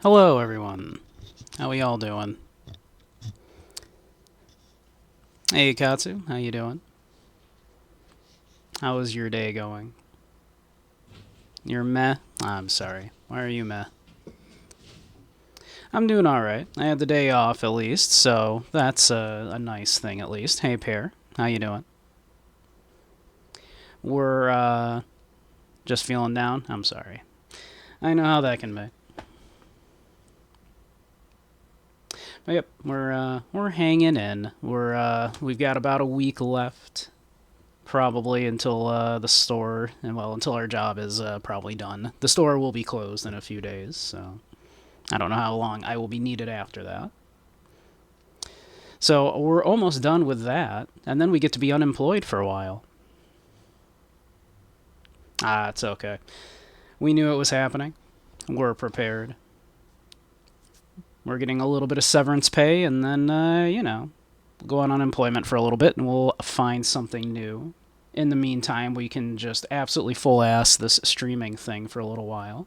Hello, everyone. How we all doing? Hey, Katsu. How you doing? How is your day going? You're meh? I'm sorry. Why are you meh? I'm doing alright. I had the day off, at least, so that's a nice thing, at least. Hey, Pear. How you doing? We're, just feeling down? I'm sorry. I know how that can be. But yep, we're hanging in. We've got about a week left. Probably until the store, and well, until our job is probably done. The store will be closed in a few days, so I don't know how long I will be needed after that. So we're almost done with that, and then we get to be unemployed for a while. Ah, it's okay. We knew it was happening. We're prepared. We're getting a little bit of severance pay, and then, go on unemployment for a little bit, and we'll find something new. In the meantime, we can just absolutely full ass this streaming thing for a little while,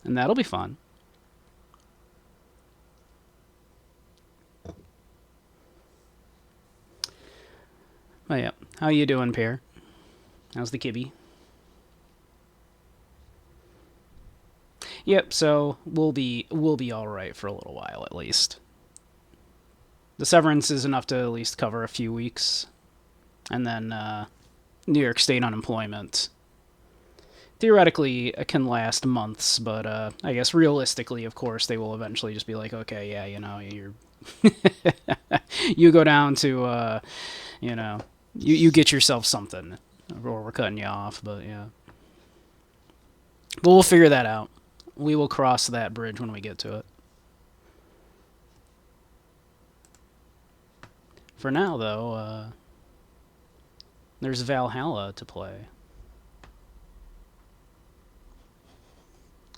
and that'll be fun. Oh yeah, how you doing, Pear? How's the kibby? Yep. So we'll be all right for a little while at least. The severance is enough to at least cover a few weeks, and then New York State unemployment theoretically it can last months, but I guess realistically, of course, they will eventually just be like, okay, yeah, you're you go down to you know you get yourself something, or we're cutting you off. But yeah, but we'll figure that out. We will cross that bridge when we get to it. For now, though, there's Valhalla to play.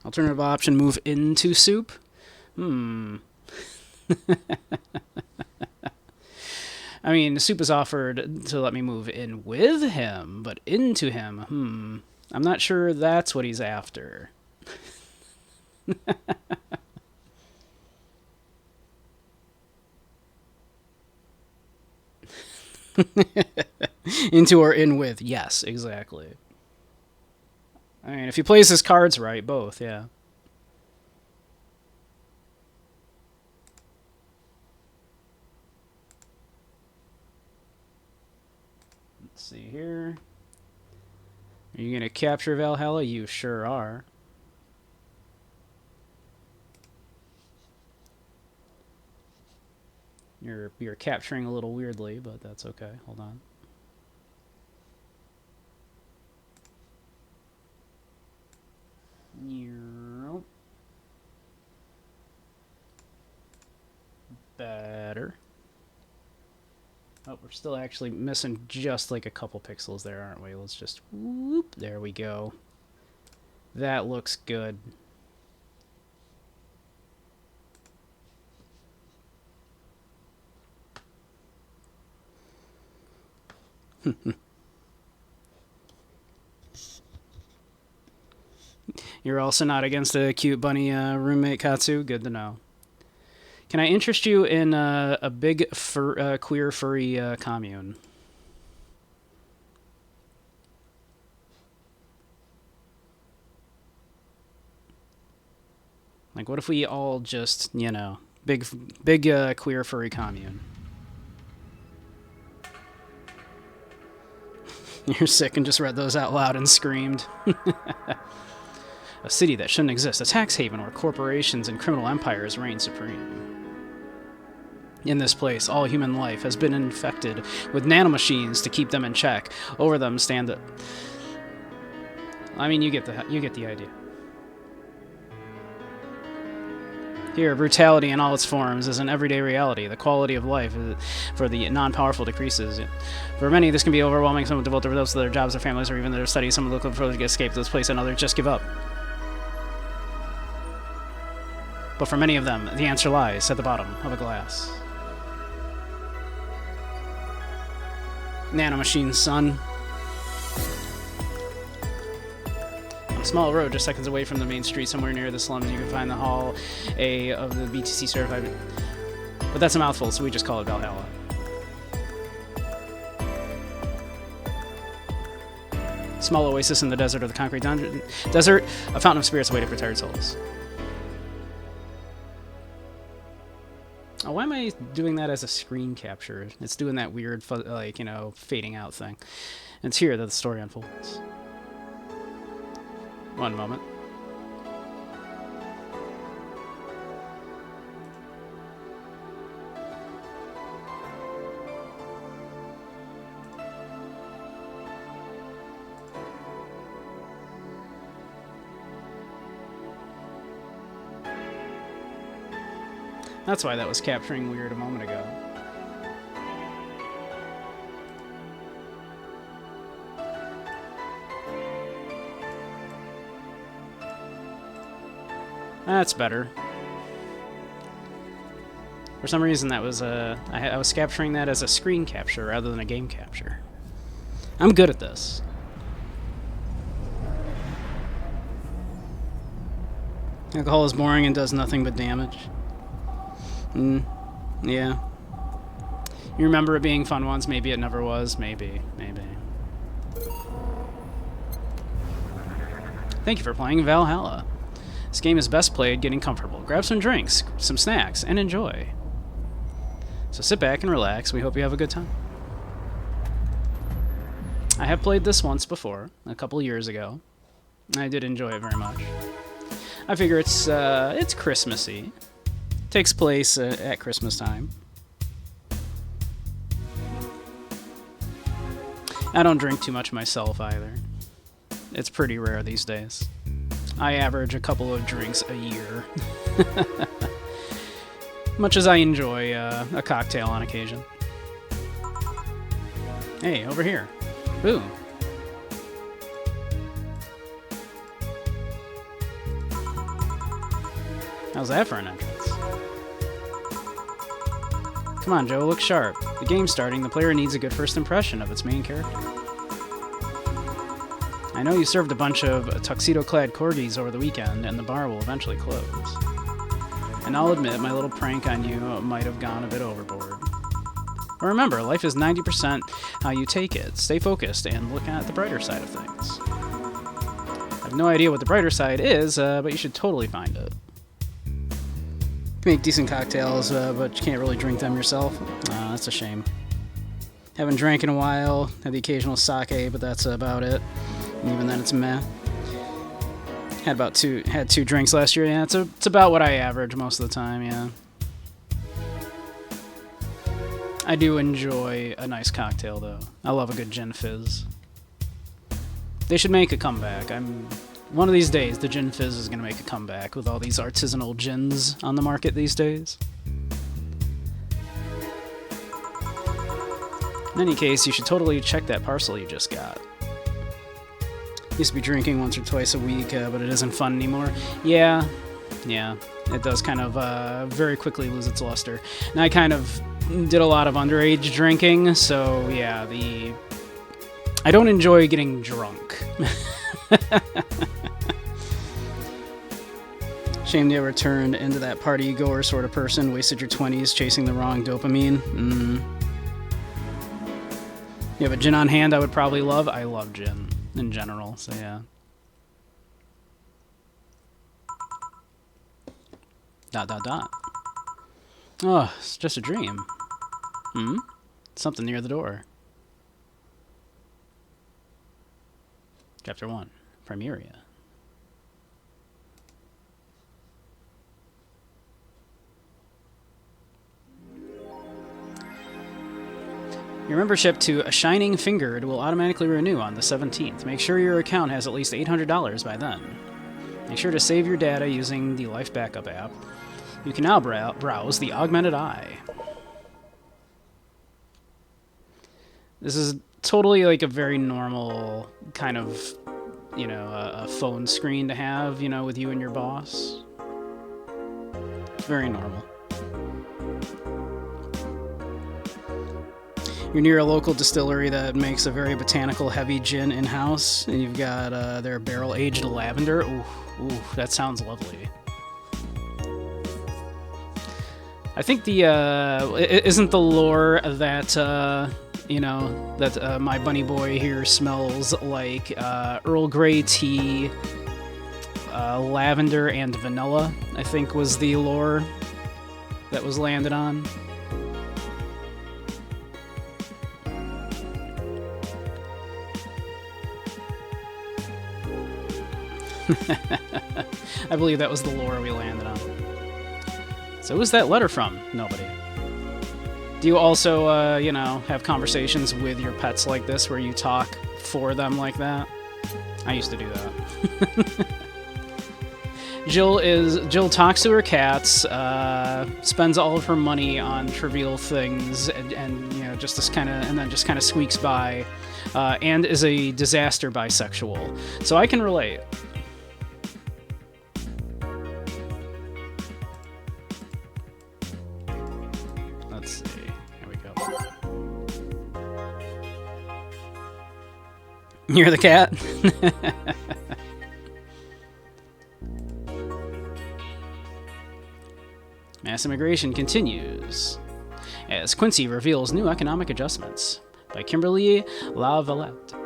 Alternative option: move into soup. Hmm. I mean, soup is offered to let me move in with him, but into him. I'm not sure that's what he's after. Into or in with. Yes, exactly. I mean, if he plays his cards right, both, yeah. Let's see here. Are you going to capture Valhalla? You sure are. You're capturing a little weirdly, but that's okay. Hold on. Better. Oh, we're still actually missing just like a couple pixels there, aren't we? Let's just whoop. There we go. That looks good. You're also not against a cute bunny roommate, Katsu? Good to know. Can I interest you in a big queer furry commune? Like, what if we all just, big queer furry commune? You're sick and just read those out loud and screamed. A city that shouldn't exist, a tax haven where corporations and criminal empires reign supreme. In this place, all human life has been infected with nanomachines to keep them in check. Over them stand the... I mean, you get the idea. Here, brutality in all its forms is an everyday reality. The quality of life for the non-powerful decreases. For many, this can be overwhelming. Some devote themselves to their jobs, their families, or even their studies. Some look for to escape this place, and others just give up. But for many of them, the answer lies at the bottom of a glass. Nanomachines, son. I'm Small road, just seconds away from the main street, somewhere near the slums, you can find the Hall A of the BTC certified. But that's a mouthful, so we just call it Valhalla. Small oasis in the desert of the concrete desert, a fountain of spirits awaiting for tired souls. Oh, why am I doing that as a screen capture? It's doing that weird, like, you know, fading out thing. And it's here that the story unfolds. One moment. That's why that was capturing weird a moment ago. That's better. For some reason, that was I was capturing that as a screen capture rather than a game capture. I'm good at this. Alcohol is boring and does nothing but damage. Yeah. You remember it being fun once, maybe it never was, maybe. Thank you for playing Valhalla. This game is best played getting comfortable. Grab some drinks, some snacks, and enjoy. So sit back and relax. We hope you have a good time. I have played this once before, a couple years ago. I did enjoy it very much. I figure it's Christmassy. Takes place at Christmas time. I don't drink too much myself either. It's pretty rare these days. I average a couple of drinks a year. Much as I enjoy a cocktail on occasion. Hey, over here. Ooh. How's that for an entrance? Come on, Joe, look sharp. The game's starting. The player needs a good first impression of its main character. I know you served a bunch of tuxedo-clad corgis over the weekend, and the bar will eventually close. And I'll admit, my little prank on you might have gone a bit overboard. But remember, life is 90% how you take it. Stay focused and look at the brighter side of things. I have no idea what the brighter side is, but you should totally find it. Make decent cocktails, but you can't really drink them yourself. That's a shame. Haven't drank in a while. Had the occasional sake, but that's about it. And even then, it's meh. Had two drinks last year. Yeah, it's about what I average most of the time. Yeah. I do enjoy a nice cocktail, though. I love a good gin fizz. They should make a comeback. One of these days, the gin fizz is going to make a comeback with all these artisanal gins on the market these days. In any case, you should totally check that parcel you just got. Used to be drinking once or twice a week, but it isn't fun anymore. Yeah, it does kind of very quickly lose its luster. And I kind of did a lot of underage drinking, so yeah, I don't enjoy getting drunk. Shame you ever turned into that party-goer sort of person, wasted your 20s chasing the wrong dopamine. You have a gin on hand I would probably love? I love gin in general, so yeah. ... Oh, it's just a dream. Something near the door. Chapter 1. Primeria. Your membership to A Shining Fingered will automatically renew on the 17th. Make sure your account has at least $800 by then. Make sure to save your data using the Life Backup app. You can now browse the Augmented Eye. This is totally like a very normal kind of, a phone screen to have, with you and your boss. It's very normal. You're near a local distillery that makes a very botanical heavy gin in-house, and you've got their barrel-aged lavender. Ooh, that sounds lovely. I think the isn't the lore that you know, that my bunny boy here smells like Earl Grey tea, lavender, and vanilla, I think was the lore that was landed on. I believe that was the lore we landed on. So who's that letter from? Nobody. Do you also, you know, have conversations with your pets like this where you talk for them like that? I used to do that. Jill talks to her cats, spends all of her money on trivial things, and you know, just kind of squeaks by, and is a disaster bisexual. So I can relate. Let's see. Here we go. You're the cat? Mass immigration continues as Quincy reveals new economic adjustments by Kimberly LaVallette.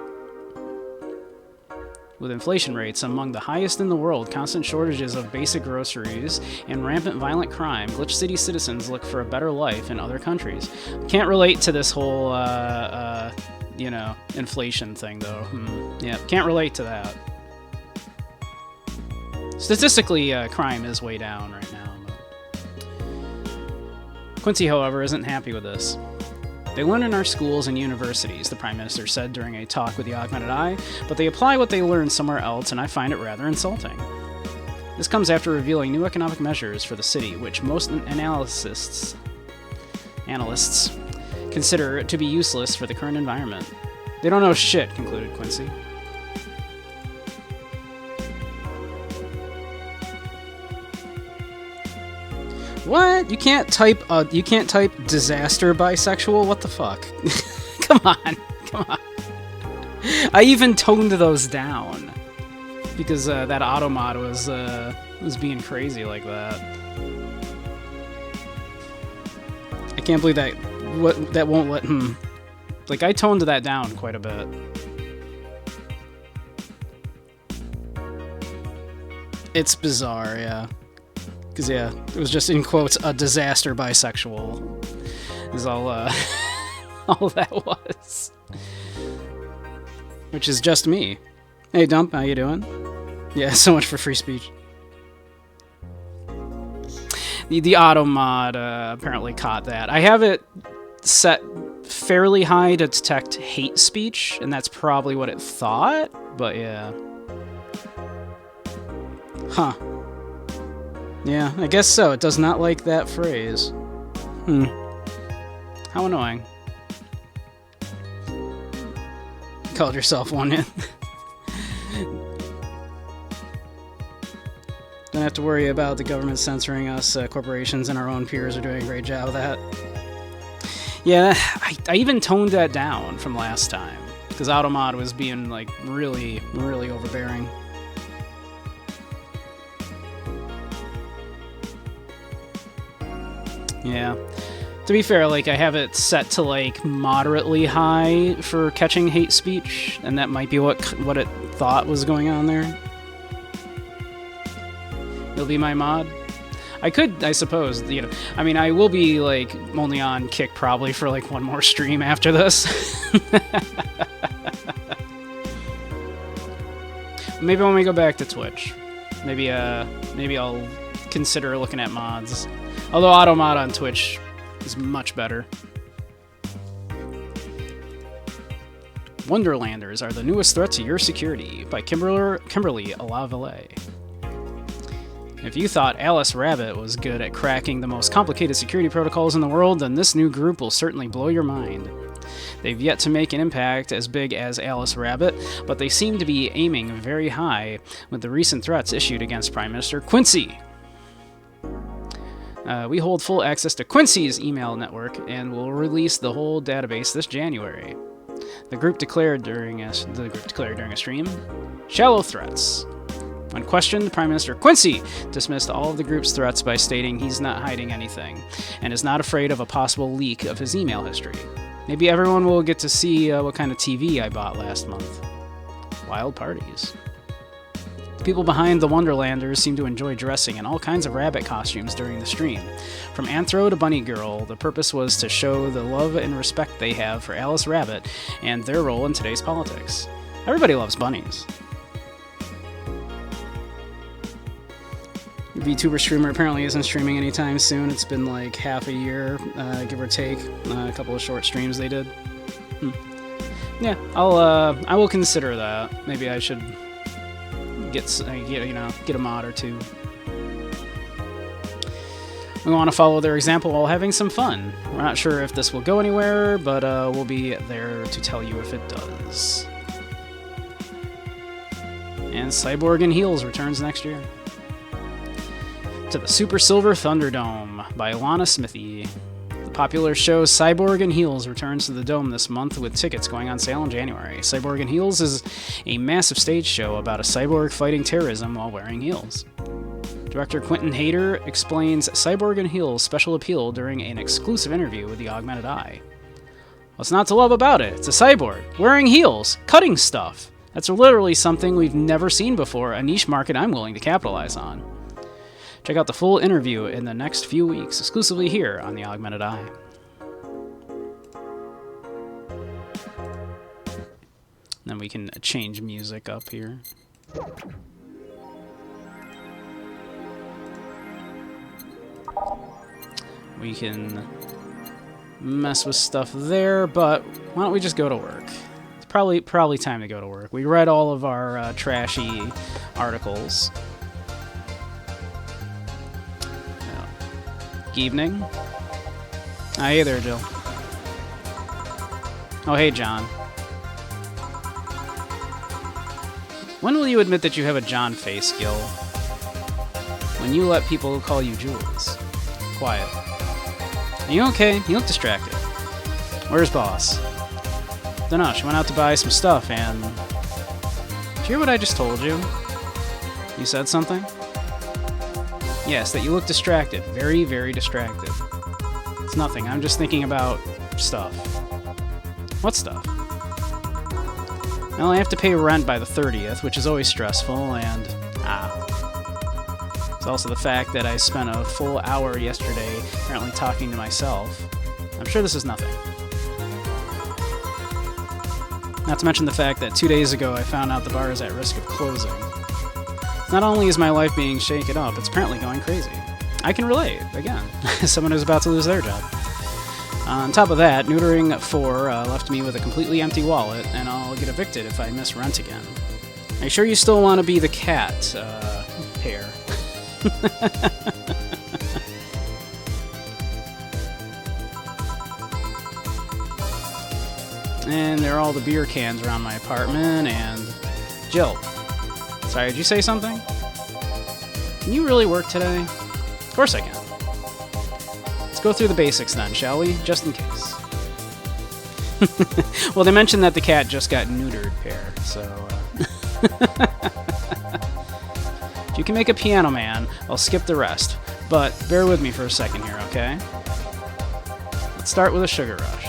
With inflation rates among the highest in the world, constant shortages of basic groceries, and rampant violent crime, Glitch City citizens look for a better life in other countries. Can't relate to this whole, you know, inflation thing, though. Yeah, can't relate to that. Statistically, crime is way down right now. Quincy, however, isn't happy with this. They learn in our schools and universities, the Prime Minister said during a talk with the Augmented Eye, but they apply what they learn somewhere else, and I find it rather insulting. This comes after revealing new economic measures for the city, which most analysts consider to be useless for the current environment. They don't know shit, concluded Quincy. What? You can't type disaster bisexual? What the fuck? Come on. I even toned those down because that automod was being crazy like that. I can't believe that won't let him. Like, I toned that down quite a bit. It's bizarre, yeah. Because, yeah, it was just, in quotes, a disaster bisexual. Is all, all that was. Which is just me. Hey, Dump, how you doing? Yeah, so much for free speech. The auto mod apparently caught that. I have it set fairly high to detect hate speech, and that's probably what it thought, but yeah. Huh. Yeah, I guess so. It does not like that phrase. How annoying. Called yourself one, yeah. Don't have to worry about the government censoring us. Corporations and our own peers are doing a great job of that. Yeah, I even toned that down from last time, because Automod was being, like, really, really overbearing. Yeah. To be fair, like, I have it set to, like, moderately high for catching hate speech, and that might be what it thought was going on there. You'll be my mod? I could, I suppose, you know, I mean, I will be, like, only on Kick probably for, like, one more stream after this. Maybe when we go back to Twitch. Maybe I'll consider looking at mods. Although Automod on Twitch is much better. Wonderlanders are the newest threat to your security by Kimberly LaVallette. If you thought Alice Rabbit was good at cracking the most complicated security protocols in the world, then this new group will certainly blow your mind. They've yet to make an impact as big as Alice Rabbit, but they seem to be aiming very high with the recent threats issued against Prime Minister Quincy. We hold full access to Quincy's email network and will release the whole database this January. The group declared during a stream, shallow threats. When questioned, Prime Minister Quincy dismissed all of the group's threats by stating he's not hiding anything and is not afraid of a possible leak of his email history. Maybe everyone will get to see what kind of TV I bought last month. Wild parties. The people behind the Wonderlanders seem to enjoy dressing in all kinds of rabbit costumes during the stream. From Anthro to Bunny Girl, the purpose was to show the love and respect they have for Alice Rabbit and their role in today's politics. Everybody loves bunnies. VTuber Streamer apparently isn't streaming anytime soon. It's been like half a year, give or take. A couple of short streams they did. Yeah, I will consider that. Maybe I should get a mod or two. We want to follow their example while having some fun. We're not sure if this will go anywhere, but we'll be there to tell you if it does. And Cyborg in Heels returns next year. To the Super Silver Thunderdome by Alana Smithy. The popular show Cyborg in Heels returns to the Dome this month with tickets going on sale in January. Cyborg in Heels is a massive stage show about a cyborg fighting terrorism while wearing heels. Director Quentin Hayter explains Cyborg in Heels' special appeal during an exclusive interview with the Augmented Eye. What's not to love about it? It's a cyborg, wearing heels, cutting stuff. That's literally something we've never seen before, a niche market I'm willing to capitalize on. Check out the full interview in the next few weeks, exclusively here on the Augmented Eye. Then we can change music up here. We can mess with stuff there, but why don't we just go to work? It's probably time to go to work. We read all of our trashy articles. Evening. Hey there, Jill. Oh, hey, John. When will you admit that you have a John face, Gil? When you let people call you Jules. Quiet. Are you okay? You look distracted. Where's Boss? Dunno, she went out to buy some stuff and... Did you hear what I just told you? You said something? Yes, that you look distracted. Very, very distracted. It's nothing. I'm just thinking about stuff. What stuff? Well, I have to pay rent by the 30th, which is always stressful, and... It's also the fact that I spent a full hour yesterday apparently talking to myself. I'm sure this is nothing. Not to mention the fact that 2 days ago I found out the bar is at risk of closing. Not only is my life being shaken up, it's apparently going crazy. I can relate, again, as someone who's about to lose their job. On top of that, neutering 4 left me with a completely empty wallet, and I'll get evicted if I miss rent again. Are you sure you still want to be the cat, pair? And there are all the beer cans around my apartment, and... Jill. Sorry, did you say something? Can you really work today? Of course I can. Let's go through the basics then, shall we? Just in case. Well, they mentioned that the cat just got neutered, pair, so... If you can make a piano man, I'll skip the rest. But bear with me for a second here, okay? Let's start with a sugar rush.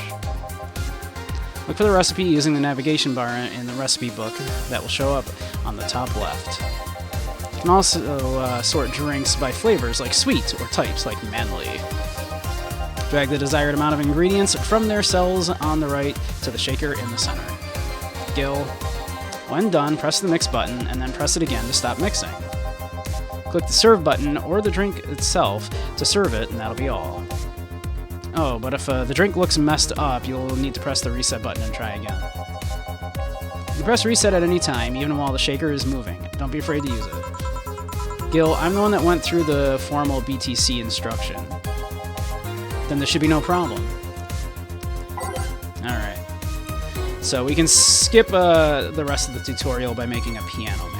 Look for the recipe using the navigation bar in the recipe book that will show up on the top left. You can also sort drinks by flavors like sweet or types like manly. Drag the desired amount of ingredients from their cells on the right to the shaker in the center. Gil. When done, press the mix button and then press it again to stop mixing. Click the serve button or the drink itself to serve it, and that'll be all. Oh, but if the drink looks messed up, you'll need to press the reset button and try again. You can press reset at any time, even while the shaker is moving. Don't be afraid to use it. Gil, I'm the one that went through the formal BTC instruction. Then there should be no problem. Alright. So we can skip the rest of the tutorial by making a piano man.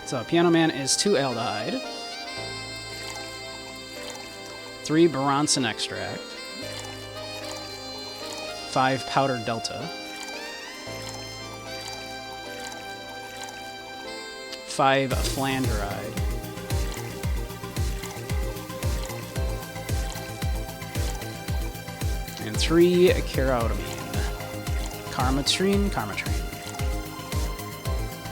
So Piano Man is 2 aldehyde, 3 Boronson extract, 5 powdered delta, 5 flanderide, and 3 carotamine. Karmatrine.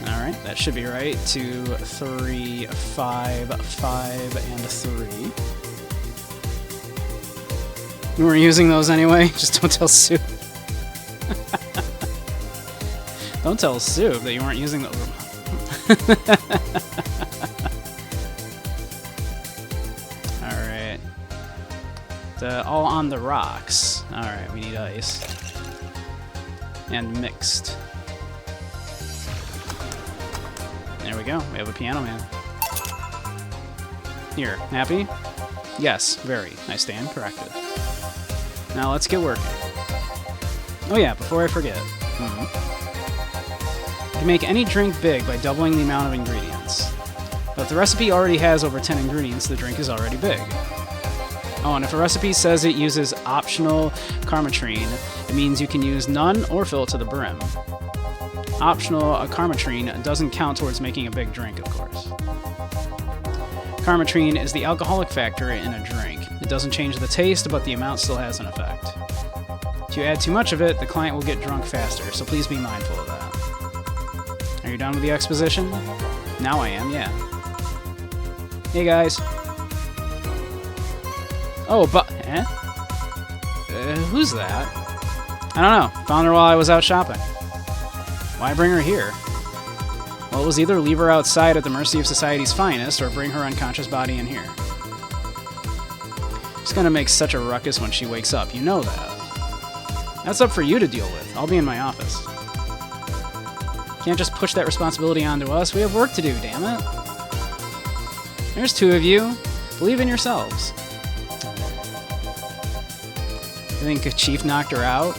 Alright, that should be right. 2, 3, 5, 5, and 3. You weren't using those anyway? Just don't tell Soup. Don't tell Soup that you weren't using those. Alright. All on the rocks. Alright, we need ice. And mixed. There we go. We have a Piano Man. Here, happy? Yes, very. I stand corrected. Now let's get working. Oh yeah, before I forget. You can make any drink big by doubling the amount of ingredients. But if the recipe already has over 10 ingredients, the drink is already big. Oh, and if a recipe says it uses optional Karmatrine, it means you can use none or fill it to the brim. Optional Karmatrine doesn't count towards making a big drink, of course. Karmatrine is the alcoholic factor in a drink. It doesn't change the taste, but the amount still has an effect. If you add too much of it, the client will get drunk faster, so please be mindful of that. Are you done with the exposition? Now I am, yeah. Hey guys. Oh, but... who's that? I don't know. Found her while I was out shopping. Why bring her here? Well, it was either leave her outside at the mercy of society's finest, or bring her unconscious body in here. She's gonna make such a ruckus when she wakes up, you know that. That's up for you to deal with. I'll be in my office. Can't just push that responsibility onto us. We have work to do, damn it. There's 2 of you. Believe in yourselves. You think Chief knocked her out?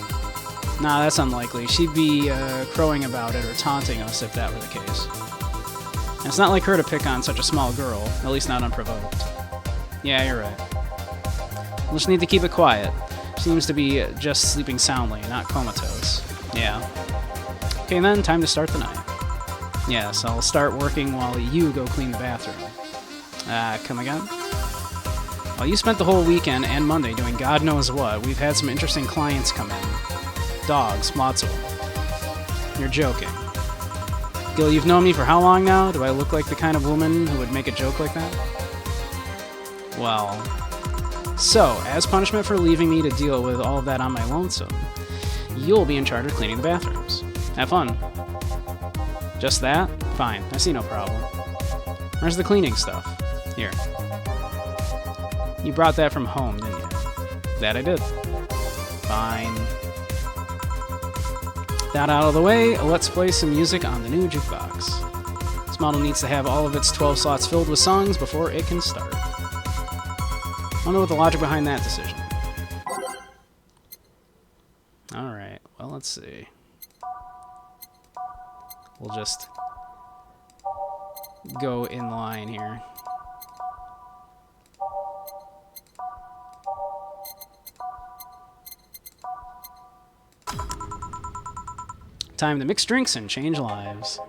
Nah, that's unlikely. She'd be crowing about it or taunting us if that were the case. And it's not like her to pick on such a small girl, at least not unprovoked. Yeah, you're right. We'll just need to keep it quiet. She seems to be just sleeping soundly, not comatose. Yeah. Okay then, time to start the night. Yes, I'll start working while you go clean the bathroom. Come again? Well, you spent the whole weekend and Monday doing God knows what. We've had some interesting clients come in. Dogs, lots of them. You're joking. Gil, you've known me for how long now? Do I look like the kind of woman who would make a joke like that? Well... So, as punishment for leaving me to deal with all of that on my lonesome, you'll be in charge of cleaning the bathrooms. Have fun. Just that? Fine, I see no problem. Where's the cleaning stuff? Here. You brought that from home, didn't you? That I did. Fine. That out of the way, let's play some music on the new jukebox. This model needs to have all of its 12 slots filled with songs before it can start. I wonder what the logic behind that decision. Alright, well, let's see. We'll just go in line here. Time to mix drinks and change lives.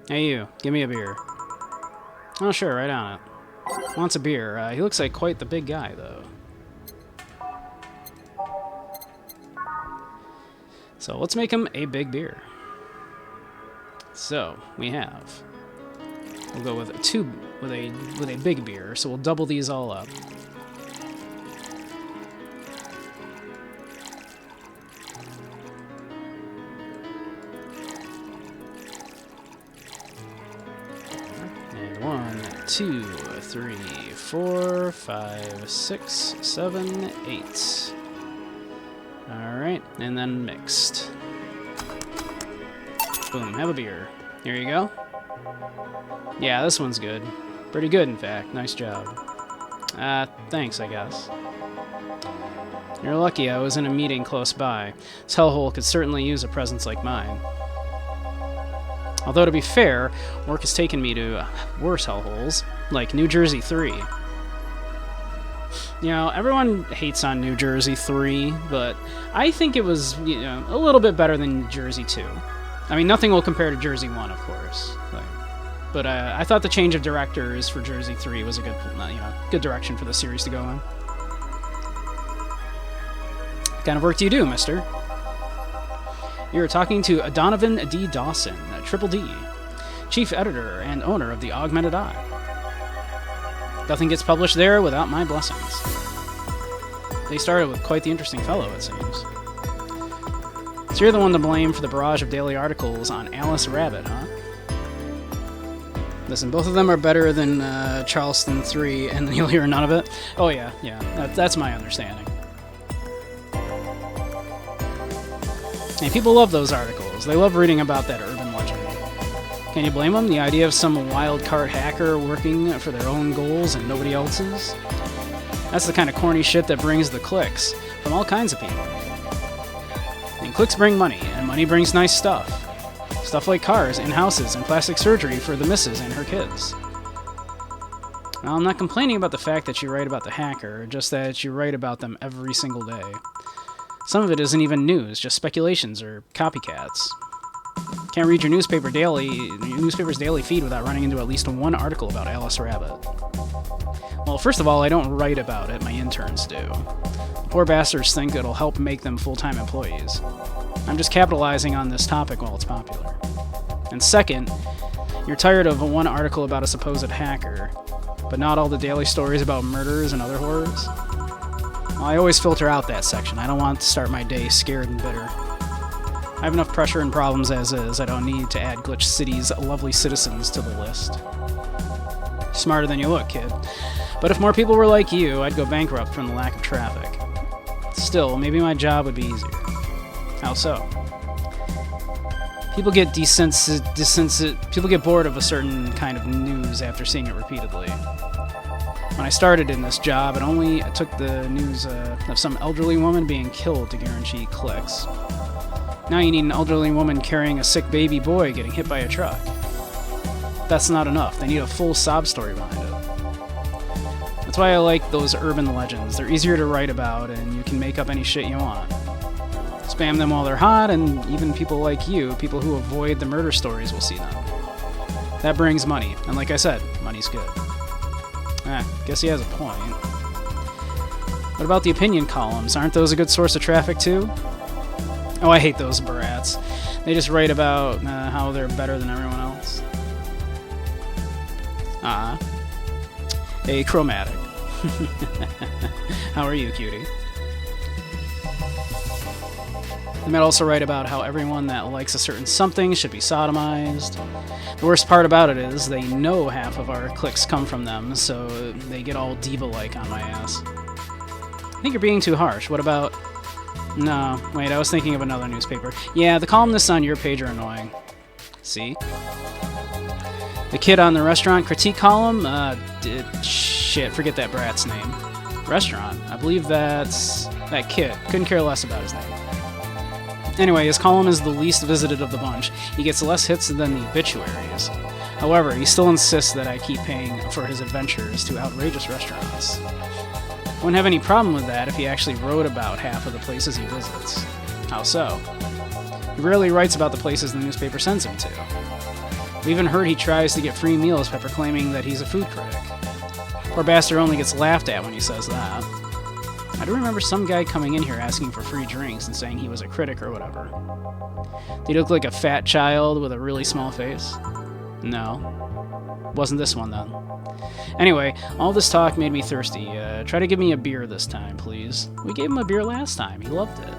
Hey you, give me a beer. Oh sure, right on it. Wants a beer. He looks like quite the big guy, though. So let's make him a big beer. So we have. We'll go with a big beer. So we'll double these all up. And 1, 2, 3, 4, 5, 6, 7, 8. Alright, and then mixed. Boom, have a beer. Here you go. Yeah, this one's good. Pretty good, in fact. Nice job. Thanks, I guess. You're lucky I was in a meeting close by. This hellhole could certainly use a presence like mine. Although, to be fair, work has taken me to worse hellholes, like New Jersey 3. You know, everyone hates on New Jersey 3, but I think it was, you know, a little bit better than Jersey 2. I mean, nothing will compare to Jersey 1, of course. But I thought the change of directors for Jersey 3 was a good, good direction for the series to go in. What kind of work do you do, mister? You're talking to Donovan D. Dawson, Triple D, chief editor and owner of the Augmented Eye. Nothing gets published there without my blessings. They started with quite the interesting fellow, it seems. So you're the one to blame for the barrage of daily articles on Alice Rabbit, huh? Listen, both of them are better than Charleston 3, and then you'll hear none of it. Oh yeah, that's my understanding. And people love those articles. They love reading about that urban legend. Can you blame them? The idea of some wild card hacker working for their own goals and nobody else's? That's the kind of corny shit that brings the clicks from all kinds of people. And clicks bring money, and money brings nice stuff. Stuff like cars and houses and plastic surgery for the missus and her kids. Well, I'm not complaining about the fact that you write about the hacker, just that you write about them every single day. Some of it isn't even news, just speculations or copycats. Can't read your newspaper's daily feed without running into at least one article about Alice Rabbit. Well, first of all, I don't write about it, my interns do. The poor bastards think it'll help make them full-time employees. I'm just capitalizing on this topic while it's popular. And second, you're tired of one article about a supposed hacker, but not all the daily stories about murders and other horrors? Well, I always filter out that section. I don't want to start my day scared and bitter. I have enough pressure and problems as is. I don't need to add Glitch City's lovely citizens to the list. Smarter than you look, kid. But if more people were like you, I'd go bankrupt from the lack of traffic. Still, maybe my job would be easier. How so? People get people get bored of a certain kind of news after seeing it repeatedly. When I started in this job, it only took the news of some elderly woman being killed to guarantee clicks. Now you need an elderly woman carrying a sick baby boy getting hit by a truck. That's not enough. They need a full sob story behind it. That's why I like those urban legends. They're easier to write about, and you can make up any shit you want. Spam them while they're hot, and even people like you, people who avoid the murder stories, will see them. That brings money, and like I said, money's good. Guess he has a point. What about the opinion columns? Aren't those a good source of traffic too? Oh, I hate those brats. They just write about how they're better than everyone else. Hey, Chromatic. How are you, cutie? They might also write about how everyone that likes a certain something should be sodomized. The worst part about it is they know half of our clicks come from them, so they get all diva-like on my ass. I think you're being too harsh. What about... No, wait, I was thinking of another newspaper. Yeah, the columnists on your page are annoying. See? The kid on the restaurant critique column? Shit, forget that brat's name. Restaurant? I believe that's... that kid. Couldn't care less about his name. Anyway, his column is the least visited of the bunch. He gets less hits than the obituaries. However, he still insists that I keep paying for his adventures to outrageous restaurants. Wouldn't have any problem with that if he actually wrote about half of the places he visits. How so? He rarely writes about the places the newspaper sends him to. I've even heard he tries to get free meals by proclaiming that he's a food critic. Poor bastard only gets laughed at when he says that. I do remember some guy coming in here asking for free drinks and saying he was a critic or whatever. Did he look like a fat child with a really small face? No. Wasn't this one, then. Anyway, all this talk made me thirsty. Try to give me a beer this time, please. We gave him a beer last time. He loved it.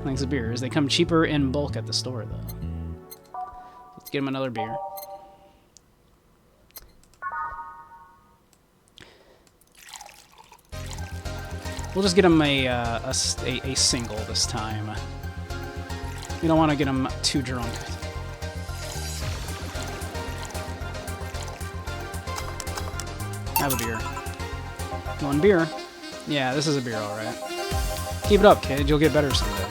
Thanks to beers. They come cheaper in bulk at the store, though. Let's get him another beer. We'll just get him a single this time. We don't want to get him too drunk. Have a beer. One beer? Yeah, this is a beer, alright. Keep it up, kid. You'll get better someday.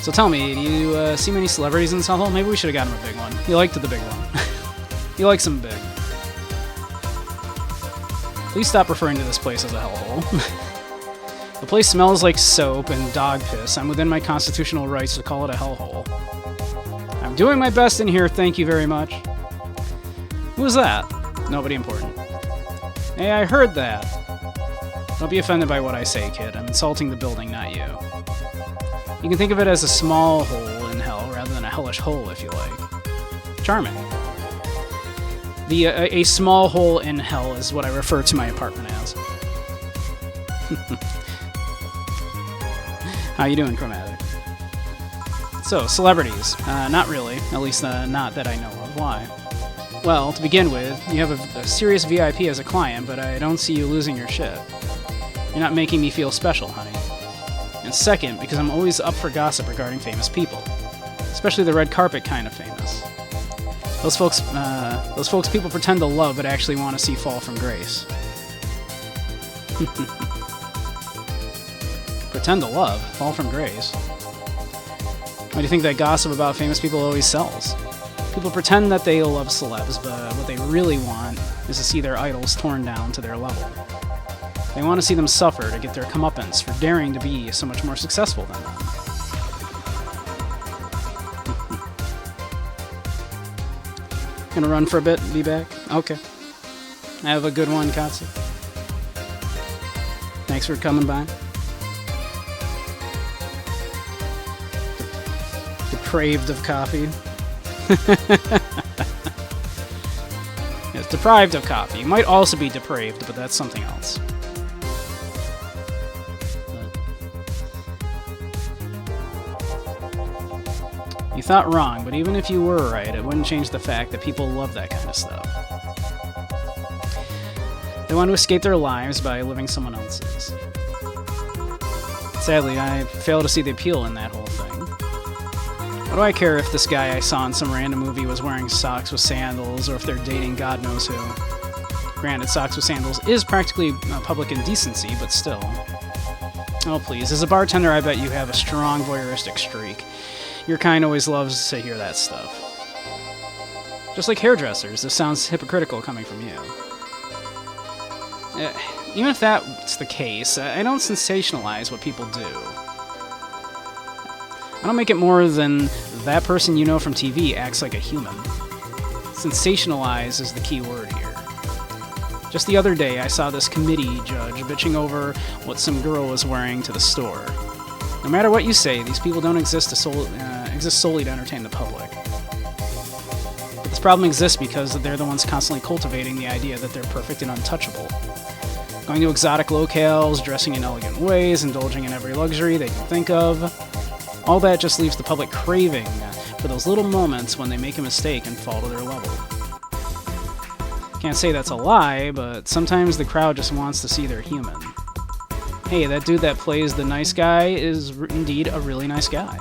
So tell me, do you see many celebrities in South Hall? Maybe we should have gotten him a big one. He liked the big one. He likes them big. Please stop referring to this place as a hellhole. The place smells like soap and dog piss. I'm within my constitutional rights to call it a hellhole. I'm doing my best in here, thank you very much. Who was that? Nobody important. Hey, I heard that. Don't be offended by what I say, kid. I'm insulting the building, not you. You can think of it as a small hole in hell rather than a hellish hole, if you like. Charming. A small hole in hell is what I refer to my apartment as. How you doing, Chromatic? So, celebrities. Not really. At least not that I know of. Why? Well, to begin with, you have a serious VIP as a client, but I don't see you losing your shit. You're not making me feel special, honey. And second, because I'm always up for gossip regarding famous people. Especially the red carpet kind of famous. Those folks people pretend to love but actually want to see fall from grace. Pretend to love? Fall from grace? Why do you think that gossip about famous people always sells? People pretend that they love celebs, but what they really want is to see their idols torn down to their level. They want to see them suffer to get their comeuppance for daring to be so much more successful than them. Gonna run for a bit, be back? Okay. Have a good one, Katsu. Thanks for coming by. Depraved of coffee. Yes, deprived of coffee. You might also be depraved, but that's something else. You thought wrong, but even if you were right, it wouldn't change the fact that people love that kind of stuff. They want to escape their lives by living someone else's. Sadly, I fail to see the appeal in that whole thing. What do I care if this guy I saw in some random movie was wearing socks with sandals, or if they're dating God knows who? Granted, socks with sandals is practically public indecency, but still. Oh please, as a bartender I bet you have a strong voyeuristic streak. Your kind always loves to hear that stuff. Just like hairdressers, this sounds hypocritical coming from you. Even if that's the case, I don't sensationalize what people do. I don't make it more than that person you know from TV acts like a human. Sensationalize is the key word here. Just the other day, I saw this committee judge bitching over what some girl was wearing to the store. No matter what you say, these people don't exist solely to entertain the public. But this problem exists because they're the ones constantly cultivating the idea that they're perfect and untouchable. Going to exotic locales, dressing in elegant ways, indulging in every luxury they can think of. All that just leaves the public craving for those little moments when they make a mistake and fall to their level. Can't say that's a lie, but sometimes the crowd just wants to see they're human. Hey, that dude that plays the nice guy is indeed a really nice guy.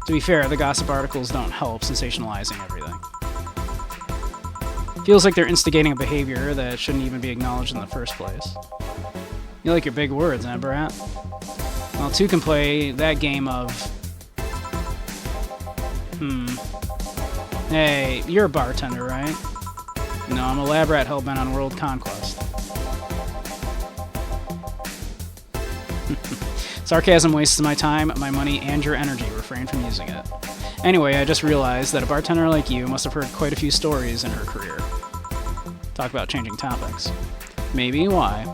To be fair, the gossip articles don't help sensationalizing everything. Feels like they're instigating a behavior that shouldn't even be acknowledged in the first place. You like your big words, eh, Brat? Well, two can play that game of... Hey, you're a bartender, right? No, I'm a lab rat hellbent on world conquest. Sarcasm wastes my time, my money, and your energy. Refrain from using it. Anyway, I just realized that a bartender like you must have heard quite a few stories in her career. Talk about changing topics. Maybe. Why?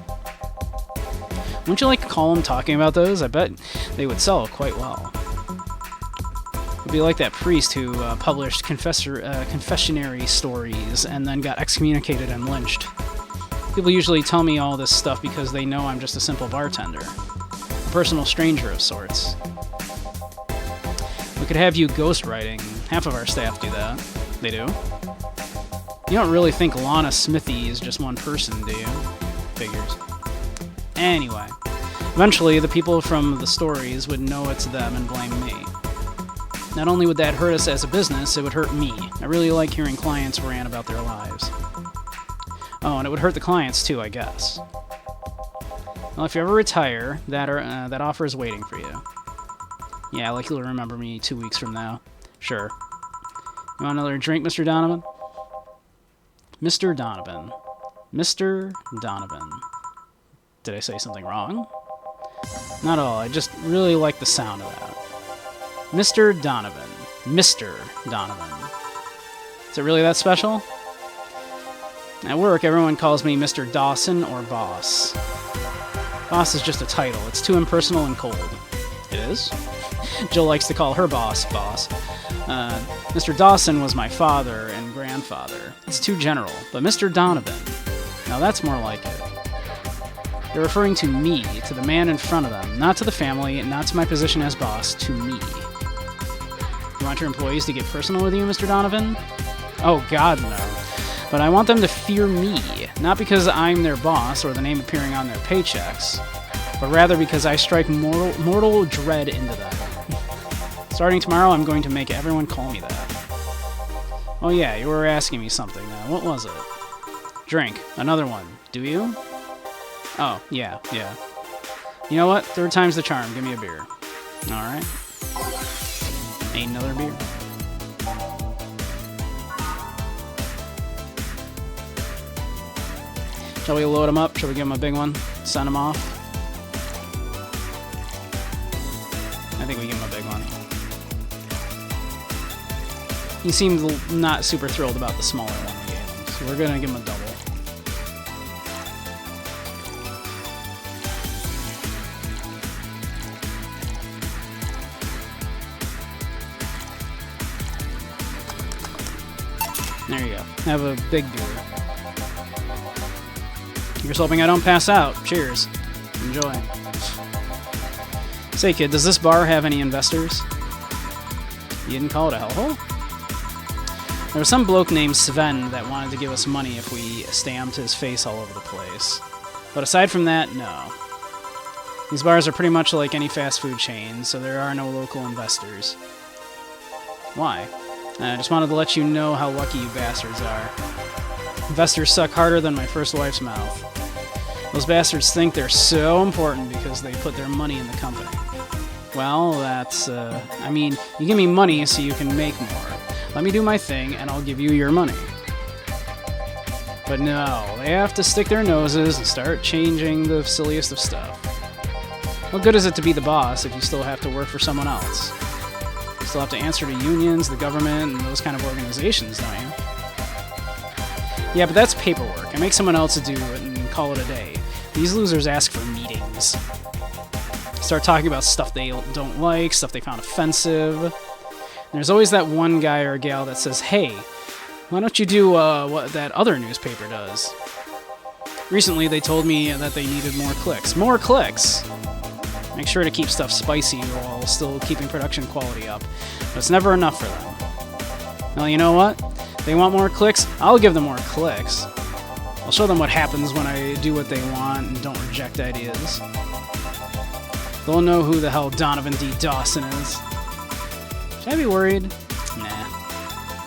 Wouldn't you like a column talking about those? I bet they would sell quite well. It would be like that priest who published confessionary stories and then got excommunicated and lynched. People usually tell me all this stuff because they know I'm just a simple bartender. A personal stranger of sorts. We could have you ghostwriting. Half of our staff do that. They do. You don't really think Lana Smithy is just one person, do you? Figures. Anyway, eventually the people from the stories would know it's them and blame me. Not only would that hurt us as a business, it would hurt me. I really like hearing clients rant about their lives. Oh, and it would hurt the clients too, I guess. Well, if you ever retire, that offer is waiting for you. Yeah, like you'll remember me 2 weeks from now. Sure. You want another drink, Mr. Donovan? Mr. Donovan. Mr. Donovan. Did I say something wrong? Not at all. I just really like the sound of that. Mr. Donovan. Mr. Donovan. Is it really that special? At work, everyone calls me Mr. Dawson or Boss. Boss is just a title. It's too impersonal and cold. It is? Jill likes to call her boss, Boss. Mr. Dawson was my father and grandfather. It's too general. But Mr. Donovan, now that's more like it. They're referring to me, to the man in front of them, not to the family, not to my position as boss, to me. You want your employees to get personal with you, Mr. Donovan? Oh, God, no. But I want them to fear me, not because I'm their boss or the name appearing on their paychecks, but rather because I strike mortal dread into them. Starting tomorrow, I'm going to make everyone call me that. Oh yeah, you were asking me something. What was it? Drink. Another one. Do you? Oh, yeah. You know what? Third time's the charm. Give me a beer. Alright. Ain't another beer. Shall we load him up? Shall we give him a big one? Send him off? I think we give him a big one. He seemed not super thrilled about the smaller one we gave him, so we're gonna give him a double. There you go. Have a big beer. Here's hoping I don't pass out. Cheers. Enjoy. Say, kid, does this bar have any investors? You didn't call it a hellhole? There was some bloke named Sven that wanted to give us money if we stamped his face all over the place. But aside from that, no. These bars are pretty much like any fast food chain, so there are no local investors. Why? I just wanted to let you know how lucky you bastards are. Investors suck harder than my first wife's mouth. Those bastards think they're so important because they put their money in the company. Well, that's, I mean, you give me money so you can make more. Let me do my thing, and I'll give you your money. But no, they have to stick their noses and start changing the silliest of stuff. What good is it to be the boss if you still have to work for someone else? You still have to answer to unions, the government, and those kind of organizations, don't you? Yeah, but that's paperwork. I make someone else do it and call it a day. These losers ask for meetings. Start talking about stuff they don't like, stuff they found offensive. There's always that one guy or gal that says, hey, why don't you do what that other newspaper does? Recently, they told me that they needed more clicks. More clicks! Make sure to keep stuff spicy while still keeping production quality up. But it's never enough for them. Well, you know what? They want more clicks, I'll give them more clicks. I'll show them what happens when I do what they want and don't reject ideas. They'll know who the hell Donovan D. Dawson is. Should I be worried? Nah.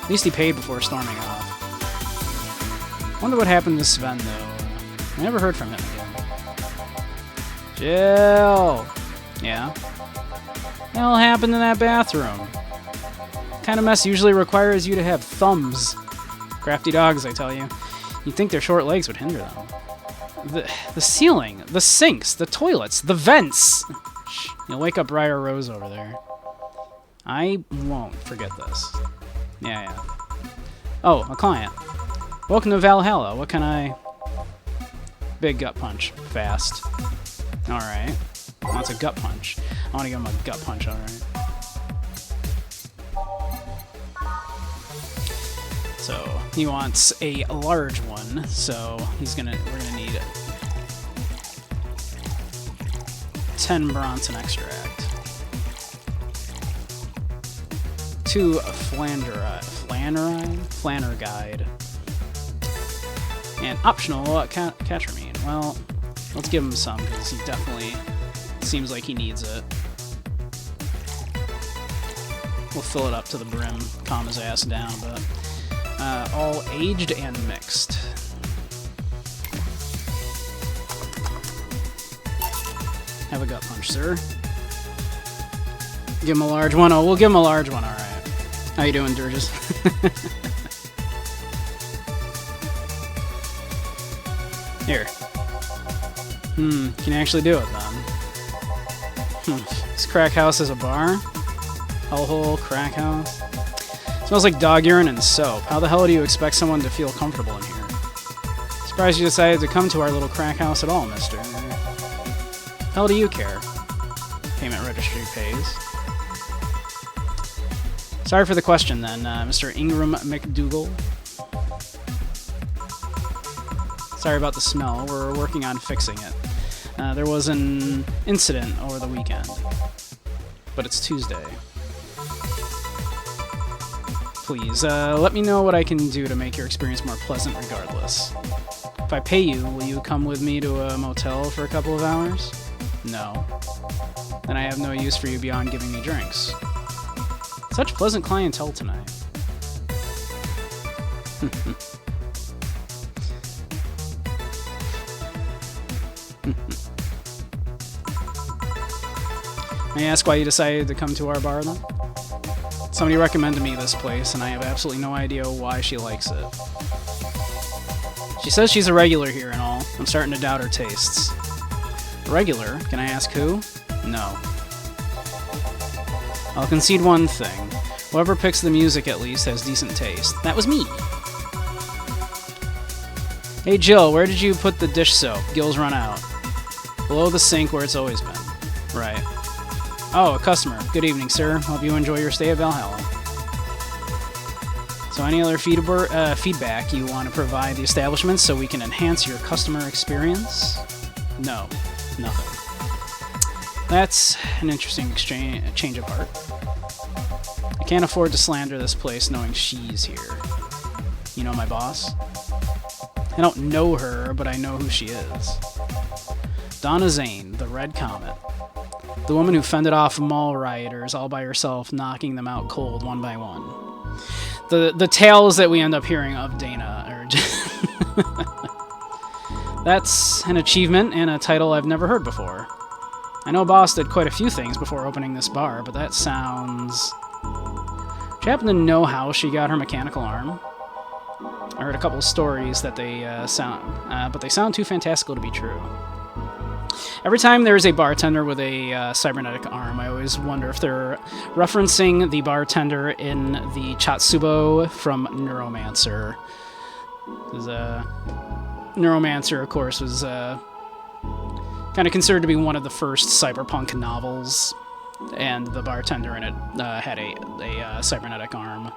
At least he paid before storming off. Wonder what happened to Sven, though. I never heard from him again. Jill! Yeah? What the hell happened in that bathroom? What kind of mess usually requires you to have thumbs? Crafty dogs, I tell you. You'd think their short legs would hinder them. The ceiling, the sinks, the toilets, the vents! Shh, you'll wake up Briar Rose over there. I won't forget this. Yeah. Oh, a client. Welcome to Valhalla. What can I... Big gut punch. Fast. Alright. Wants a gut punch. I want to give him a gut punch, alright. So, he wants a large one, so we're gonna need 10 Bronson extract. 2 Flanner Guide. And optional Catramine. Well, let's give him some, because he definitely seems like he needs it. We'll fill it up to the brim, calm his ass down, but... all aged and mixed. Have a gut punch, sir. Give him a large one. Oh, we'll give him a large one. All right. How you doing, Durges? Here. Can you actually do it then? This crack house is a bar? Hellhole, crack house? Smells like dog urine and soap. How the hell do you expect someone to feel comfortable in here? Surprised you decided to come to our little crack house at all, mister. Hell do you care? Payment registry pays. Sorry for the question then, Mr. Ingram McDougal. Sorry about the smell. We're working on fixing it. There was an incident over the weekend. But it's Tuesday. Please, let me know what I can do to make your experience more pleasant regardless. If I pay you, will you come with me to a motel for a couple of hours? No. Then I have no use for you beyond giving me drinks. Such pleasant clientele tonight. May I ask why you decided to come to our bar then? Somebody recommended me this place, and I have absolutely no idea why she likes it. She says she's a regular here and all. I'm starting to doubt her tastes. Regular? Can I ask who? No. I'll concede one thing. Whoever picks the music at least has decent taste. That was me! Hey Jill, where did you put the dish soap? Gil's run out. Below the sink where it's always been. Right. Oh, a customer. Good evening, sir. Hope you enjoy your stay at Valhalla. So any other feedback you want to provide the establishment so we can enhance your customer experience? No. Nothing. That's an interesting change of heart. I can't afford to slander this place knowing she's here. You know my boss? I don't know her, but I know who she is. Donna Zane, the Red Comet. The woman who fended off mall rioters all by herself, knocking them out cold one by one. The tales that we end up hearing of Dana are That's an achievement and a title I've never heard before. I know Boss did quite a few things before opening this bar, but that sounds... Do you happen to know how she got her mechanical arm? I heard a couple of stories that they but they sound too fantastical to be true. Every time there is a bartender with a cybernetic arm, I always wonder if they're referencing the bartender in the Chatsubo from Neuromancer. Because Neuromancer, of course, was kind of considered to be one of the first cyberpunk novels, and the bartender in it had a cybernetic arm.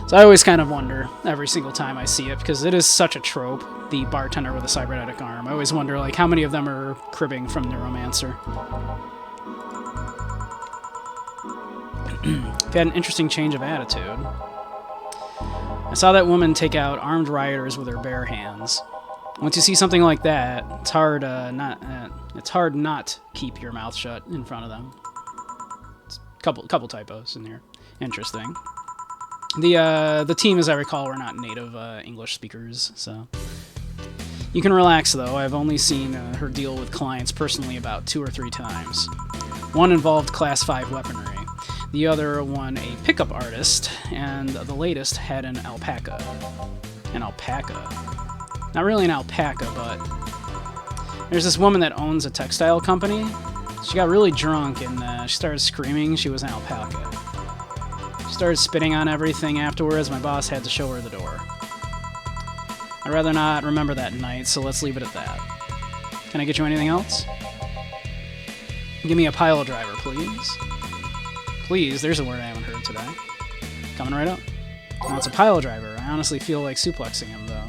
So I always kind of wonder every single time I see it, because it is such a trope, the bartender with a cybernetic arm. I always wonder, like, how many of them are cribbing from Neuromancer. If you had an interesting change of attitude. I saw that woman take out armed rioters with her bare hands. Once you see something like that, it's hard not keep your mouth shut in front of them. It's couple typos in here. Interesting. The team, as I recall, were not native English speakers, so... You can relax, though. I've only seen her deal with clients personally about 2 or 3 times. One involved Class 5 weaponry. The other one a pickup artist, and the latest had an alpaca. An alpaca. Not really an alpaca, but... There's this woman that owns a textile company. She got really drunk, and she started screaming she was an alpaca. She started spitting on everything afterwards. My boss had to show her the door. I'd rather not remember that night, so let's leave it at that. Can I get you anything else? Give me a pile driver, please. Please, there's a word I haven't heard today. Coming right up. Now it's a pile driver. I honestly feel like suplexing him, though.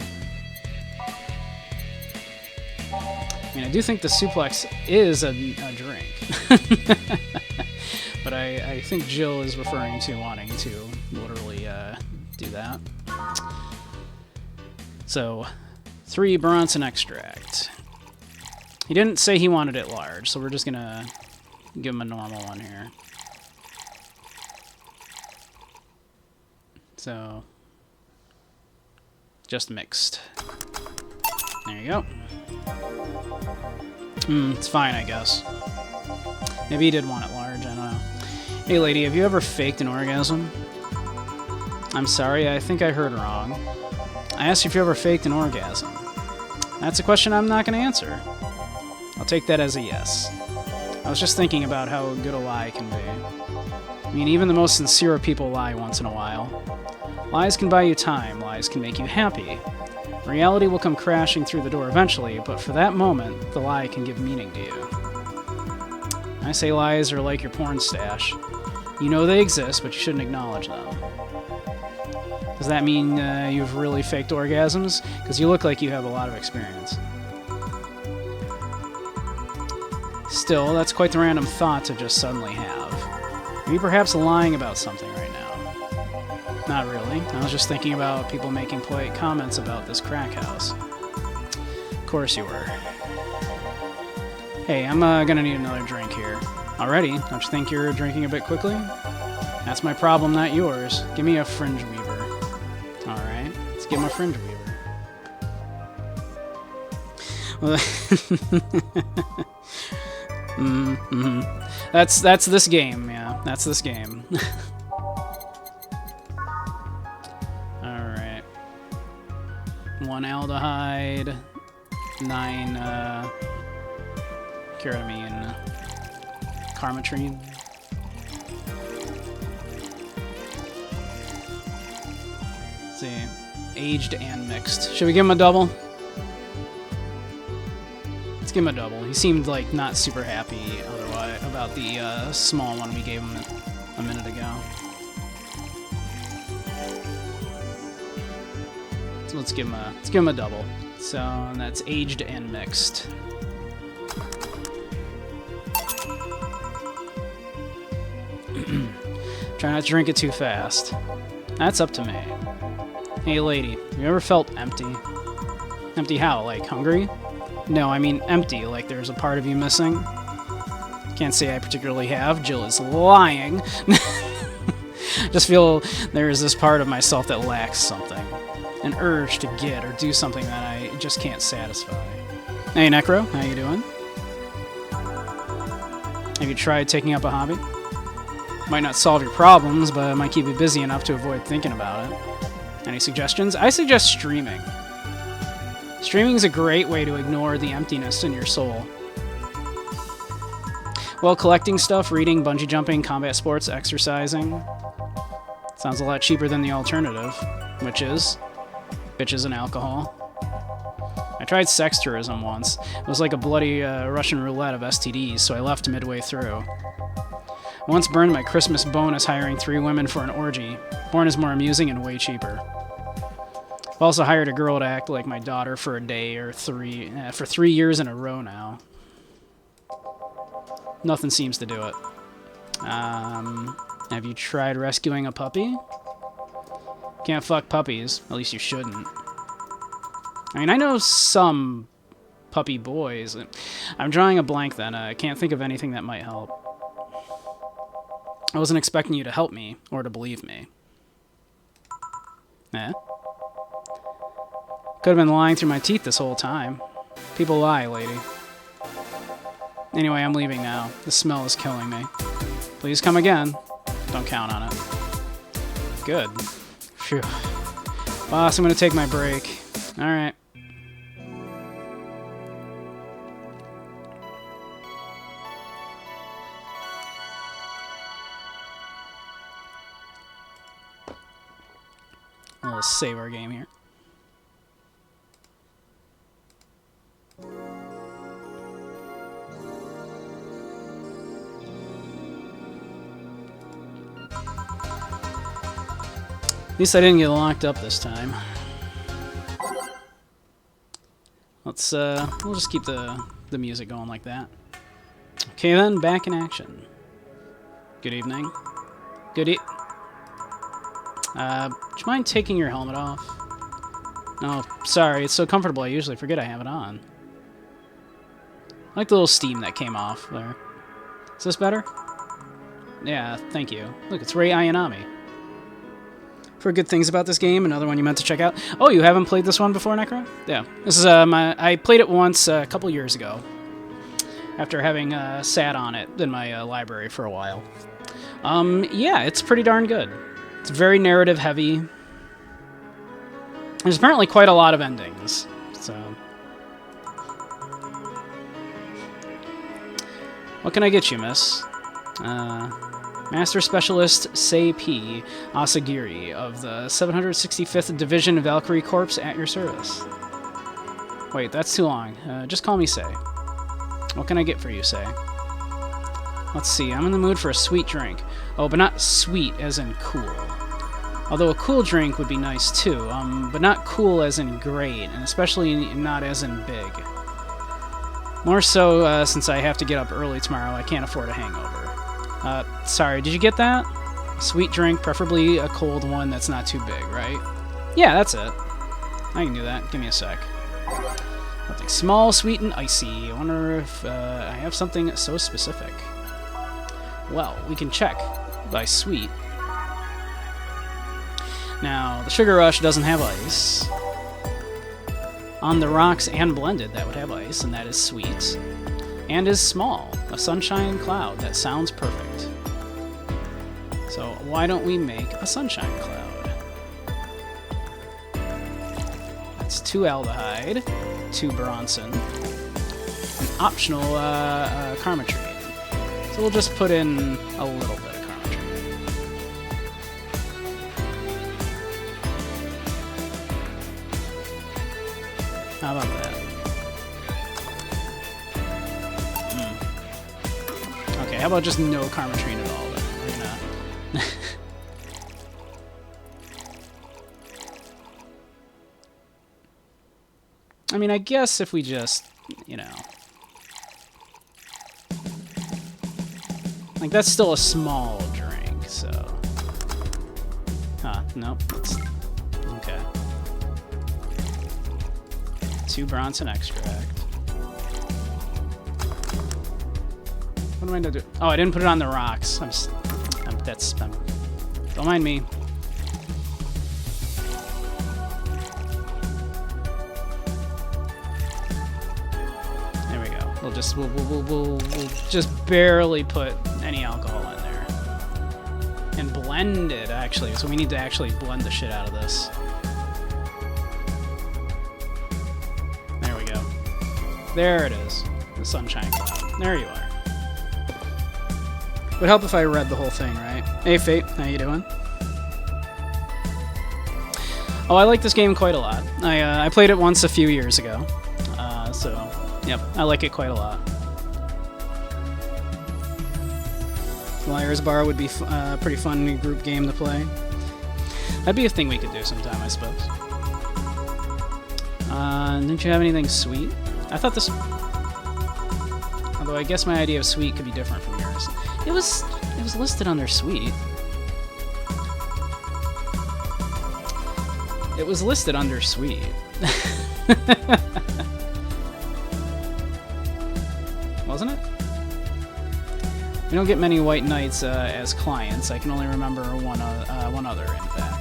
I mean, I do think the suplex is a drink. But I think Jill is referring to wanting to literally do that. So, 3 Bronson extract. He didn't say he wanted it large, so we're just gonna give him a normal one here. So, just mixed. There you go. It's fine, I guess. Maybe he did want it large, I don't know. Hey lady, have you ever faked an orgasm? I'm sorry, I think I heard wrong. I asked if you ever faked an orgasm. That's a question I'm not going to answer. I'll take that as a yes. I was just thinking about how good a lie can be. I mean, even the most sincere of people lie once in a while. Lies can buy you time, lies can make you happy. Reality will come crashing through the door eventually, but for that moment, the lie can give meaning to you. I say lies are like your porn stash. You know they exist, but you shouldn't acknowledge them. Does that mean you've really faked orgasms? Because you look like you have a lot of experience. Still, that's quite the random thought to just suddenly have. Are you perhaps lying about something right now? Not really. I was just thinking about people making polite comments about this crack house. Of course you were. Hey, I'm gonna need another drink here. Already? Don't you think you're drinking a bit quickly? That's my problem, not yours. Give me a fringe weaver. Alright, let's get my fringe weaver. That's this game, yeah. That's this game. Alright. 1 aldehyde, 9 ketamine, carmetrine. Let's see. Aged and mixed. Should we give him a double? Let's give him a double. He seemed like not super happy otherwise about the small one we gave him a minute ago. So let's give him a double. So and that's aged and mixed. Try not to drink it too fast. That's up to me. Hey lady, have you ever felt empty? Empty how? Like hungry? No, I mean empty, like there's a part of you missing. Can't say I particularly have. Jill is lying. Just feel there is this part of myself that lacks something. An urge to get or do something that I just can't satisfy. Hey Necro, how you doing? Have you tried taking up a hobby? Might not solve your problems, but it might keep you busy enough to avoid thinking about it. Any suggestions? I suggest streaming. Streaming is a great way to ignore the emptiness in your soul. Well, collecting stuff, reading, bungee jumping, combat sports, exercising. Sounds a lot cheaper than the alternative, which is bitches and alcohol. I tried sex tourism once. It was like a bloody Russian roulette of STDs, so I left midway through. I once burned my Christmas bonus hiring 3 women for an orgy. Porn is more amusing and way cheaper. I've also hired a girl to act like my daughter for a day or 3, for 3 years in a row now. Nothing seems to do it. Have you tried rescuing a puppy? Can't fuck puppies. At least you shouldn't. I mean, I know some puppy boys. I'm drawing a blank then. I can't think of anything that might help. I wasn't expecting you to help me, or to believe me. Eh? Could have been lying through my teeth this whole time. People lie, lady. Anyway, I'm leaving now. The smell is killing me. Please come again. Don't count on it. Good. Phew. Boss, I'm gonna take my break. Alright. Let's save our game here. At least I didn't get locked up this time. Let's we'll just keep the music going like that. Okay then, back in action. Good evening. Would you mind taking your helmet off? No, sorry, it's so comfortable I usually forget I have it on. I like the little steam that came off there. Is this better? Yeah, thank you. Look, it's Rei Ayanami. For good things about this game, another one you meant to check out. Oh, you haven't played this one before, Necro? Yeah. This is I played it once a couple years ago, after having sat on it in my library for a while. Yeah, it's pretty darn good. It's very narrative heavy. There's apparently quite a lot of endings, so... What can I get you, miss? Master Specialist Sei-P Asagiri of the 765th Division Valkyrie Corps at your service. Wait, that's too long. Just call me Sei. What can I get for you, Sei? Let's see, I'm in the mood for a sweet drink. Oh, but not sweet as in cool. Although a cool drink would be nice too, but not cool as in great, and especially not as in big. More so, since I have to get up early tomorrow, I can't afford a hangover. Sorry, did you get that? Sweet drink, preferably a cold one that's not too big, right? Yeah, that's it. I can do that. Give me a sec. Something small, sweet, and icy. I wonder if I have something so specific. Well, we can check by sweet. Now, the Sugar Rush doesn't have ice. On the Rocks and Blended, that would have ice, and that is sweet. And is small. A sunshine cloud. That sounds perfect. So, why don't we make a sunshine cloud? That's 2 aldehyde, 2 Bronson, an optional Karmatrine. So we'll just put in a little bit of Karmatrine. How about that? Okay, how about just no Karmatrine at all, then? We're gonna... I mean, I guess if we just, you know... Like, that's still a small drink, so... Huh, nope. Okay. 2 Bronson extract. What am I gonna do? Oh, I didn't put it on the rocks. Don't mind me. There we go. We'll just barely put any alcohol in there. And blend it, actually. So we need to actually blend the shit out of this. There we go. There it is. The sunshine cloud. There you are. Would help if I read the whole thing, right? Hey, Fate, how you doing? Oh, I like this game quite a lot. I played it once a few years ago, so yep, I like it quite a lot. Liar's Bar would be a pretty fun group game to play. That'd be a thing we could do sometime, I suppose. Didn't you have anything sweet? I thought this... Although I guess my idea of sweet could be different from yours. It was listed under sweet. It was listed under sweet. Wasn't it? We don't get many white knights as clients. I can only remember one other, in fact.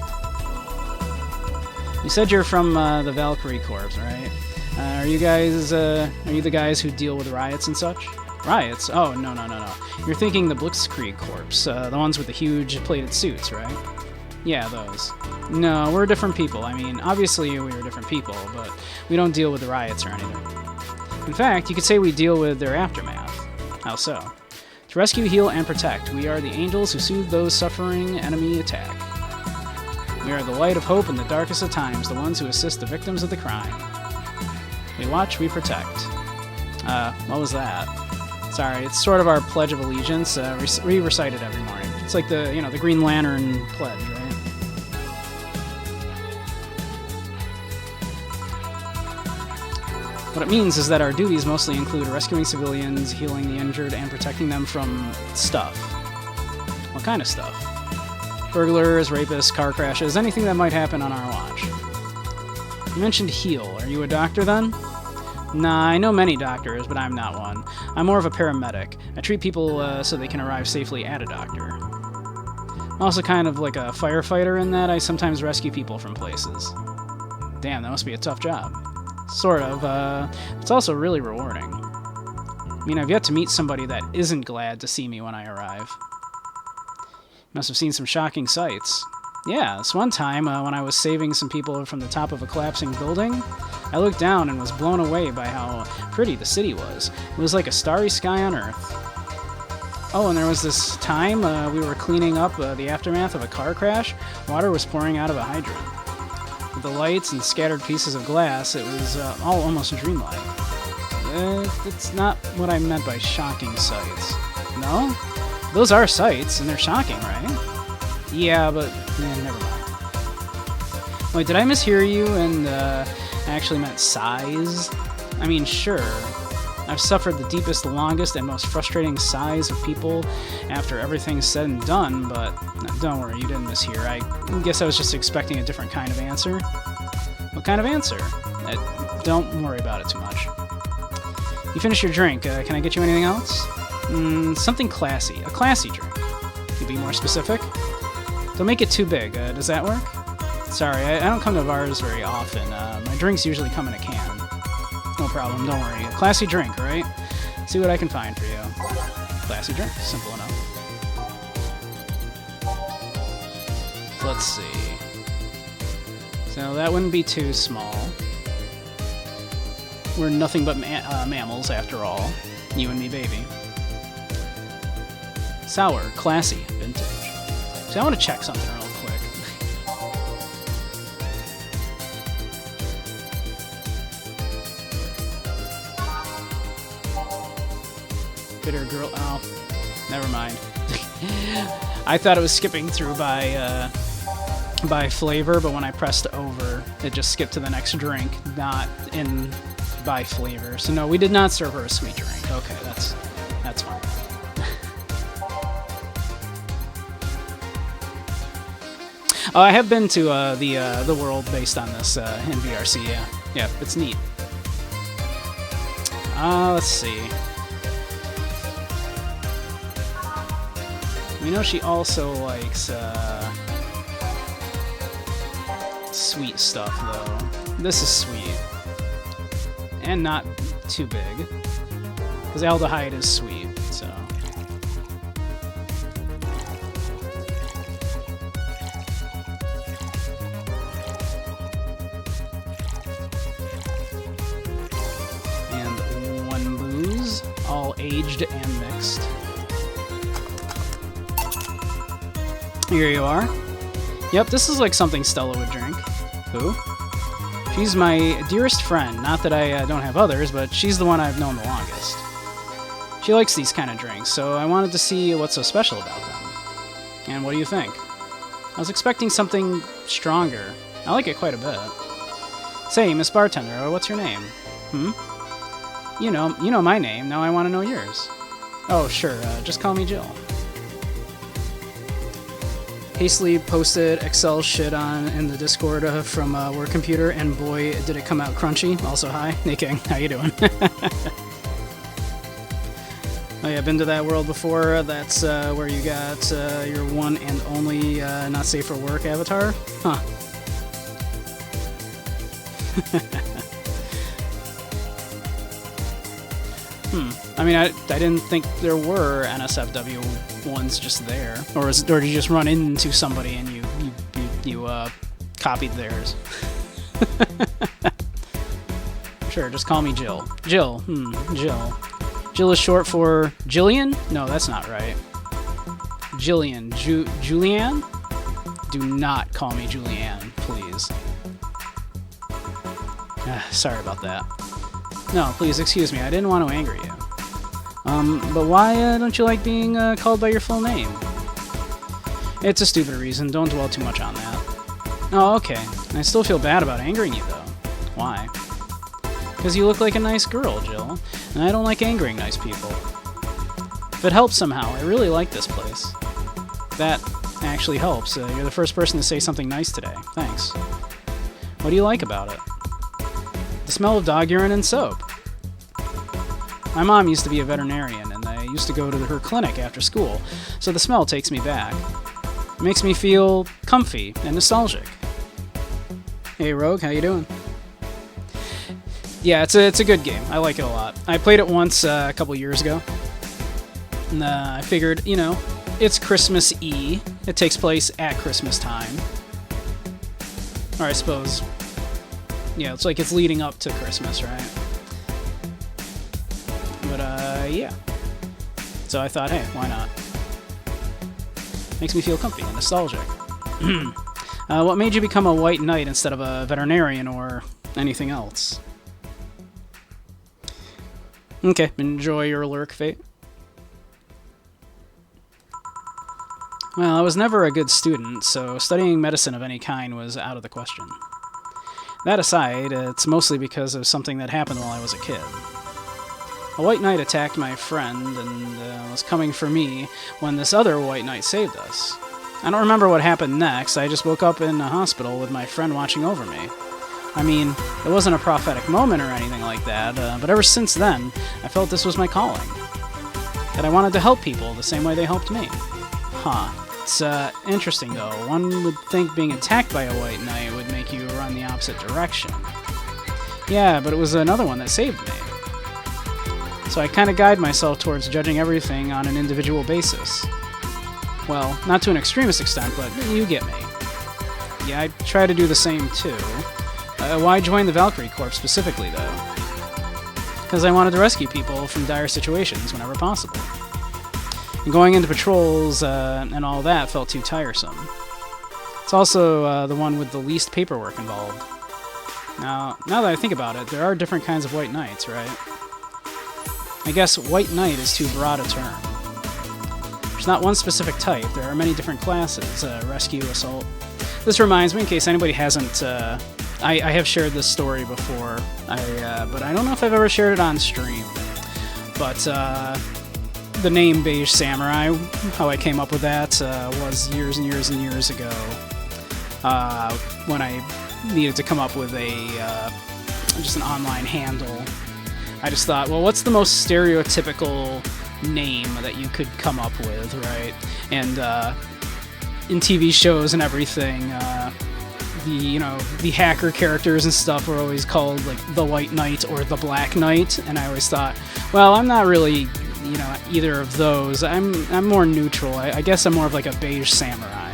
You said you're from the Valkyrie Corps, right? Are you the guys who deal with riots and such? Riots? Oh, no. You're thinking the Blitzkrieg Corps, the ones with the huge plated suits, right? Yeah, those. No, we're different people. I mean, obviously we are different people, but we don't deal with the riots or anything. In fact, you could say we deal with their aftermath. How so? To rescue, heal, and protect, we are the angels who soothe those suffering enemy attack. We are the light of hope in the darkest of times, the ones who assist the victims of the crime. We watch, we protect. What was that? Sorry, it's sort of our Pledge of Allegiance. We recite it every morning. It's like the Green Lantern pledge, right? What it means is that our duties mostly include rescuing civilians, healing the injured, and protecting them from stuff. What kind of stuff? Burglars, rapists, car crashes, anything that might happen on our watch. You mentioned heal. Are you a doctor then? Nah, I know many doctors, but I'm not one. I'm more of a paramedic. I treat people so they can arrive safely at a doctor. I'm also kind of like a firefighter in that I sometimes rescue people from places. Damn, that must be a tough job. Sort of. It's also really rewarding. I mean, I've yet to meet somebody that isn't glad to see me when I arrive. Must have seen some shocking sights. Yeah, this one time when I was saving some people from the top of a collapsing building, I looked down and was blown away by how pretty the city was. It was like a starry sky on Earth. Oh, and there was this time we were cleaning up the aftermath of a car crash. Water was pouring out of a hydrant. With the lights and scattered pieces of glass, it was all almost dreamlike. It's not what I meant by shocking sights. No? Those are sights, and they're shocking, right? Yeah, but never mind. Wait, did I mishear you and I actually meant sighs? I mean, sure. I've suffered the deepest, longest, and most frustrating sighs of people after everything's said and done, but don't worry, you didn't mishear. I guess I was just expecting a different kind of answer. What kind of answer? Don't worry about it too much. You finished your drink. Can I get you anything else? Something classy. A classy drink. Can you be more specific? Don't make it too big. Does that work? Sorry, I don't come to bars very often. My drinks usually come in a can. No problem, don't worry. A classy drink, right? See what I can find for you. Classy drink, simple enough. Let's see. So that wouldn't be too small. We're nothing but mammals, after all. You and me, baby. Sour, classy, vintage. So I want to check something real quick. Bitter girl. Oh, never mind. I thought it was skipping through by flavor, but when I pressed over, it just skipped to the next drink, not in by flavor. So no, we did not serve her a sweet drink. Okay, that's fine. Oh, I have been to the world based on this in VRC. Yeah, it's neat. Let's see. We know she also likes sweet stuff, though. This is sweet. And not too big. Because aldehyde is sweet, so... And one booze, all aged and mixed. Here you are. Yep, this is like something Stella would drink. Who? She's my dearest friend. Not that I don't have others, but she's the one I've known the longest. She likes these kind of drinks, so I wanted to see what's so special about them. And what do you think? I was expecting something stronger. I like it quite a bit. Say, Miss Bartender, what's your name? You know my name. Now I want to know yours. Oh, sure. Just call me Jill. Hastily posted Excel shit in the Discord from work computer, and boy, did it come out crunchy. Also, hi. Hey, King. How you doing? Oh, yeah, been to that world before. That's where you got your one and only not safe for work avatar? Huh. I mean, I didn't think there were NSFW ones just there, or did you just run into somebody and you copied theirs? Sure, just call me Jill. Jill. Jill. Jill is short for Jillian? No, that's not right. Jillian. Julianne? Do not call me Julianne, please. Sorry about that. No, please excuse me. I didn't want to anger you. But why don't you like being called by your full name? It's a stupid reason. Don't dwell too much on that. Oh, okay. I still feel bad about angering you, though. Why? Because you look like a nice girl, Jill, and I don't like angering nice people. If it helps somehow, I really like this place. That actually helps. You're the first person to say something nice today. Thanks. What do you like about it? The smell of dog urine and soap. My mom used to be a veterinarian, and I used to go to her clinic after school, so the smell takes me back. It makes me feel comfy and nostalgic. Hey, Rogue, how you doing? Yeah, it's a good game. I like it a lot. I played it once a couple years ago, and I figured, it's Christmas-y, It takes place at Christmas time. Or I suppose, yeah, it's like it's leading up to Christmas, right? But, yeah. So I thought, hey, why not? Makes me feel comfy and nostalgic. What made you become a white knight instead of a veterinarian or anything else? Okay, enjoy your lurk, Fate. Well, I was never a good student, so studying medicine of any kind was out of the question. That aside, it's mostly because of something that happened while I was a kid. A white knight attacked my friend and was coming for me when this other white knight saved us. I don't remember what happened next. I just woke up in a hospital with my friend watching over me. I mean, it wasn't a prophetic moment or anything like that, but ever since then, I felt this was my calling. That I wanted to help people the same way they helped me. Huh. It's interesting, though. One would think being attacked by a white knight would make you run the opposite direction. Yeah, but it was another one that saved me. So I kind of guide myself towards judging everything on an individual basis. Well, not to an extremist extent, but you get me. Yeah, I try to do the same too. Why join the Valkyrie Corps specifically, though? Because I wanted to rescue people from dire situations whenever possible. And going into patrols and all that felt too tiresome. It's also the one with the least paperwork involved. Now that I think about it, there are different kinds of white knights, right? I guess white knight is too broad a term. There's not one specific type. There are many different classes. Rescue, assault. This reminds me, in case anybody hasn't... I have shared this story before, but I don't know if I've ever shared it on stream. But the name Beige Samurai, how I came up with that, was years and years and years ago, when I needed to come up with just an online handle. I just thought, well, what's the most stereotypical name that you could come up with, right? And in TV shows and everything, the hacker characters and stuff were always called like the White Knight or the Black Knight, and I always thought, well, I'm not really, either of those. I'm more neutral. I guess I'm more of like a beige samurai.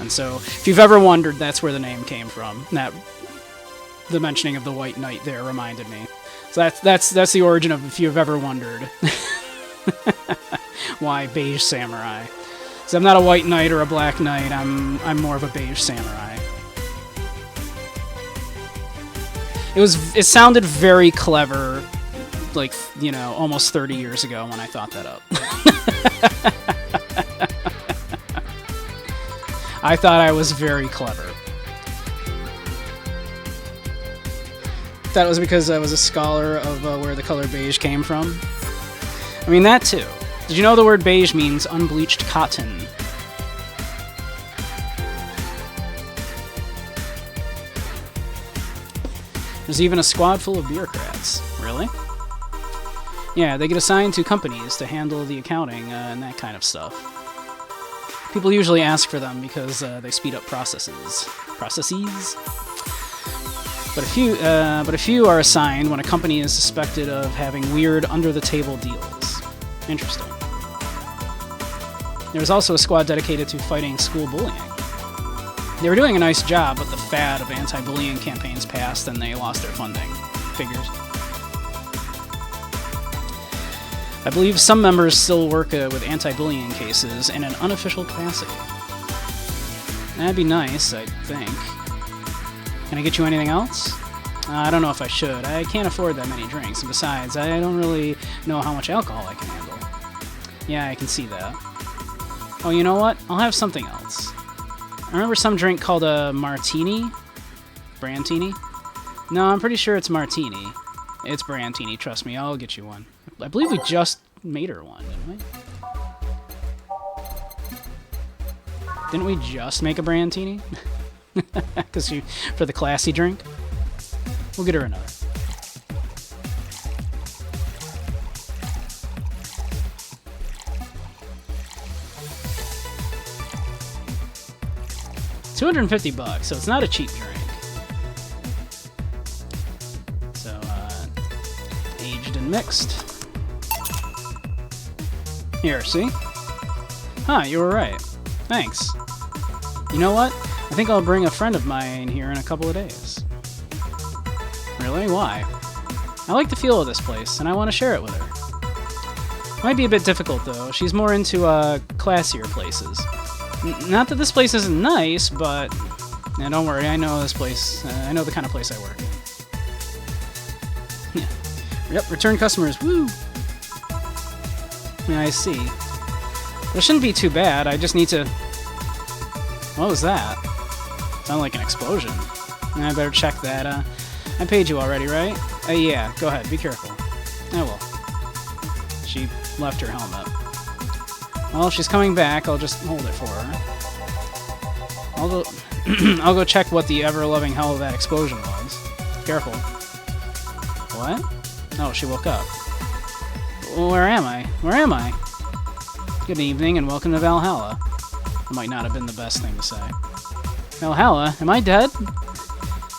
And so, if you've ever wondered, that's where the name came from. The mentioning of the White Knight there reminded me. So that's the origin of, if you've ever wondered, why beige samurai. So I'm not a white knight or a black knight. I'm more of a beige samurai. It sounded very clever, like, almost 30 years ago when I thought that up. I thought I was very clever. That was because I was a scholar of where the color beige came from. I mean, that too. Did you know the word beige means unbleached cotton? There's even a squad full of bureaucrats. Really? Yeah, they get assigned to companies to handle the accounting and that kind of stuff. People usually ask for them because they speed up processes. But a few are assigned when a company is suspected of having weird under-the-table deals. Interesting. There's also a squad dedicated to fighting school bullying. They were doing a nice job, but the fad of anti-bullying campaigns passed and they lost their funding. Figures. I believe some members still work with anti-bullying cases in an unofficial capacity. That'd be nice, I think. Can I get you anything else? I don't know if I should. I can't afford that many drinks, and besides, I don't really know how much alcohol I can handle. Yeah, I can see that. Oh, you know what? I'll have something else. I remember some drink called a martini? Brantini? No, I'm pretty sure it's martini. It's Brantini, trust me, I'll get you one. I believe we just made her one, didn't we? Didn't we just make a Brantini? Because for the classy drink? We'll get her another. $250, so it's not a cheap drink. So, aged and mixed. Here, see? Huh, you were right. Thanks. You know what? I think I'll bring a friend of mine here in a couple of days. Really? Why? I like the feel of this place, and I want to share it with her. Might be a bit difficult, though. She's more into classier places. Not that this place isn't nice, but... don't worry, I know this place. I know the kind of place I work in. Yeah. Yep, return customers. Woo! Yeah, I see. This shouldn't be too bad. I just need to... What was that? Sounded like an explosion. I better check that. I paid you already, right? Yeah, go ahead. Be careful. I will. She left her helmet. Well, if she's coming back, I'll just hold it for her. I'll go... I'll go check what the ever-loving hell that explosion was. Careful. What? Oh, she woke up. Where am I? Where am I? Good evening and welcome to Valhalla. That might not have been the best thing to say. Valhalla? Am I dead?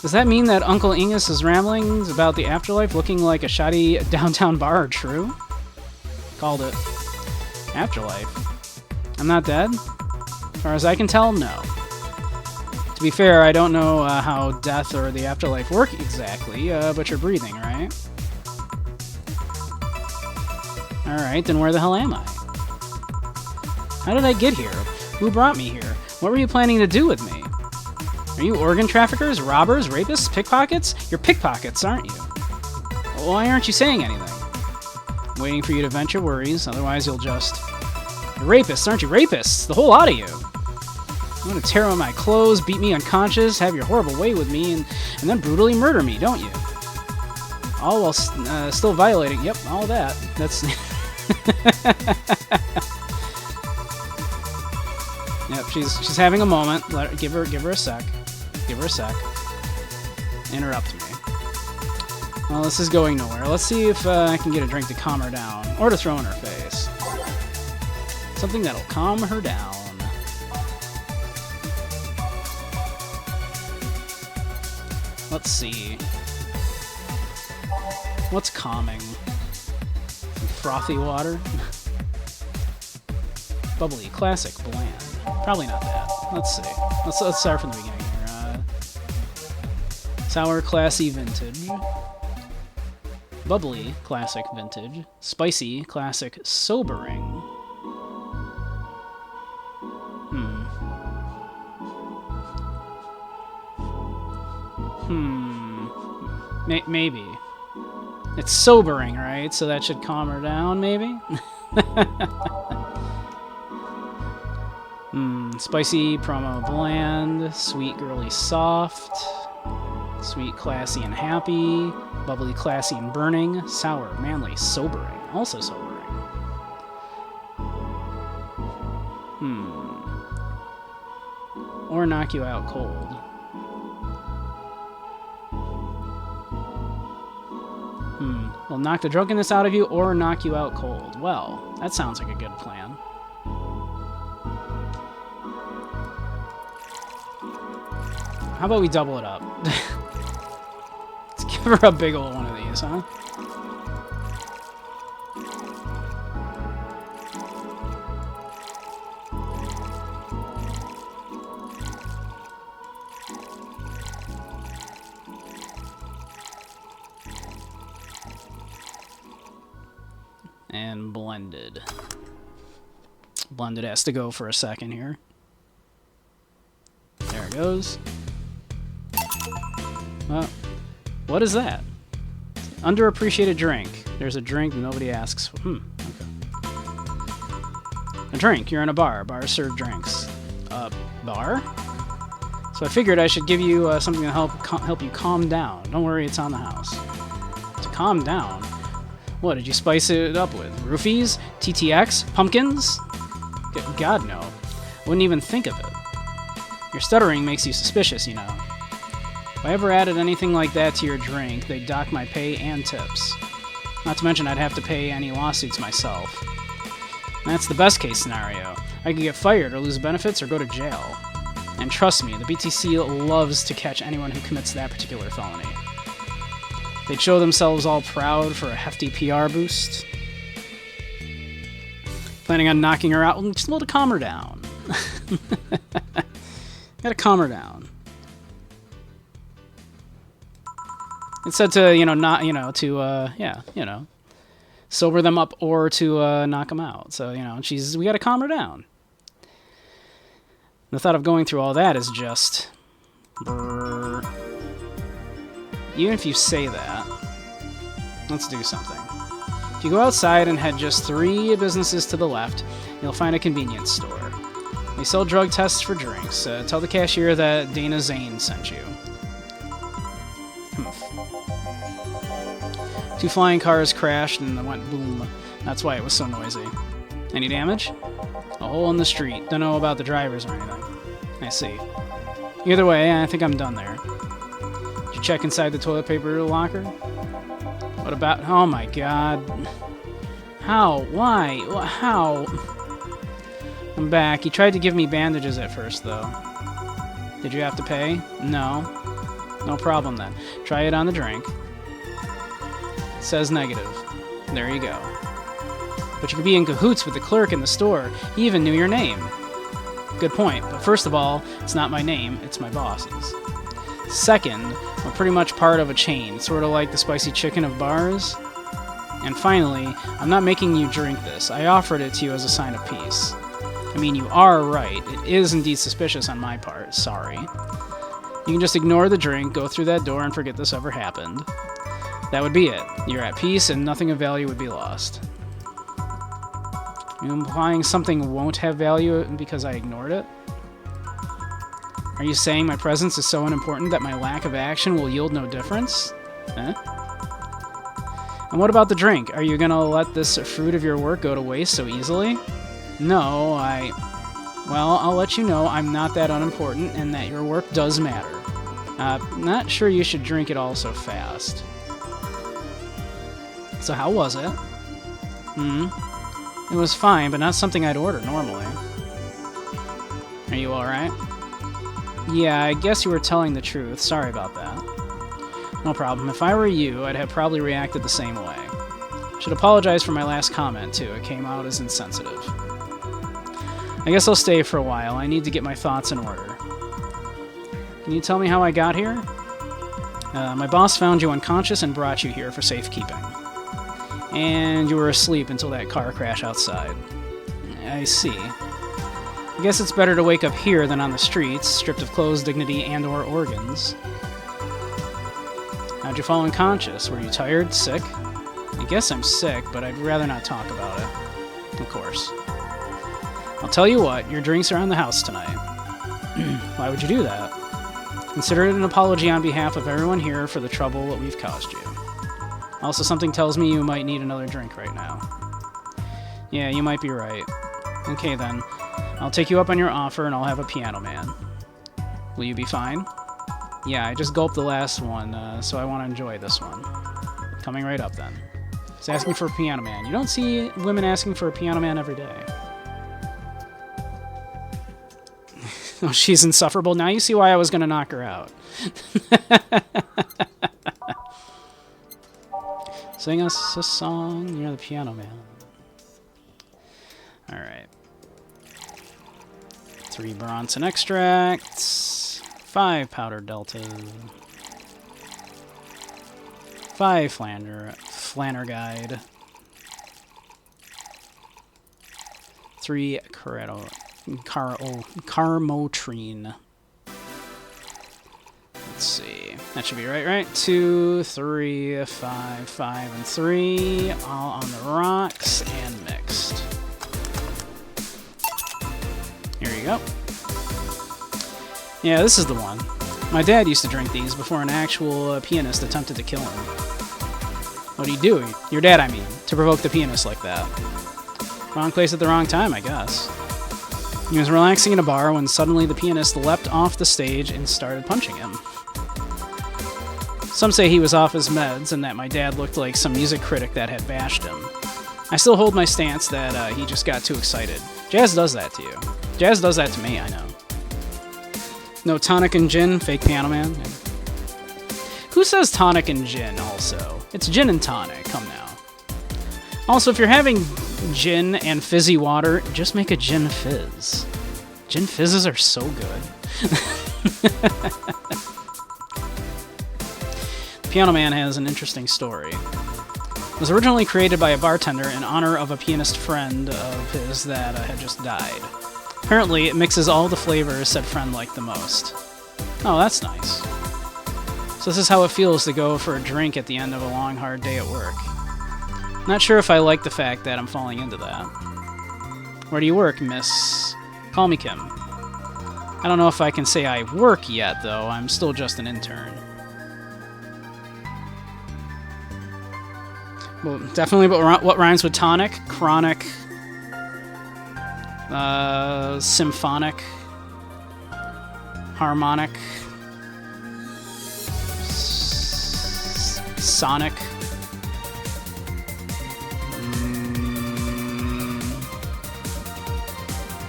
Does that mean that Uncle Ingus's ramblings about the afterlife looking like a shoddy downtown bar are true? Called it. Afterlife? I'm not dead? As far as I can tell, no. To be fair, I don't know how death or the afterlife work exactly, but you're breathing, right? Alright, then where the hell am I? How did I get here? Who brought me here? What were you planning to do with me? Are you organ traffickers, robbers, rapists, pickpockets? You're pickpockets, aren't you? Why aren't you saying anything? I'm waiting for you to vent your worries, otherwise you'll just... You're rapists, aren't you? Rapists! The whole lot of you! You want to tear on my clothes, beat me unconscious, have your horrible way with me, and then brutally murder me, don't you? All while still violating... Yep, all that. That's... Yep, she's having a moment. Give her a sec. Give her a sec. Interrupt me. Well, this is going nowhere. Let's see if I can get a drink to calm her down, or to throw in her face. Something that'll calm her down. Let's see. What's calming? Some frothy water? Bubbly, classic, bland. Probably not that. Let's see. Let's start from the beginning here. Sour, classy, vintage. Bubbly, classic, vintage. Spicy, classic, sobering. Maybe. It's sobering, right? So that should calm her down, maybe? Spicy, promo, bland. Sweet, girly, soft. Sweet, classy, and happy. Bubbly, classy, and burning. Sour, manly, sobering. Also sobering. Or knock you out cold. Will knock the drunkenness out of you or knock you out cold. Well, that sounds like a good plan. How about we double it up? Let's give her a big old one of these, huh? And blended. Blended has to go for a second here. There it goes. Well, what is that? Underappreciated drink. There's a drink nobody asks. Okay. A drink. You're in a bar. Bars serve drinks. Bar? So I figured I should give you something to help you calm down. Don't worry, it's on the house. To calm down? What, did you spice it up with? Roofies? TTX? Pumpkins? God, no. Wouldn't even think of it. Your stuttering makes you suspicious, you know. If I ever added anything like that to your drink, they'd dock my pay and tips. Not to mention I'd have to pay any lawsuits myself. That's the best case scenario. I could get fired or lose benefits or go to jail. And trust me, the BTC loves to catch anyone who commits that particular felony. They'd show themselves all proud for a hefty PR boost. Planning on knocking her out just a little to calm her down. Gotta calm her down. It said to, not, sober them up or to knock them out. So, we gotta calm her down. The thought of going through all that is just... brrr. Even if you say that, let's do something. If you go outside and head just 3 businesses to the left, you'll find a convenience store. They sell drug tests for drinks. Tell the cashier that Dana Zane sent you. 2 flying cars crashed and went boom. That's why it was so noisy. Any damage? A hole in the street. Don't know about the drivers or anything. I see. Either way, I think I'm done there. Did you check inside the toilet paper locker? What about... Oh my god. How? Why? How? I'm back. You tried to give me bandages at first, though. Did you have to pay? No. No problem, then. Try it on the drink. It says negative. There you go. But you could be in cahoots with the clerk in the store. He even knew your name. Good point, but first of all, it's not my name, it's my boss's. Second, we're pretty much part of a chain, sort of like the spicy chicken of bars. And finally, I'm not making you drink this. I offered it to you as a sign of peace. I mean, you are right. It is indeed suspicious on my part. Sorry. You can just ignore the drink, go through that door, and forget this ever happened. That would be it. You're at peace, and nothing of value would be lost. Are you implying something won't have value because I ignored it? Are you saying my presence is so unimportant that my lack of action will yield no difference? Eh? And what about the drink? Are you gonna let this fruit of your work go to waste so easily? No, well, I'll let you know I'm not that unimportant and that your work does matter. Not sure you should drink it all so fast. So how was it? It was fine, but not something I'd order normally. Are you alright? Yeah, I guess you were telling the truth. Sorry about that. No problem. If I were you, I'd have probably reacted the same way. Should apologize for my last comment, too. It came out as insensitive. I guess I'll stay for a while. I need to get my thoughts in order. Can you tell me how I got here? My boss found you unconscious and brought you here for safekeeping. And you were asleep until that car crash outside. I see. I guess it's better to wake up here than on the streets, stripped of clothes, dignity, and/or organs. How'd you fall unconscious? Were you tired? Sick? I guess I'm sick, but I'd rather not talk about it. Of course. I'll tell you what, your drinks are on the house tonight. Why would you do that? Consider it an apology on behalf of everyone here for the trouble that we've caused you. Also, something tells me you might need another drink right now. Yeah, you might be right. Okay, then. I'll take you up on your offer, and I'll have a piano man. Will you be fine? Yeah, I just gulped the last one, so I want to enjoy this one. Coming right up, then. It's asking for a piano man. You don't see women asking for a piano man every day. Oh, she's insufferable. Now you see why I was going to knock her out. Sing us a song, you're the piano man. Alright. 3 Bronson extracts. 5 powder delta. 5 flanner guide. 3 carmotrine. Let's see. That should be right? 2, 3, 5, 5, and 3. All on the rocks and mixed. Here you go. Yeah, this is the one. My dad used to drink these before an actual pianist attempted to kill him. What do you do? Your dad, I mean, to provoke the pianist like that. Wrong place at the wrong time, I guess. He was relaxing in a bar when suddenly the pianist leapt off the stage and started punching him. Some say he was off his meds and that my dad looked like some music critic that had bashed him. I still hold my stance that he just got too excited. Jazz does that to you. Jazz does that to me, I know. No tonic and gin, fake piano man. Who says tonic and gin also? It's gin and tonic, come now. Also, if you're having gin and fizzy water, just make a gin fizz. Gin fizzes are so good. Piano Man has an interesting story. It was originally created by a bartender in honor of a pianist friend of his that had just died. Apparently, it mixes all the flavors said friend liked the most. Oh, that's nice. So this is how it feels to go for a drink at the end of a long, hard day at work. Not sure if I like the fact that I'm falling into that. Where do you work, miss? Call me Kim. I don't know if I can say I work yet, though. I'm still just an intern. Well, definitely what rhymes with tonic? Chronic. Symphonic. Harmonic. Sonic.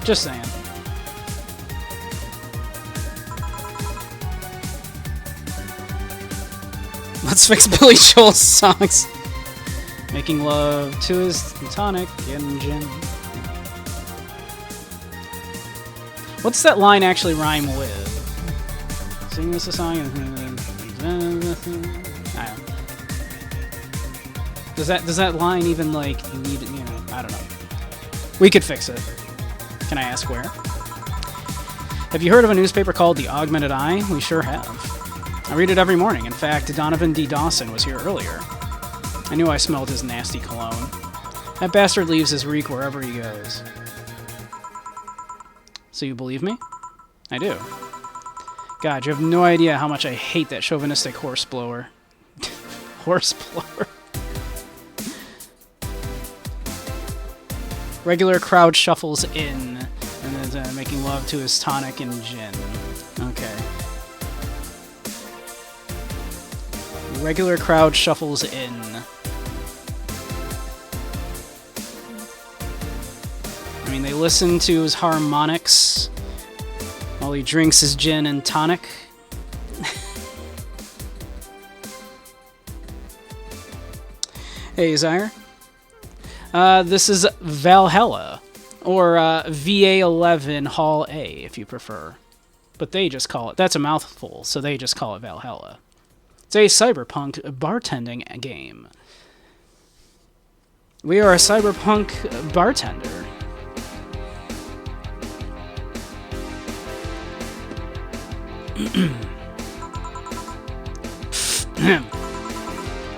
Just saying. Let's fix Billy Joel's songs. Making love to his tonic and gin. What's that line actually rhyme with? Sing us a song. I don't know. Does that line even like need? You know, I don't know. We could fix it. Can I ask where? Have you heard of a newspaper called The Augmented Eye? We sure have. I read it every morning. In fact, Donovan D. Dawson was here earlier. I knew I smelled his nasty cologne. That bastard leaves his reek wherever he goes. So you believe me? I do. God, you have no idea how much I hate that chauvinistic horseblower. Horseblower. Regular crowd shuffles in, and then making love to his tonic and gin. Okay. Regular crowd shuffles in. I mean, they listen to his harmonics while he drinks his gin and tonic. Hey, Zaire. This is Valhalla, or VA-11 Hall A, if you prefer. But they just call it... That's a mouthful, so they just call it Valhalla. It's a cyberpunk bartending game. We are a cyberpunk bartender.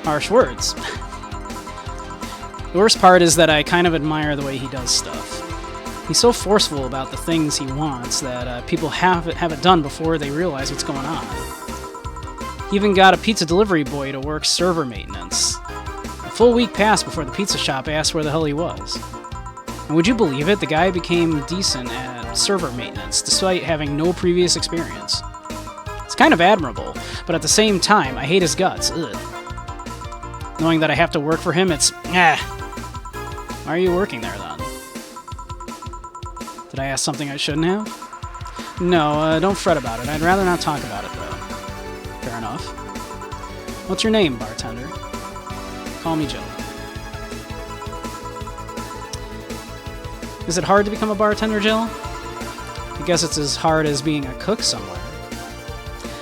Harsh words. The worst part is that I kind of admire the way he does stuff. He's so forceful about the things he wants that people have it done before they realize what's going on. He even got a pizza delivery boy to work server maintenance. A full week passed before the pizza shop asked where the hell he was. And would you believe it? The guy became decent at server maintenance despite having no previous experience. It's kind of admirable, but at the same time, I hate his guts. Ugh. Knowing that I have to work for him, it's... Why are you working there, then? Did I ask something I shouldn't have? No, don't fret about it. I'd rather not talk about it, though. Fair enough. What's your name, bartender? Call me Jill. Is it hard to become a bartender, Jill? I guess it's as hard as being a cook somewhere.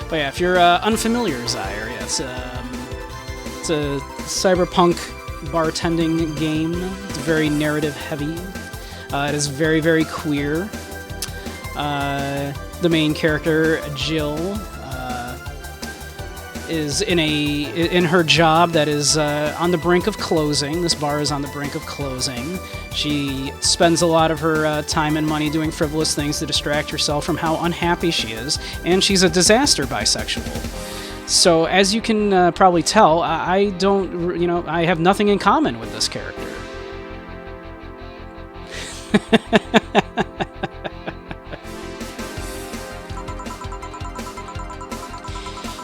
But yeah, if you're unfamiliar, Zaire, yeah, it's a cyberpunk bartending game. It's very narrative heavy. It is very, very queer. The main character, Jill, is in her job that is on the brink of closing. This bar is on the brink of closing. She spends a lot of her time and money doing frivolous things to distract herself from how unhappy she is, and she's a disaster bisexual. So, as you can probably tell, I have nothing in common with this character.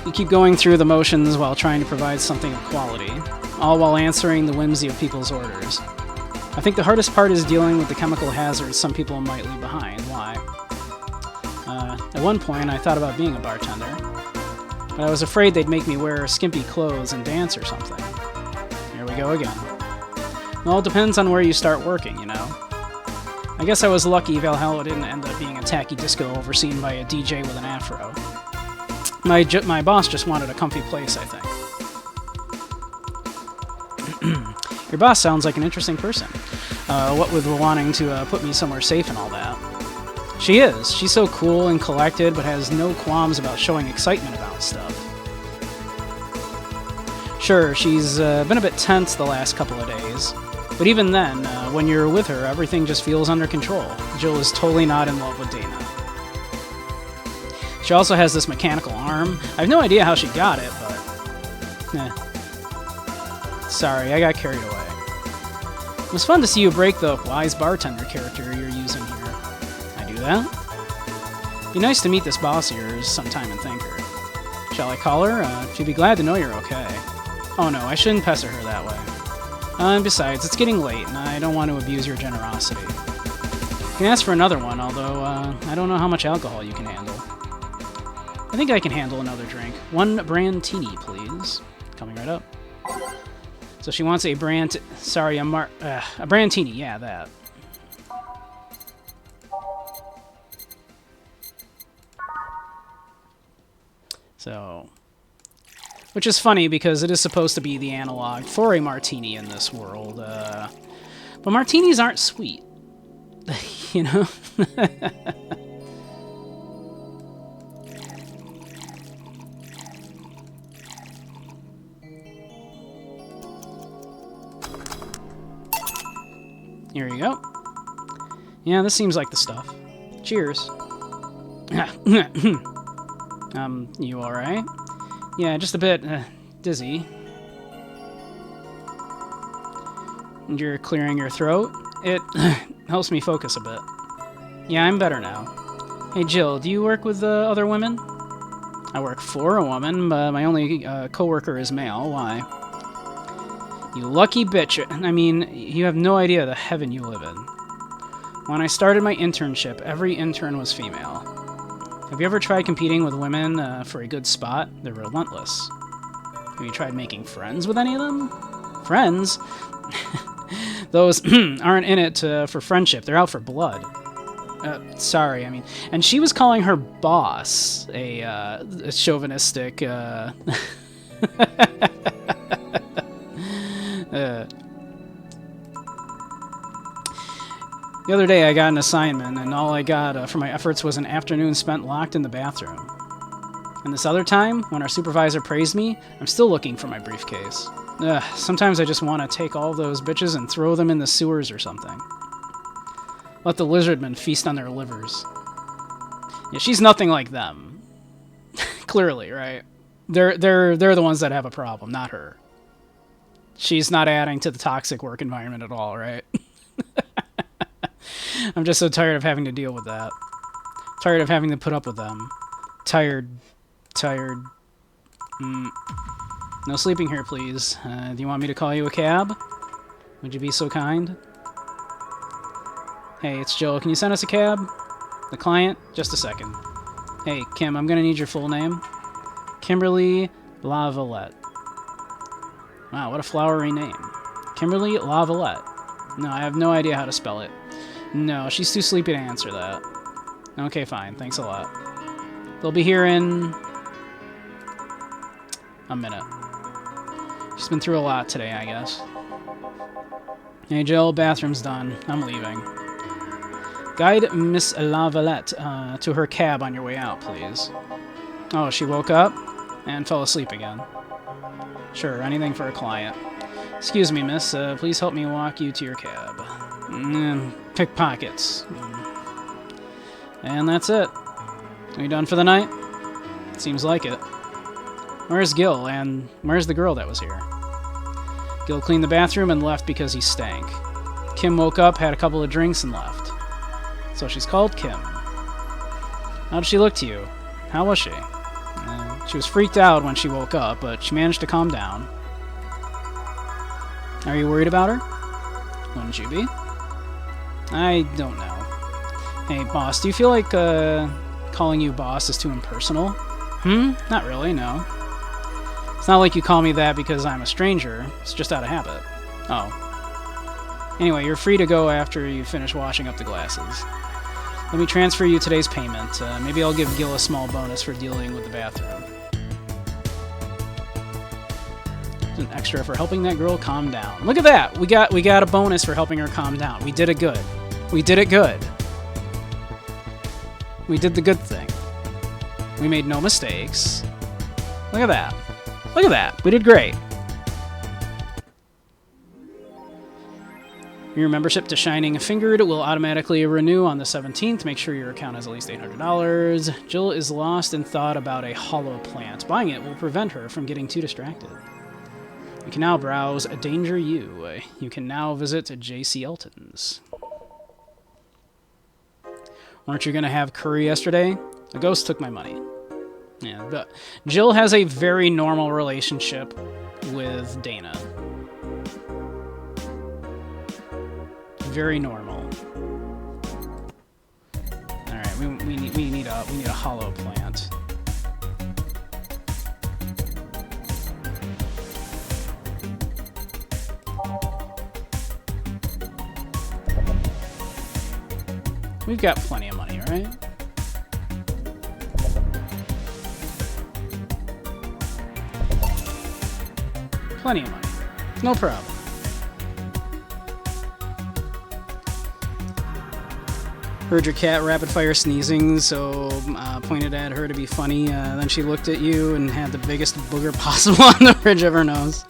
You keep going through the motions while trying to provide something of quality, all while answering the whimsy of people's orders. I think the hardest part is dealing with the chemical hazards some people might leave behind. Why? At one point, I thought about being a bartender, but I was afraid they'd make me wear skimpy clothes and dance or something. Here we go again. It all depends on where you start working, you know. I guess I was lucky Valhalla didn't end up being a tacky disco overseen by a DJ with an afro. My boss just wanted a comfy place, I think. Your boss sounds like an interesting person. What with wanting to put me somewhere safe and all that. She is. She's so cool and collected, but has no qualms about showing excitement about stuff. Sure, she's been a bit tense the last couple of days, but even then, when you're with her, everything just feels under control. Jill is totally not in love with Dana. She also has this mechanical arm. I have no idea how she got it, but... Sorry, I got carried away. It was fun to see you break the wise bartender character you're using here. I do that? Be nice to meet this boss of yours sometime and thank her. Shall I call her? She'd be glad to know you're okay. Oh no, I shouldn't pester her that way. And besides, it's getting late, and I don't want to abuse your generosity. You can ask for another one, although I don't know how much alcohol you can handle. I think I can handle another drink. 1 brandtini, please. Coming right up. So she wants a sorry, a brandtini, yeah, that. So, which is funny because it is supposed to be the analog for a martini in this world, but martinis aren't sweet, you know? Here you go. Yeah, this seems like the stuff. Cheers. You alright? Yeah, just a bit, dizzy. And you're clearing your throat? It helps me focus a bit. Yeah, I'm better now. Hey, Jill, do you work with other women? I work for a woman, but my only coworker is male. Why? You lucky bitch. I mean, you have no idea the heaven you live in. When I started my internship, every intern was female. Have you ever tried competing with women for a good spot? They're relentless. Have you tried making friends with any of them? Friends? Those aren't in it for friendship. They're out for blood. Sorry, I mean... And she was calling her boss a chauvinistic... The other day I got an assignment, and all I got for my efforts was an afternoon spent locked in the bathroom. And this other time, when our supervisor praised me, I'm still looking for my briefcase. Sometimes I just want to take all those bitches and throw them in the sewers or something. Let the lizardmen feast on their livers. Yeah, she's nothing like them. Clearly, right? They're the ones that have a problem, not her. She's not adding to the toxic work environment at all, right? I'm just so tired of having to deal with that. Tired of having to put up with them. Tired. No sleeping here, please. Do you want me to call you a cab? Would you be so kind? Hey, it's Jill. Can you send us a cab? The client? Just a second. Hey, Kim, I'm gonna need your full name. Kimberly Lavalette. Wow, what a flowery name. Kimberly Lavalette. No, I have no idea how to spell it. No, she's too sleepy to answer that. Okay, fine. Thanks a lot. They'll be here in... a minute. She's been through a lot today, I guess. Hey, Jill, bathroom's done. I'm leaving. Guide Miss Lavalette to her cab on your way out, please. Oh, she woke up and fell asleep again. Sure, anything for a client. Excuse me, miss. Please help me walk you to your cab. Pickpockets. And that's it. Are you done for the night? Seems like it. Where's Gil, and where's the girl that was here? Gil cleaned the bathroom and left because he stank. Kim woke up, had a couple of drinks, and left. So she's called Kim. How did she look to you? How was she? She was freaked out when she woke up, but she managed to calm down. Are you worried about her? Wouldn't you be? I don't know. Hey, boss, do you feel like calling you boss is too impersonal? Not really, no. It's not like you call me that because I'm a stranger. It's just out of habit. Oh. Anyway, you're free to go after you finish washing up the glasses. Let me transfer you today's payment. Maybe I'll give Gil a small bonus for dealing with the bathroom. An extra for helping that girl calm down. Look at that! We got a bonus for helping her calm down. We did it good. We did it good. We did the good thing. We made no mistakes. Look at that. Look at that. We did great. Your membership to Shining Fingered will automatically renew on the 17th. Make sure your account has at least $800. Jill is lost in thought about a hollow plant. Buying it will prevent her from getting too distracted. You can now browse Danger You. You can now visit J.C. Elton's. Weren't you going to have curry yesterday? A ghost took my money. Yeah, but Jill has a very normal relationship with Dana. Very normal. All right, we need a hollow plant. We've got plenty of money, right? Plenty of money. No problem. Heard your cat rapid-fire sneezing, so pointed at her to be funny. Then she looked at you and had the biggest booger possible on the bridge of her nose.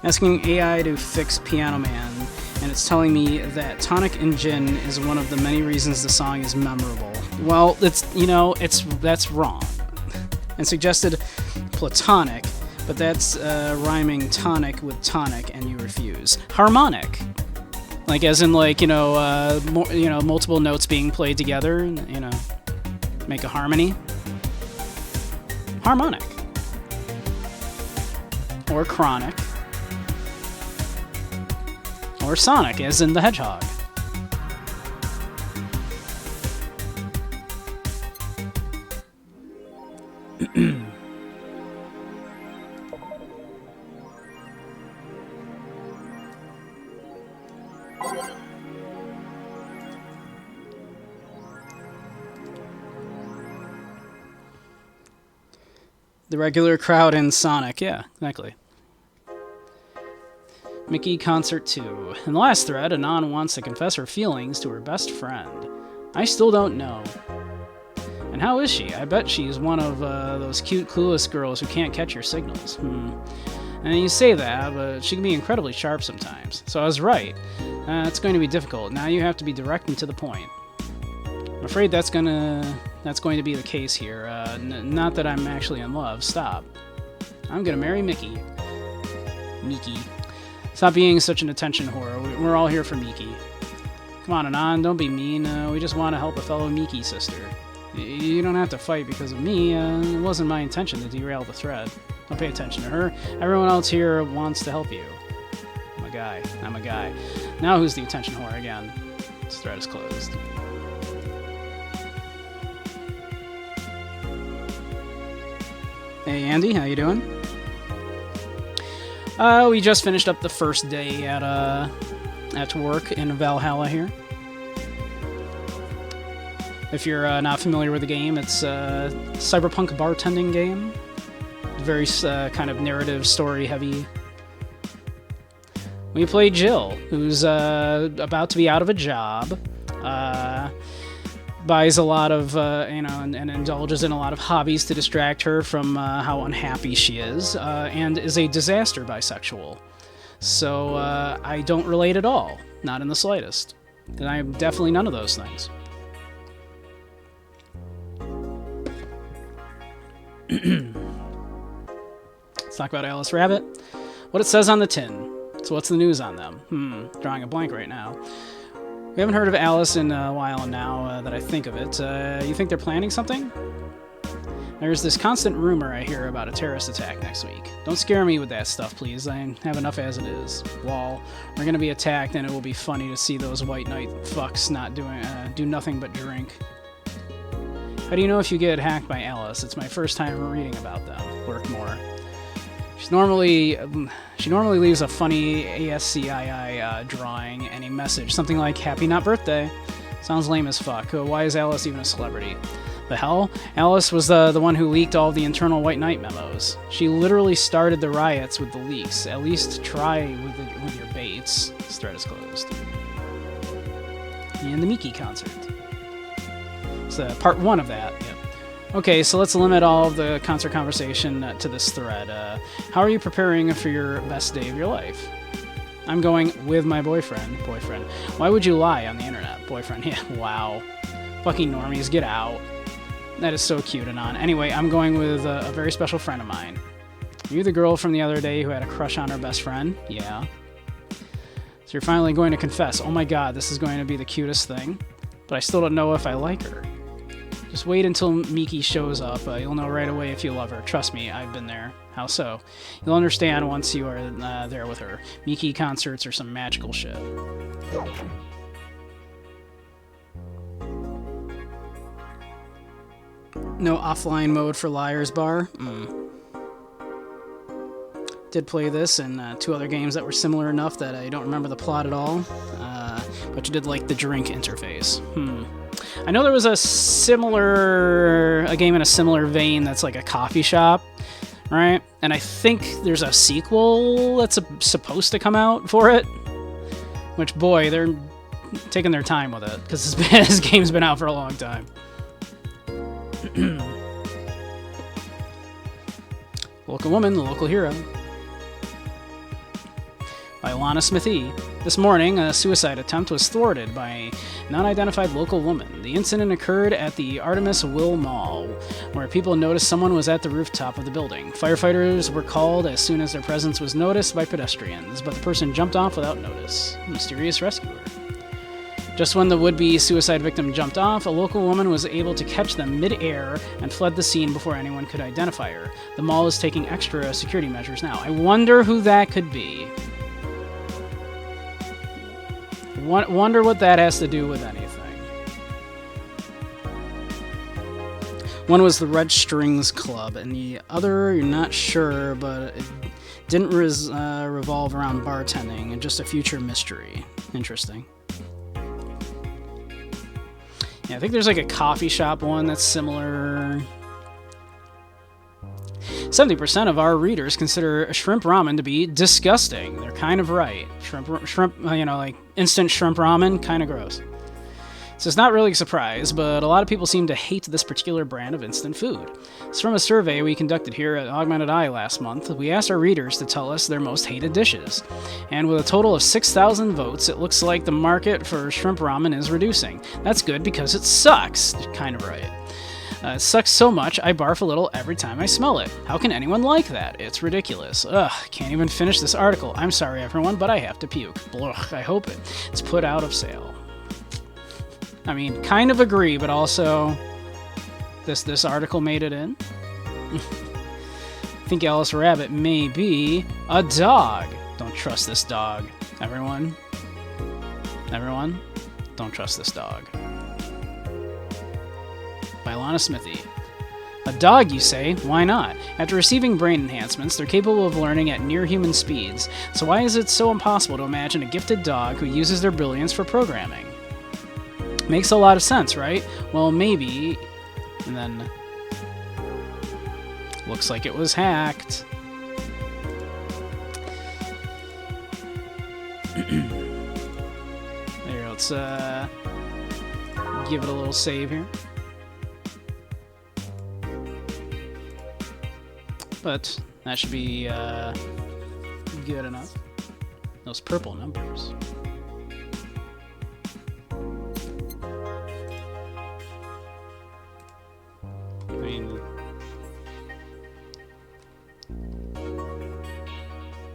Asking AI to fix Piano Man, and it's telling me that tonic and gin is one of the many reasons the song is memorable. Well, that's wrong. And suggested platonic, but that's rhyming tonic with tonic, and you refuse. Harmonic. Like, as in, like, multiple notes being played together, make a harmony. Harmonic. Or chronic. Or sonic, as in the hedgehog. The regular crowd in Sonic, yeah, exactly. Mickey Concert 2. In the last thread, Anon wants to confess her feelings to her best friend. I still don't know. And how is she? I bet she's one of those cute, clueless girls who can't catch your signals. And you say that, but she can be incredibly sharp sometimes. So I was right. It's going to be difficult. Now you have to be direct and to the point. I'm afraid that's going to be the case here. Not that I'm actually in love. Stop. I'm going to marry Mickey. Miki. Stop being such an attention whore. We're all here for Miki. Come on, Anon, don't be mean. We just want to help a fellow Miki sister. You don't have to fight because of me. It wasn't my intention to derail the thread. Don't pay attention to her. Everyone else here wants to help you. I'm a guy. Now who's the attention whore again? This thread is closed. Hey, Andy, how you doing? We just finished up the first day at work in Valhalla here. If you're not familiar with the game, it's a cyberpunk bartending game. Very kind of narrative, story-heavy. We play Jill, who's about to be out of a job. Buys a lot of, and indulges in a lot of hobbies to distract her from how unhappy she is, and is a disaster bisexual. So I don't relate at all, not in the slightest. And I'm definitely none of those things. Let's talk about Alice Rabbit. What it says on the tin. So what's the news on them? Drawing a blank right now. We haven't heard of Alice in a while now that I think of it. You think they're planning something? There's this constant rumor I hear about a terrorist attack next week. Don't scare me with that stuff, please. I have enough as it is. Lol. We're gonna be attacked, and it will be funny to see those white knight fucks not do nothing but drink. How do you know if you get hacked by Alice? It's my first time reading about them. Work more. She normally leaves a funny ASCII drawing and a message, something like "Happy Not Birthday." Sounds lame as fuck. Why is Alice even a celebrity? The hell? Alice was the one who leaked all the internal White Knight memos. She literally started the riots with the leaks. At least try with your baits. This thread is closed. And the Miki concert. It's part 1 of that. Yep. Okay, so let's limit all of the concert conversation to this thread. How are you preparing for your best day of your life? I'm going with my boyfriend. Boyfriend. Why would you lie on the internet? Boyfriend. Yeah, wow. Fucking normies, get out. That is so cute, Anon. Anyway, I'm going with a very special friend of mine. Are you the girl from the other day who had a crush on her best friend? Yeah. So you're finally going to confess. Oh my god, this is going to be the cutest thing. But I still don't know if I like her. Just wait until Miki shows up. You'll know right away if you love her. Trust me, I've been there. How so? You'll understand once you are there with her. Miki concerts are some magical shit. No offline mode for Liar's Bar? Did play this and 2 other games that were similar enough that I don't remember the plot at all. But you did like the drink interface. I know there was a game in a similar vein that's like a coffee shop, right? And I think there's a sequel that's supposed to come out for it. Which, boy, they're taking their time with it, because this game's been out for a long time. Local woman, the local hero. By Lana Smithy. This morning, a suicide attempt was thwarted by a non-identified local woman. The incident occurred at the Artemis Will Mall, where people noticed someone was at the rooftop of the building. Firefighters were called as soon as their presence was noticed by pedestrians, but the person jumped off without notice. Mysterious rescuer. Just when the would-be suicide victim jumped off, a local woman was able to catch them mid-air and fled the scene before anyone could identify her. The mall is taking extra security measures now. I wonder who that could be. Wonder what that has to do with anything. One was the Red Strings Club, and the other, you're not sure, but it didn't revolve around bartending, and just a future mystery. Interesting. Yeah, I think there's like a coffee shop one that's similar. 70% of our readers consider shrimp ramen to be disgusting. They're kind of right. Shrimp, like instant shrimp ramen, kind of gross. So it's not really a surprise, but a lot of people seem to hate this particular brand of instant food. It's from a survey we conducted here at Augmented Eye last month. We asked our readers to tell us their most hated dishes. And with a total of 6,000 votes, it looks like the market for shrimp ramen is reducing. That's good because it sucks. Kind of right. It sucks so much, I barf a little every time I smell it. How can anyone like that? It's ridiculous. Ugh, can't even finish this article. I'm sorry, everyone, but I have to puke. Blech, I hope it's put out of sale. I mean, kind of agree, but also, this article made it in. I think Alice Rabbit may be a dog. Don't trust this dog. Everyone, don't trust this dog. By Lana Smithy. A dog, you say? Why not? After receiving brain enhancements, they're capable of learning at near-human speeds. So why is it so impossible to imagine a gifted dog who uses their brilliance for programming? Makes a lot of sense, right? Well, maybe. And then... looks like it was hacked. There, let's give it a little save here. But that should be good enough. Those purple numbers. I mean,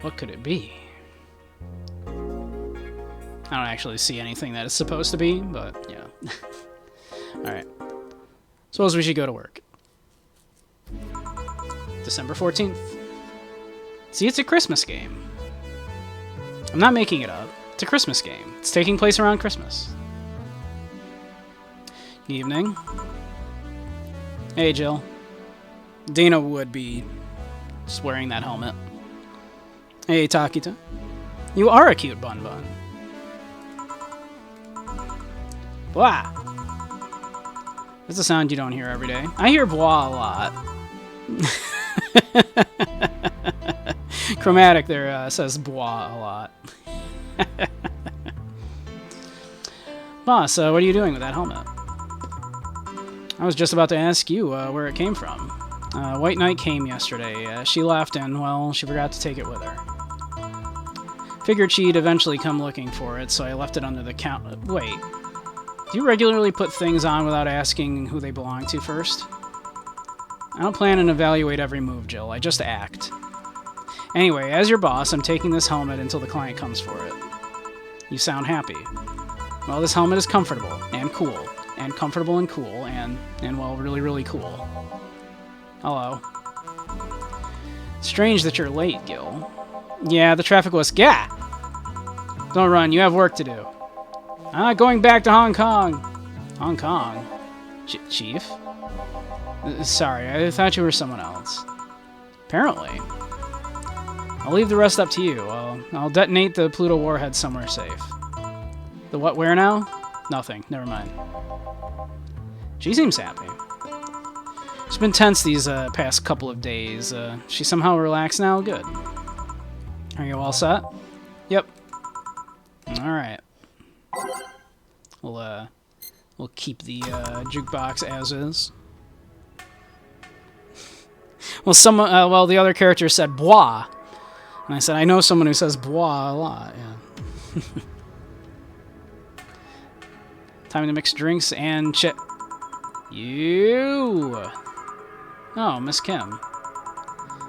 what could it be? I don't actually see anything that it's supposed to be, but yeah. Alright. Suppose we should go to work. December 14th. See, it's a Christmas game. I'm not making it up. It's a Christmas game. It's taking place around Christmas. Evening. Hey, Jill. Dana would be just wearing that helmet. Hey, Takita. You are a cute bun bun. Blah. That's a sound you don't hear every day. I hear blah a lot. Chromatic there says blah a lot. Boss, what are you doing with that helmet? I was just about to ask you where it came from. White Knight came yesterday. She left and, well, she forgot to take it with her. Figured she'd eventually come looking for it, so I left it under the counter. Wait. Do you regularly put things on without asking who they belong to first? I don't plan and evaluate every move, Jill. I just act. Anyway, as your boss, I'm taking this helmet until the client comes for it. You sound happy. Well, this helmet is comfortable and cool. And comfortable and cool and well, really, really cool. Hello. Strange that you're late, Gil. Yeah, the traffic was... Gah! Don't run, you have work to do. I'm not going back to Hong Kong. Hong Kong? Chief? Sorry, I thought you were someone else. Apparently. I'll leave the rest up to you. I'll detonate the Pluto warhead somewhere safe. The what, where now? Nothing, never mind. She seems happy. She's been tense these past couple of days. She's somehow relaxed now? Good. Are you all set? Yep. Alright. We'll keep the jukebox as is. Well, the other character said bois. And I said, I know someone who says bois a lot, yeah. Time to mix drinks and chit. You! Oh, Miss Kim.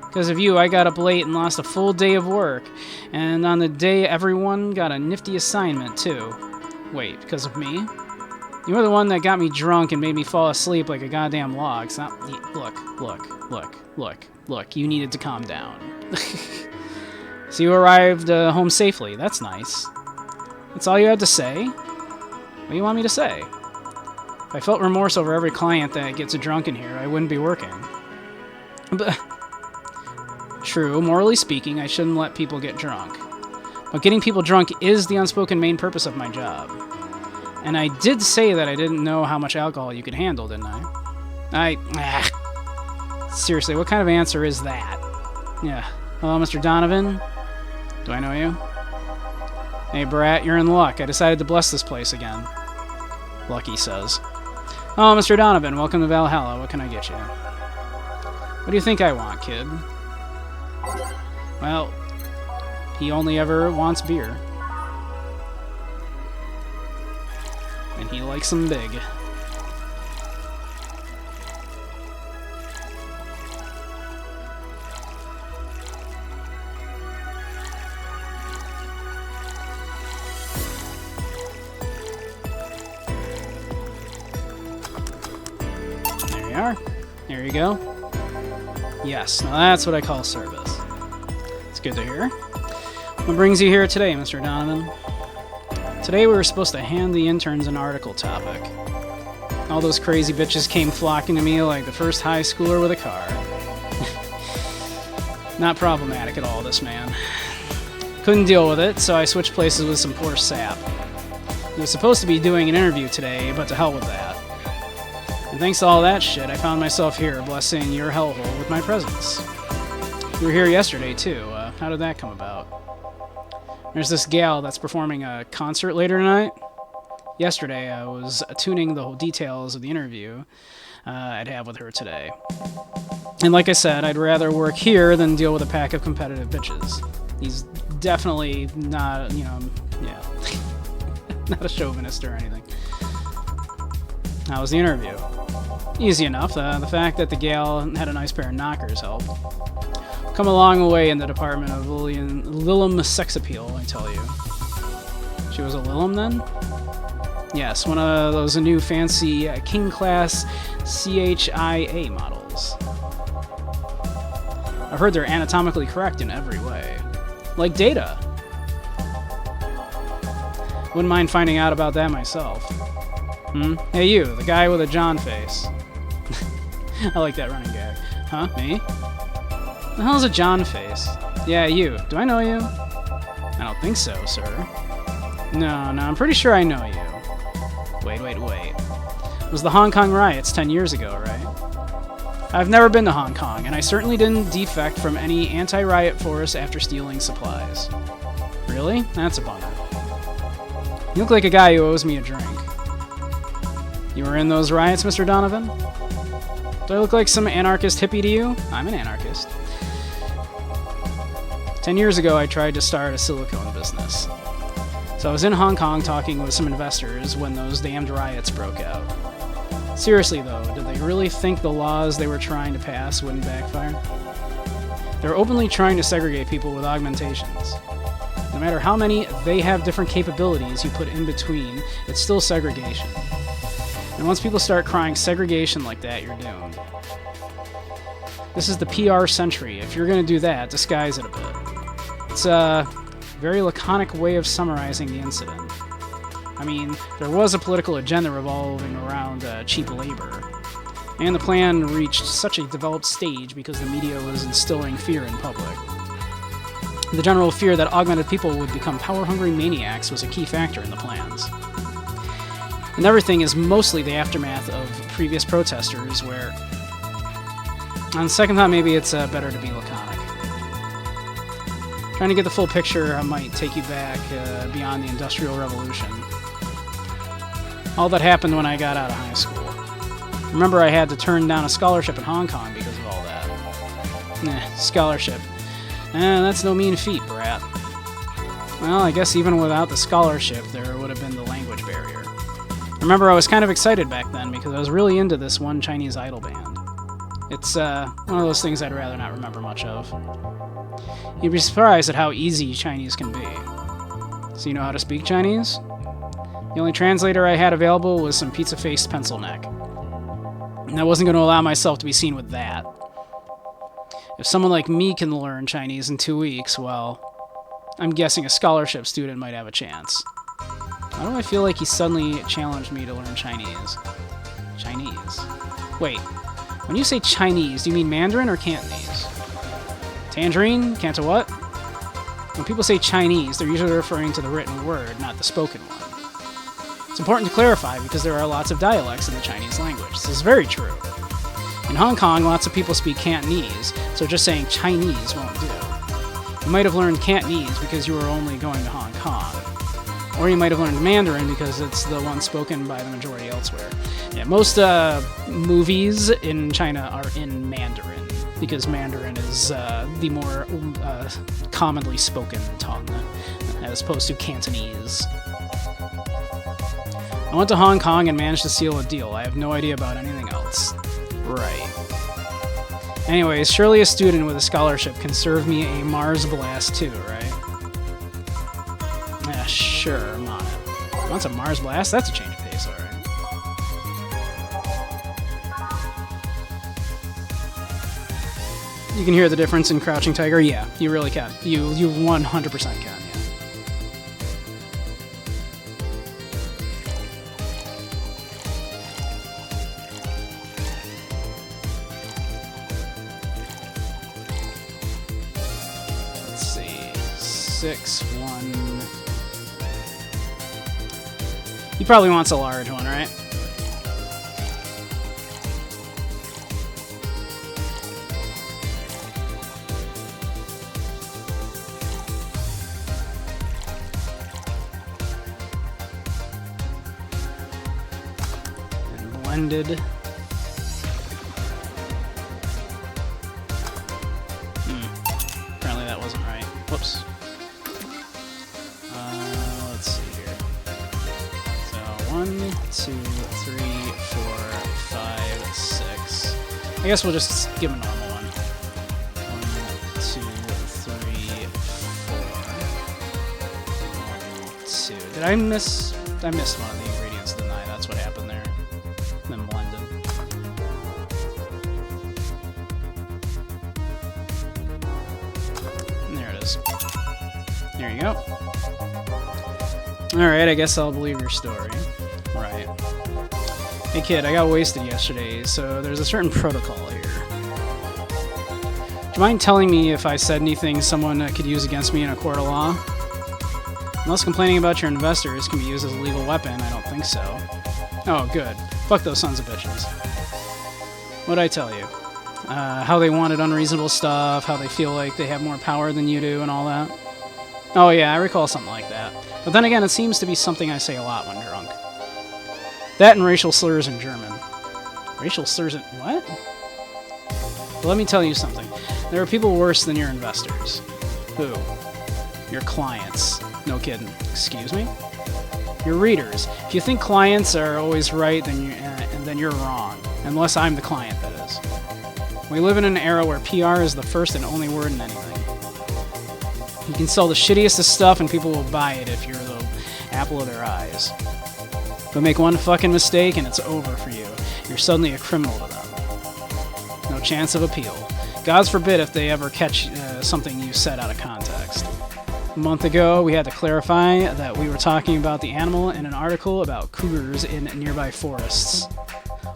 Because of you, I got up late and lost a full day of work. And on the day, everyone got a nifty assignment, too. Wait, because of me? You were the one that got me drunk and made me fall asleep like a goddamn log. It's not... Look. You needed to calm down. So you arrived home safely. That's nice. That's all you had to say? What do you want me to say? If I felt remorse over every client that gets drunk in here, I wouldn't be working. But... True, morally speaking, I shouldn't let people get drunk. But getting people drunk is the unspoken main purpose of my job. And I did say that I didn't know how much alcohol you could handle, didn't I? Seriously, what kind of answer is that? Yeah. Hello, Mr. Donovan? Do I know you? Hey, brat, you're in luck. I decided to bless this place again. Lucky says. Oh, Mr. Donovan, welcome to Valhalla. What can I get you? What do you think I want, kid? Well, he only ever wants beer. And he likes them big. There you are. There you go. Yes, now that's what I call service. It's good to hear. What brings you here today, Mr. Donovan? Today we were supposed to hand the interns an article topic. All those crazy bitches came flocking to me like the first high schooler with a car. Not problematic at all, this man. Couldn't deal with it, so I switched places with some poor sap. He was supposed to be doing an interview today, but to hell with that. And thanks to all that shit, I found myself here, blessing your hellhole with my presence. You were here yesterday, too. How did that come about? There's this gal that's performing a concert later tonight. Yesterday, I was tuning the whole details of the interview I'd have with her today. And like I said, I'd rather work here than deal with a pack of competitive bitches. He's definitely not, yeah, not a chauvinist or anything. How was the interview? Easy enough. The fact that the gal had a nice pair of knockers helped. Come a long way in the department of Lilum sex appeal, I tell you. She was a Lilum then? Yes, one of those new fancy King Class CHIA models. I've heard they're anatomically correct in every way. Like Data. Wouldn't mind finding out about that myself. Hey you, the guy with a John face. I like that running gag. Huh? Me? The hell's a John face? Yeah, you. Do I know you? I don't think so, sir. No, I'm pretty sure I know you. Wait. It was the Hong Kong riots 10 years ago, right? I've never been to Hong Kong, and I certainly didn't defect from any anti-riot force after stealing supplies. Really? That's a bummer. You look like a guy who owes me a drink. You were in those riots, Mr. Donovan? Do I look like some anarchist hippie to you? I'm an anarchist. 10 years ago, I tried to start a silicone business. So I was in Hong Kong talking with some investors when those damned riots broke out. Seriously though, did they really think the laws they were trying to pass wouldn't backfire? They're openly trying to segregate people with augmentations. No matter how many they have different capabilities you put in between, it's still segregation. And once people start crying segregation like that, you're doomed. This is the PR century. If you're going to do that, disguise it a bit. It's a very laconic way of summarizing the incident. I mean, there was a political agenda revolving around cheap labor, and the plan reached such a developed stage because the media was instilling fear in public. The general fear that augmented people would become power-hungry maniacs was a key factor in the plans. And everything is mostly the aftermath of previous protesters, where, on second thought, maybe it's better to be laconic. Trying to get the full picture might take you back beyond the Industrial Revolution. All that happened when I got out of high school. Remember, I had to turn down a scholarship in Hong Kong because of all that. Scholarship. That's no mean feat, brat. Well, I guess even without the scholarship, there would have been the language barrier. Remember, I was kind of excited back then because I was really into this one Chinese idol band. It's one of those things I'd rather not remember much of. You'd be surprised at how easy Chinese can be. So you know how to speak Chinese? The only translator I had available was some pizza-faced pencil neck. And I wasn't going to allow myself to be seen with that. If someone like me can learn Chinese in 2 weeks, well, I'm guessing a scholarship student might have a chance. Why do I feel like he suddenly challenged me to learn Chinese? Chinese. Wait, when you say Chinese, do you mean Mandarin or Cantonese? Tangerine? Canto what? When people say Chinese, they're usually referring to the written word, not the spoken one. It's important to clarify because there are lots of dialects in the Chinese language. This is very true. In Hong Kong, lots of people speak Cantonese, so just saying Chinese won't do. You might have learned Cantonese because you were only going to Hong Kong. Or you might have learned Mandarin because it's the one spoken by the majority elsewhere. Yeah, most movies in China are in Mandarin, because Mandarin is the more commonly spoken tongue, as opposed to Cantonese. I went to Hong Kong and managed to seal a deal. I have no idea about anything else. Right. Anyways, surely a student with a scholarship can serve me a Mars blast too, right? Yeah, sure, I'm on it. Want some Mars blast? That's a change of pace, alright. You can hear the difference in Crouching Tiger? Yeah, you really can. You 100% can, yeah. Let's see. 6, 1. He probably wants a large one, right? Blended. Apparently that wasn't right. Whoops. Let's see here. So 1, 2, 3, 4, 5, 6. I guess we'll just give him a normal one. 1, 2, 3, 4. 1, 2. Did I miss? I missed one of the ingredients, didn't I? That's what happened there. Then blended. And there it is. There you go. Alright, I guess I'll believe your story. Right. Hey kid, I got wasted yesterday, so there's a certain protocol here. Do you you mind telling me if I said anything someone could use against me in a court of law? Unless complaining about your investors can be used as a legal weapon, I don't think so. Oh, good. Fuck those sons of bitches. What'd I tell you? How they wanted unreasonable stuff, how they feel like they have more power than you do, and all that? Oh yeah, I recall something like that. But then again, it seems to be something I say a lot when drunk. That and racial slurs in German. Racial slurs in... what? Well, let me tell you something. There are people worse than your investors. Who? Your clients. No kidding. Excuse me? Your readers. If you think clients are always right, then you're wrong. Unless I'm the client, that is. We live in an era where PR is the first and only word in anything. You can sell the shittiest of stuff and people will buy it if you're the apple of their eyes. But make one fucking mistake and it's over for you. You're suddenly a criminal to them. No chance of appeal. God's forbid if they ever catch something you said out of context. A month ago, we had to clarify that we were talking about the animal in an article about cougars in nearby forests.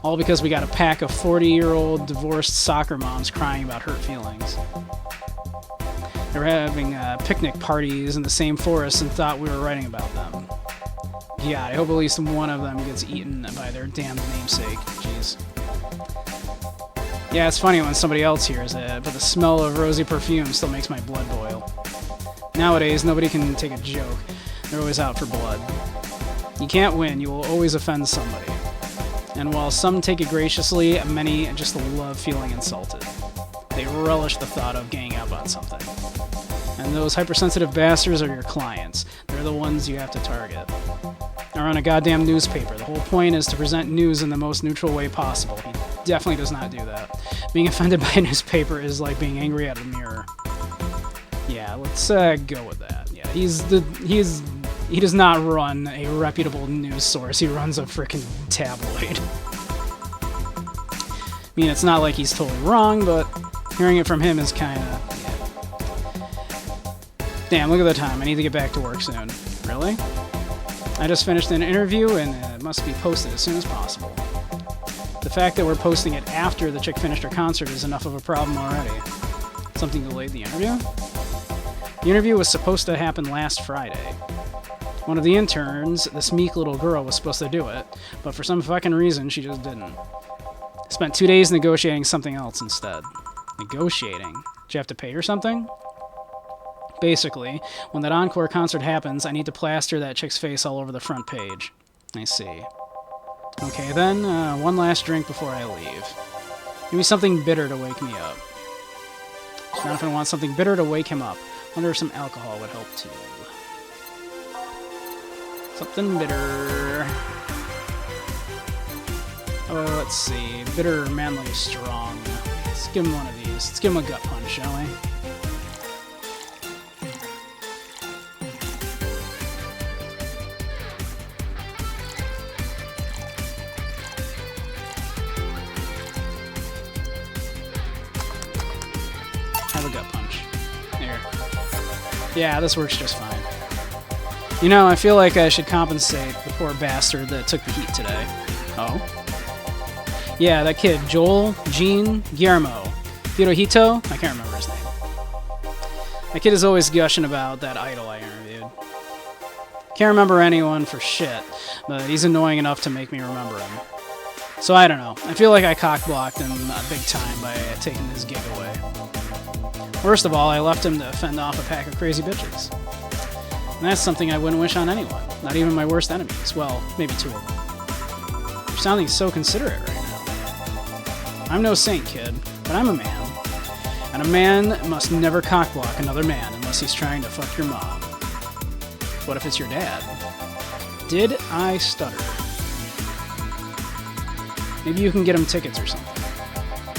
All because we got a pack of 40-year-old divorced soccer moms crying about hurt feelings. They were having picnic parties in the same forest and thought we were writing about them. God, I hope at least one of them gets eaten by their damned namesake. Jeez. Yeah, it's funny when somebody else hears it, but the smell of rosy perfume still makes my blood boil. Nowadays, nobody can take a joke. They're always out for blood. You can't win, you will always offend somebody. And while some take it graciously, many just love feeling insulted. They relish the thought of ganging up on something. And those hypersensitive bastards are your clients. They're the ones you have to target. Or on a goddamn newspaper. The whole point is to present news in the most neutral way possible. He definitely does not do that. Being offended by a newspaper is like being angry at a mirror. Yeah, let's go with that. Yeah, he does not run a reputable news source. He runs a frickin' tabloid. I mean, it's not like he's totally wrong, but hearing it from him is kinda... yeah. Damn, look at the time. I need to get back to work soon. Really? I just finished an interview, and it must be posted as soon as possible. The fact that we're posting it after the chick finished her concert is enough of a problem already. Something delayed the interview? The interview was supposed to happen last Friday. One of the interns, this meek little girl, was supposed to do it, but for some fucking reason, she just didn't. Spent 2 days negotiating something else instead. Negotiating? Did you have to pay her something? Basically, when that encore concert happens, I need to plaster that chick's face all over the front page. I see. Okay then, one last drink before I leave. Give me something bitter to wake me up. Jonathan wants something bitter to wake him up. Wonder if some alcohol would help too. Something bitter. Oh, let's see. Bitter, manly, strong. Let's give him one of these. Let's give him a gut punch, shall we? Have a gut punch. There. Yeah, this works just fine. You know, I feel like I should compensate the poor bastard that took the heat today. Oh? Yeah, that kid, Joel, Gene, Guillermo, Hirohito, I can't remember his name. That kid is always gushing about that idol I interviewed. Can't remember anyone for shit, but he's annoying enough to make me remember him. So I don't know, I feel like I cock-blocked him big time by taking his gig away. Worst of all, I left him to fend off a pack of crazy bitches. And that's something I wouldn't wish on anyone, not even my worst enemies. Well, maybe two of them. You're sounding so considerate right now. I'm no saint, kid, but I'm a man. And a man must never cockblock another man unless he's trying to fuck your mom. What if it's your dad? Did I stutter? Maybe you can get him tickets or something.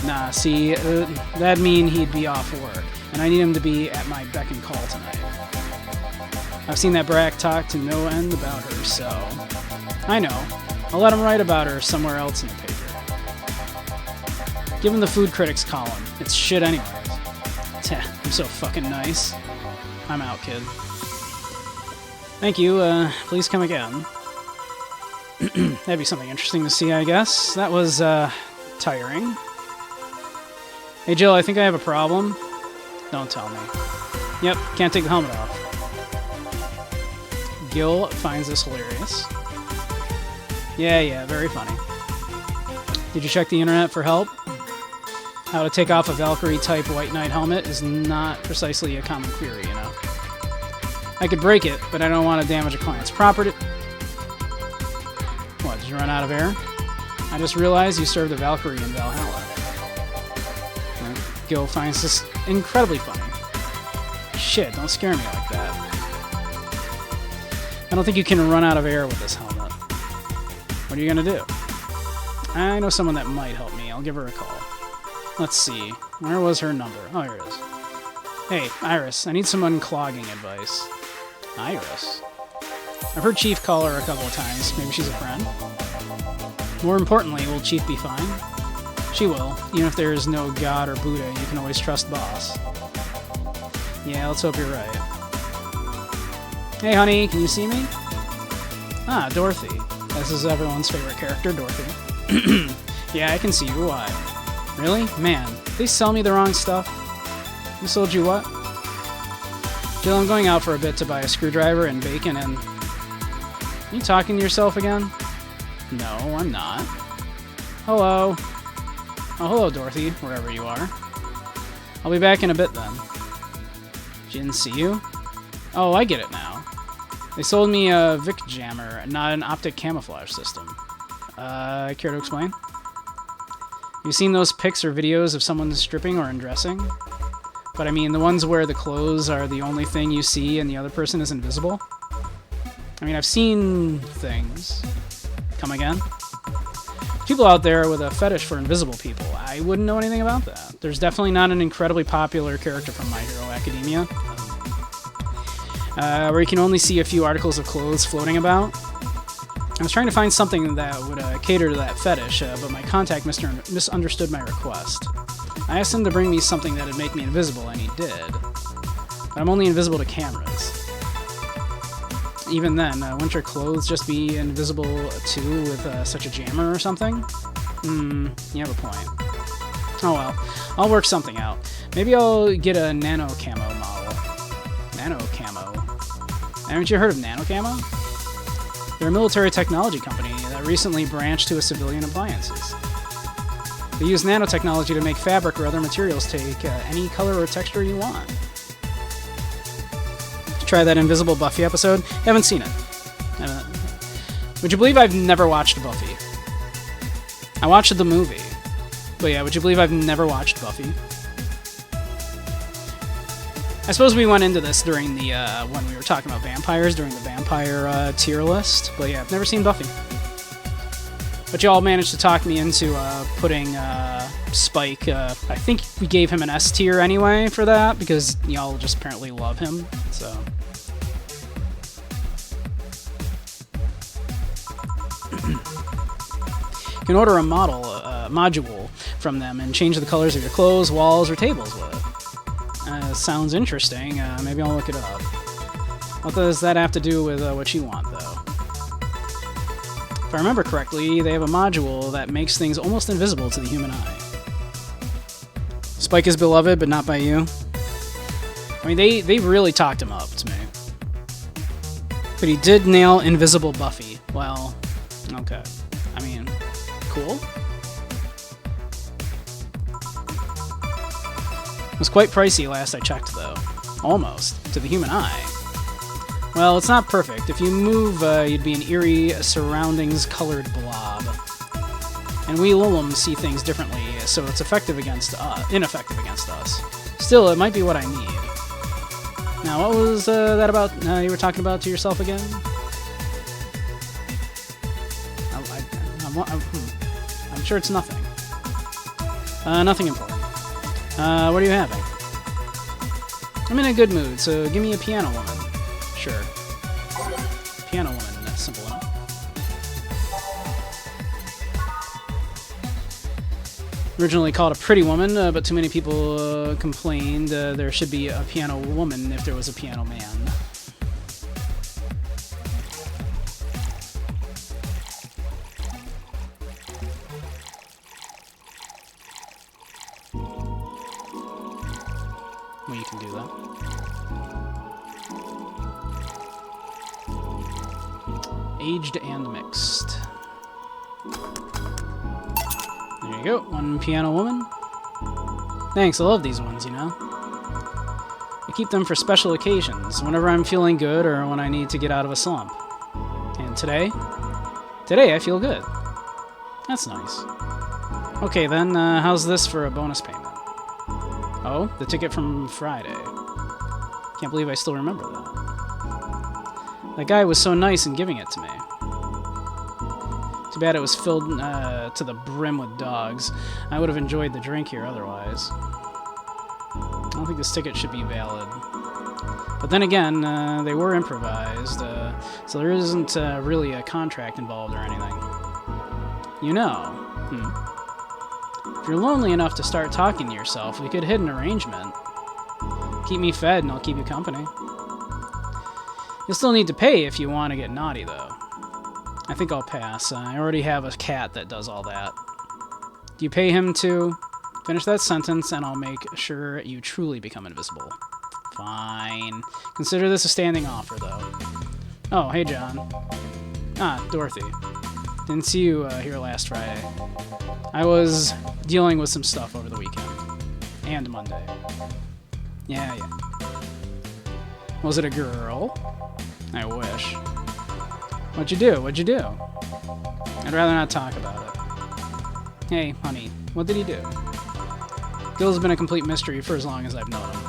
Nah, see, that'd mean he'd be off work, and I need him to be at my beck and call tonight. I've seen that brat talk to no end about her, so... I know. I'll let him write about her somewhere else in the paper. Give him the food critics column. It's shit anyways. I'm so fucking nice. I'm out, kid. Thank you, please come again. That'd be something interesting to see, I guess. That was, tiring. Hey Jill, I think I have a problem. Don't tell me. Yep, can't take the helmet off. Gil finds this hilarious. Yeah, very funny. Did you check the internet for help? How to take off a Valkyrie-type White Knight helmet is not precisely a common query, you know. I could break it, but I don't want to damage a client's property. What, did you run out of air? I just realized you served a Valkyrie in Valhalla. Gil finds this incredibly funny. Shit, don't scare me like that. I don't think you can run out of air with this helmet. What are you gonna do? I know someone that might help me. I'll give her a call. Let's see. Where was her number? Oh, here it is. Hey, Iris, I need some unclogging advice. Iris? I've heard Chief call her a couple of times. Maybe she's a friend? More importantly, will Chief be fine? She will. Even if there is no God or Buddha, you can always trust Boss. Yeah, let's hope you're right. Hey, honey, can you see me? Ah, Dorothy. This is everyone's favorite character, Dorothy. Yeah, I can see you. Why? Really? Man, they sell me the wrong stuff. Who sold you what? Jill, I'm going out for a bit to buy a screwdriver and bacon and... Are you talking to yourself again? No, I'm not. Hello. Oh, hello, Dorothy, wherever you are. I'll be back in a bit, then. She didn't see you? Oh, I get it now. They sold me a Vic jammer, not an optic camouflage system. Care to explain? You seen those pics or videos of someone stripping or undressing? But I mean, the ones where the clothes are the only thing you see and the other person is invisible? I mean, I've seen things. Come again? People out there with a fetish for invisible people. I wouldn't know anything about that. There's definitely not an incredibly popular character from My Hero Academia, where you can only see a few articles of clothes floating about. I was trying to find something that would cater to that fetish, but my contact misunderstood my request. I asked him to bring me something that would make me invisible, and he did. But I'm only invisible to cameras. Even then, wouldn't your clothes just be invisible too with such a jammer or something? You have a point. Oh well, I'll work something out. Maybe I'll get a nano camo model. Nano camo? Haven't you heard of nano camo? They're a military technology company that recently branched to civilian appliances. They use nanotechnology to make fabric or other materials take any color or texture you want. Try that Invisible Buffy episode? Haven't seen it. Would you believe I've never watched Buffy? I watched the movie. But yeah, would you believe I've never watched Buffy? I suppose we went into this during the, when we were talking about vampires, during the vampire tier list. But yeah, I've never seen Buffy. But y'all managed to talk me into putting Spike, I think we gave him an S tier anyway for that, because y'all just apparently love him, so... You can order a module from them and change the colors of your clothes, walls, or tables with it. Sounds interesting. Maybe I'll look it up. What does that have to do with what you want, though? If I remember correctly, they have a module that makes things almost invisible to the human eye. Spike is beloved, but not by you. I mean, they really talked him up to me. But he did nail Invisible Buffy. Well, okay. I mean, cool. It was quite pricey last I checked, though. Almost. To the human eye. Well, it's not perfect. If you move, you'd be an eerie, surroundings-colored blob. And we Lulums see things differently, so it's ineffective against us. Still, it might be what I need. Now, what was that about you were talking about to yourself again? I'm sure it's nothing. Nothing important. What are you having? I'm in a good mood, so give me a piano woman. Sure. Piano woman, that's simple enough. Originally called a pretty woman, but too many people complained there should be a piano woman if there was a piano man. Well, you can do that. Aged and mixed. There you go. One piano woman. Thanks, I love these ones, you know. I keep them for special occasions, whenever I'm feeling good or when I need to get out of a slump. And today I feel good. That's nice. Okay then, how's this for a bonus payment? Oh, the ticket from Friday. Can't believe I still remember that. That guy was so nice in giving it to me. Too bad it was filled to the brim with dogs. I would have enjoyed the drink here otherwise. I don't think this ticket should be valid. But then again, they were improvised, so there isn't really a contract involved or anything. You know, if you're lonely enough to start talking to yourself, we could hit an arrangement. Keep me fed and I'll keep you company. You'll still need to pay if you want to get naughty, though. I think I'll pass. I already have a cat that does all that. Do you pay him to finish that sentence, and I'll make sure you truly become invisible. Fine. Consider this a standing offer, though. Oh, hey, John. Ah, Dorothy. Didn't see you here last Friday. I was dealing with some stuff over the weekend. And Monday. Yeah. Was it a girl? I wish. What'd you do? I'd rather not talk about it. Hey, honey, what did he do? Gil's been a complete mystery for as long as I've known him.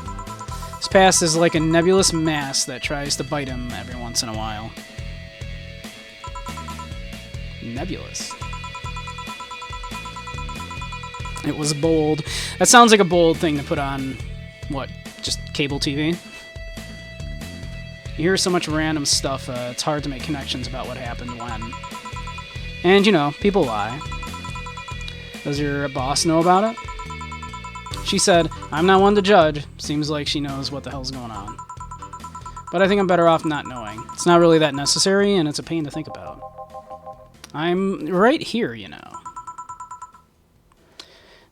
His past is like a nebulous mass that tries to bite him every once in a while. Nebulous. It was bold. That sounds like a bold thing to put on, what, just cable TV? You hear so much random stuff, it's hard to make connections about what happened when. And, you know, people lie. Does your boss know about it? She said, I'm not one to judge. Seems like she knows what the hell's going on. But I think I'm better off not knowing. It's not really that necessary, and it's a pain to think about. I'm right here, you know.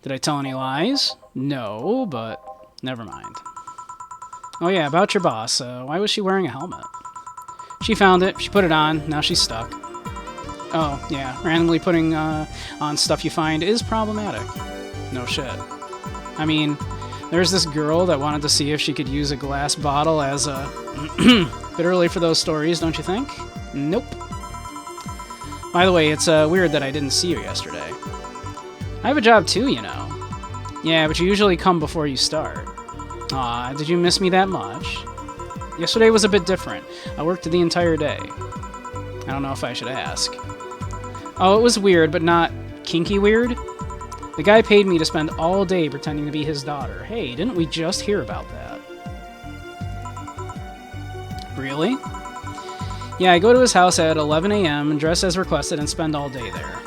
Did I tell any lies? No, but never mind. Oh yeah, about your boss. Why was she wearing a helmet? She found it, she put it on, now she's stuck. Oh, yeah, randomly putting on stuff you find is problematic. No shit. I mean, there's this girl that wanted to see if she could use a glass bottle as a... bit early for those stories, don't you think? Nope. By the way, it's weird that I didn't see you yesterday. I have a job too, you know. Yeah, but you usually come before you start. Aw, did you miss me that much? Yesterday was a bit different. I worked the entire day. I don't know if I should ask. Oh, it was weird, but not kinky weird. The guy paid me to spend all day pretending to be his daughter. Hey, didn't we just hear about that? Really? Yeah, I go to his house at 11 a.m. and dress as requested and spend all day there.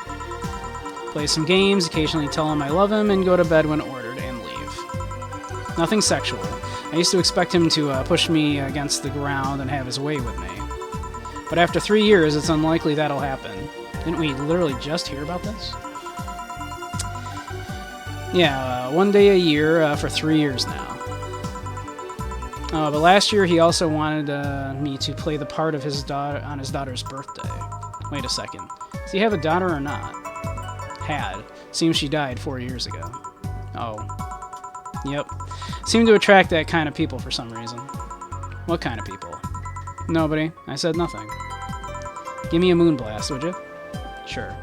Play some games, occasionally tell him I love him, and go to bed when ordered and leave. Nothing sexual. I used to expect him to push me against the ground and have his way with me. But after 3 years, it's unlikely that'll happen. Didn't we literally just hear about this? Yeah, 1 day a year for 3 years now. But last year he also wanted me to play the part of his daughter on his daughter's birthday. Wait a second. Does he have a daughter or not? Had. Seems she died 4 years ago. Oh. Yep. Seem to attract that kind of people for some reason. What kind of people? Nobody. I said nothing. Give me a moonblast, would you? Sure.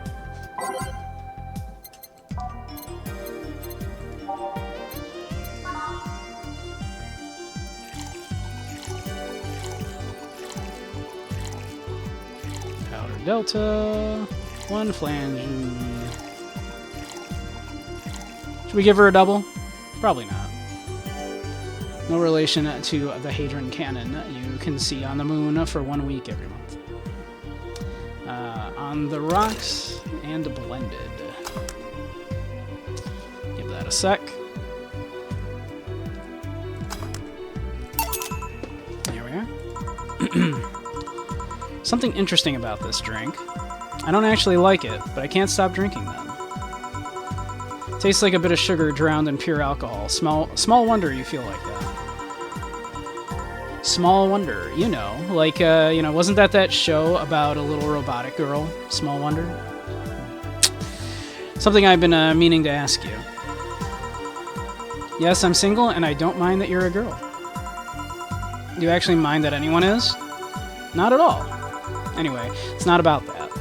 Powder Delta. One flange. Should we give her a double? Probably not. No relation to the Hadron Cannon you can see on the moon for 1 week every month. On the rocks and blended. Give that a sec. There we are. Something interesting about this drink. I don't actually like it, but I can't stop drinking them. Tastes like a bit of sugar drowned in pure alcohol. Small wonder you feel like that. Small Wonder, you know, like, wasn't that show about a little robotic girl, Small Wonder? Something I've been meaning to ask you. Yes, I'm single, and I don't mind that you're a girl. Do you actually mind that anyone is? Not at all. Anyway, it's not about that.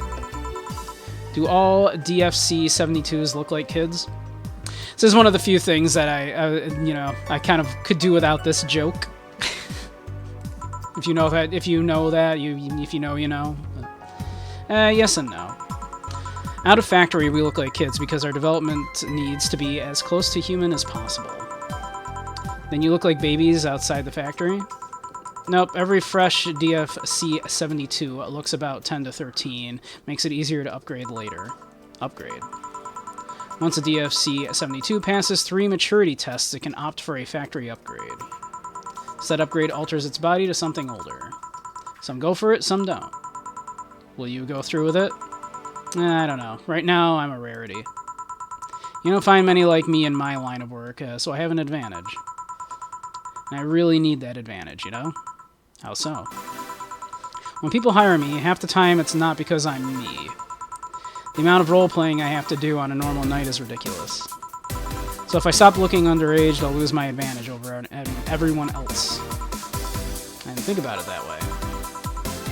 Do all DFC 72s look like kids? This is one of the few things that I kind of could do without this joke. If you know that, you know. Yes and no. Out of factory, we look like kids because our development needs to be as close to human as possible. Then you look like babies outside the factory? Nope, every fresh DFC 72 looks about 10 to 13, makes it easier to upgrade later. Upgrade. Once a DFC 72 passes 3 maturity tests, it can opt for a factory upgrade. Said upgrade alters its body to something older. Some go for it, some don't. Will you go through with it? I don't know. Right now, I'm a rarity. You don't find many like me in my line of work, so I have an advantage. And I really need that advantage, you know? How so? When people hire me, half the time it's not because I'm me. The amount of role-playing I have to do on a normal night is ridiculous. So if I stop looking underage, I'll lose my advantage over everyone else. I didn't think about it that way.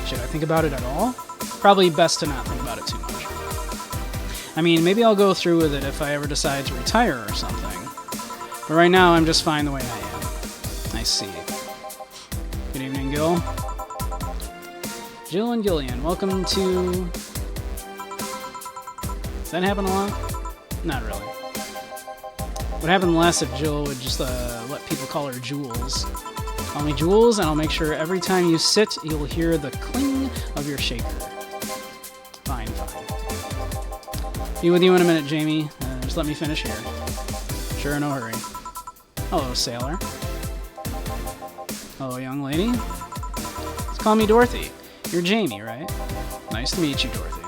Should I think about it at all? Probably best to not think about it too much. I mean, maybe I'll go through with it if I ever decide to retire or something. But right now, I'm just fine the way I am. I see. Good evening, Gil. Jill and Gillian, welcome to... Does that happen a lot? Not really. Would happen less if Jill would just let people call her Jules. Call me Jules, and I'll make sure every time you sit, you'll hear the cling of your shaker. Fine, fine. Be with you in a minute, Jamie. Just let me finish here. Sure, no hurry. Hello, sailor. Hello, young lady. Just call me Dorothy. You're Jamie, right? Nice to meet you, Dorothy.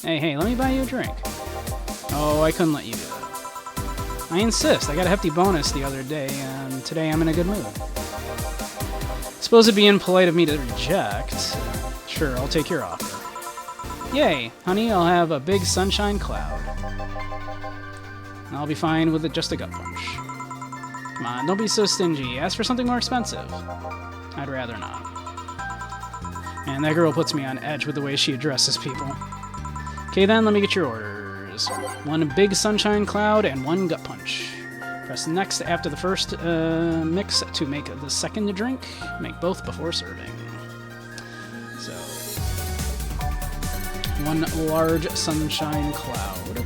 Hey, let me buy you a drink. Oh, I couldn't let you do that. I insist. I got a hefty bonus the other day, and today I'm in a good mood. Suppose it'd be impolite of me to reject. Sure, I'll take your offer. Yay, honey, I'll have a big sunshine cloud. And I'll be fine with just a gut punch. Come on, don't be so stingy. Ask for something more expensive. I'd rather not. And that girl puts me on edge with the way she addresses people. Okay then, let me get your orders. 1 big sunshine cloud and 1 gut punch. Press next after the first mix to make the second drink. Make both before serving. So, 1 large sunshine cloud.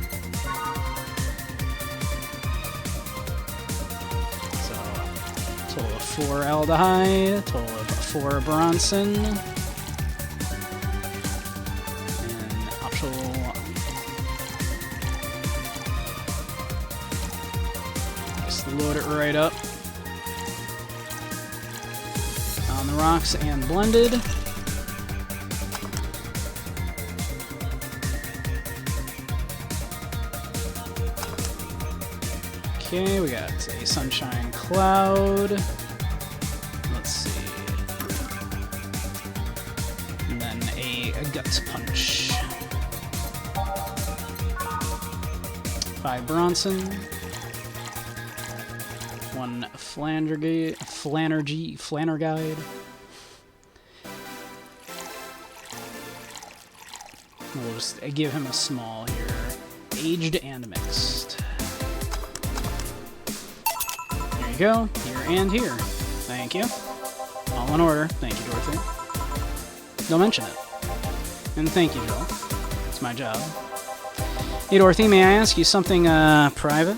So, total of 4 aldehyde, total of 4 Bronson, and optional. Just load it right up on the rocks and blended. Okay, we got a sunshine cloud. Let's see. And then a gut punch. 5 Bronson. 1 Flannerguide. We'll just give him a small here. Aged and mixed. There you go. Here and here. Thank you. All in order. Thank you, Dorothy. Don't mention it. And thank you, Joel. It's my job. Hey, Dorothy, may I ask you something, private?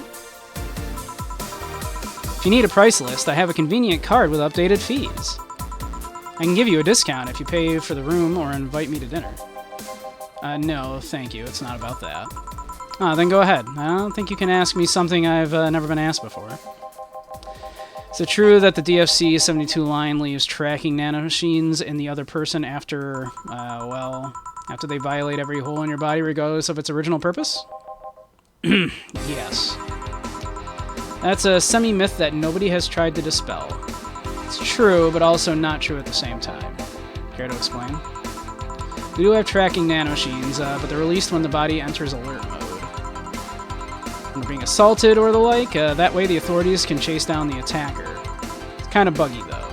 If you need a price list, I have a convenient card with updated fees. I can give you a discount if you pay for the room or invite me to dinner. No, thank you. It's not about that. Then go ahead. I don't think you can ask me something I've never been asked before. Is it true that the DFC 72 line leaves tracking nanomachines in the other person after they violate every hole in your body regardless of its original purpose? Yes. That's a semi-myth that nobody has tried to dispel. It's true, but also not true at the same time. Care to explain? We do have tracking nanomachines, but they're released when the body enters alert mode. When we're being assaulted or the like, that way the authorities can chase down the attacker. It's kind of buggy, though.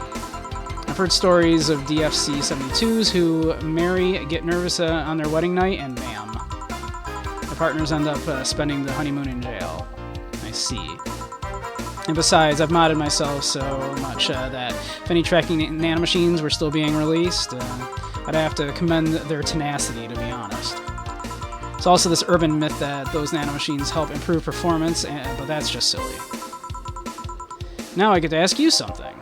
I've heard stories of DFC-72s who marry, get nervous on their wedding night, and bam. Their partners end up spending the honeymoon in jail. I see. And besides, I've modded myself so much that if any tracking nanomachines were still being released, I'd have to commend their tenacity, to be honest. There's also this urban myth that those nanomachines help improve performance, but that's just silly. Now I get to ask you something.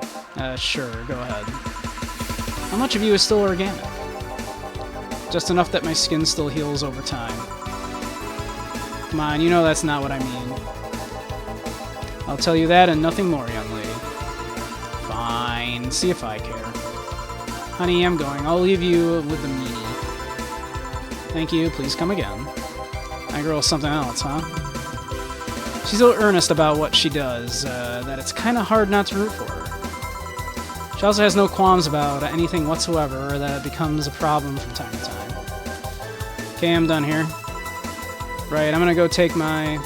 Sure, go ahead. How much of you is still organic? Just enough that my skin still heals over time. Come on, you know that's not what I mean. I'll tell you that and nothing more, young lady. Fine, see if I care. Honey, I'm going. I'll leave you with the meanie. Thank you, please come again. That girl's something else, huh? She's so earnest about what she does that it's kind of hard not to root for her. She also has no qualms about anything whatsoever that becomes a problem from time to time. Okay, I'm done here. Right, I'm gonna go take my...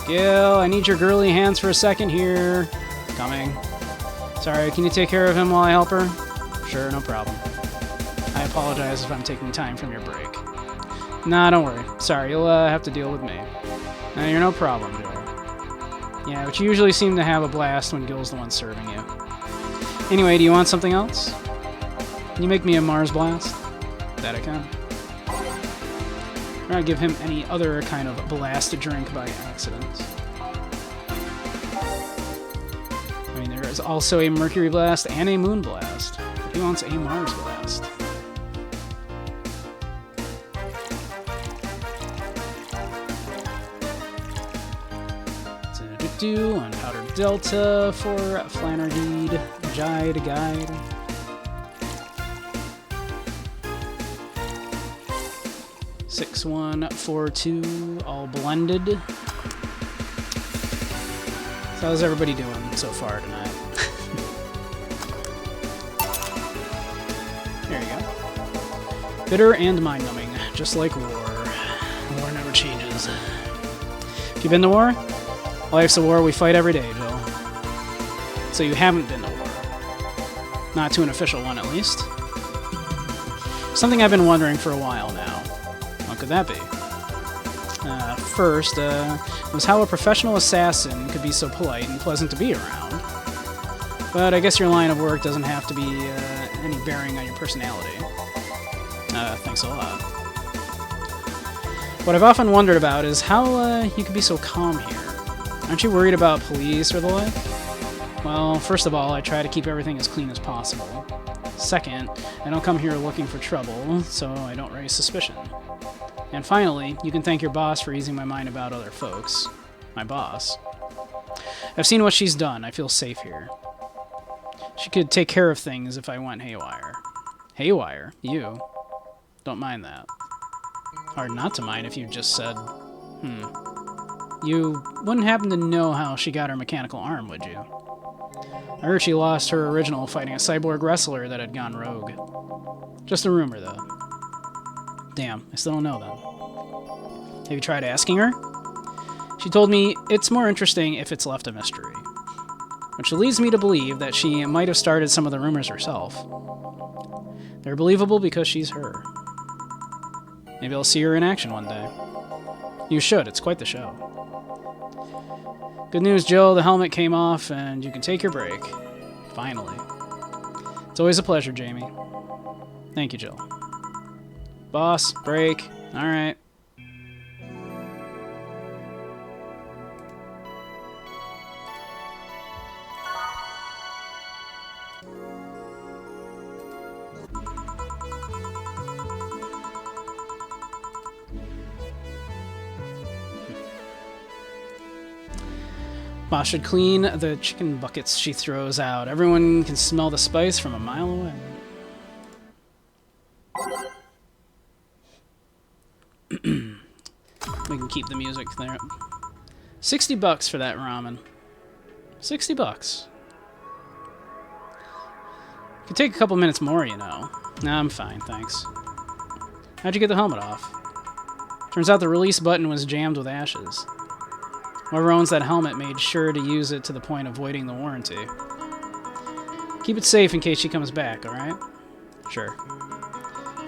Gil, I need your girly hands for a second here. Coming. Sorry, can you take care of him while I help her? Sure, no problem. I apologize if I'm taking time from your break. Nah, don't worry. Sorry, you'll have to deal with me. Nah, you're no problem, Joe. Yeah, but you usually seem to have a blast when Gil's the one serving you. Anyway, do you want something else? Can you make me a Mars Blast? That I can. Or I'd give him any other kind of blast to drink by accident. I mean, there is also a Mercury Blast and a Moon Blast. He wants a Mars Blast. On Powder Delta for Flannerdeed, Guide. 6142, all blended. So how's everybody doing so far tonight? There you go. Bitter and mind-numbing, just like war. War never changes. Have you been to war? Life's a war we fight every day, Jill. So you haven't been to war. Not to an official one, at least. Something I've been wondering for a while now. What could that be? First, was how a professional assassin could be so polite and pleasant to be around. But I guess your line of work doesn't have to be any bearing on your personality. Thanks a lot. What I've often wondered about is how you could be so calm here. Aren't you worried about police or the like? Well, first of all, I try to keep everything as clean as possible. Second, I don't come here looking for trouble, so I don't raise suspicion. And finally, you can thank your boss for easing my mind about other folks. My boss. I've seen what she's done. I feel safe here. She could take care of things if I went haywire. Haywire? You? Don't mind that. Hard not to mind if you just said, You wouldn't happen to know how she got her mechanical arm, would you? I heard she lost her original fighting a cyborg wrestler that had gone rogue. Just a rumor, though. Damn, I still don't know, then. Have you tried asking her? She told me it's more interesting if it's left a mystery. Which leads me to believe that she might have started some of the rumors herself. They're believable because she's her. Maybe I'll see her in action one day. You should, it's quite the show. Good news, Jill, the helmet came off, and you can take your break. Finally. It's always a pleasure, Jamie. Thank you, Jill. Boss, break. Alright. Boss should clean the chicken buckets she throws out. Everyone can smell the spice from a mile away. We can keep the music there. $60 for that ramen. $60. Could take a couple minutes more, you know. Nah, I'm fine, thanks. How'd you get the helmet off? Turns out the release button was jammed with ashes. Whoever owns that helmet made sure to use it to the point of voiding the warranty. Keep it safe in case she comes back, alright? Sure.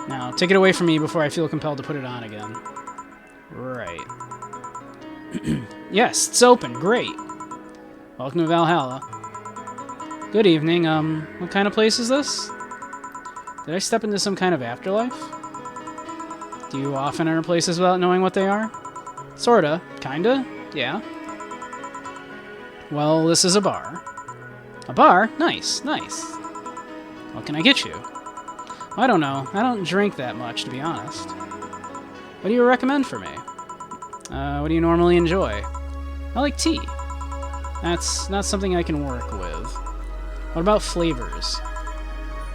Now, take it away from me before I feel compelled to put it on again. Right. Yes, it's open. Great. Welcome to Valhalla. Good evening. What kind of place is this? Did I step into some kind of afterlife? Do you often enter places without knowing what they are? Sorta. Kinda. Yeah. Well, this is a bar. A bar? Nice, nice. What can I get you? I don't know. I don't drink that much, to be honest. What do you recommend for me? What do you normally enjoy? I like tea. That's not something I can work with. What about flavors?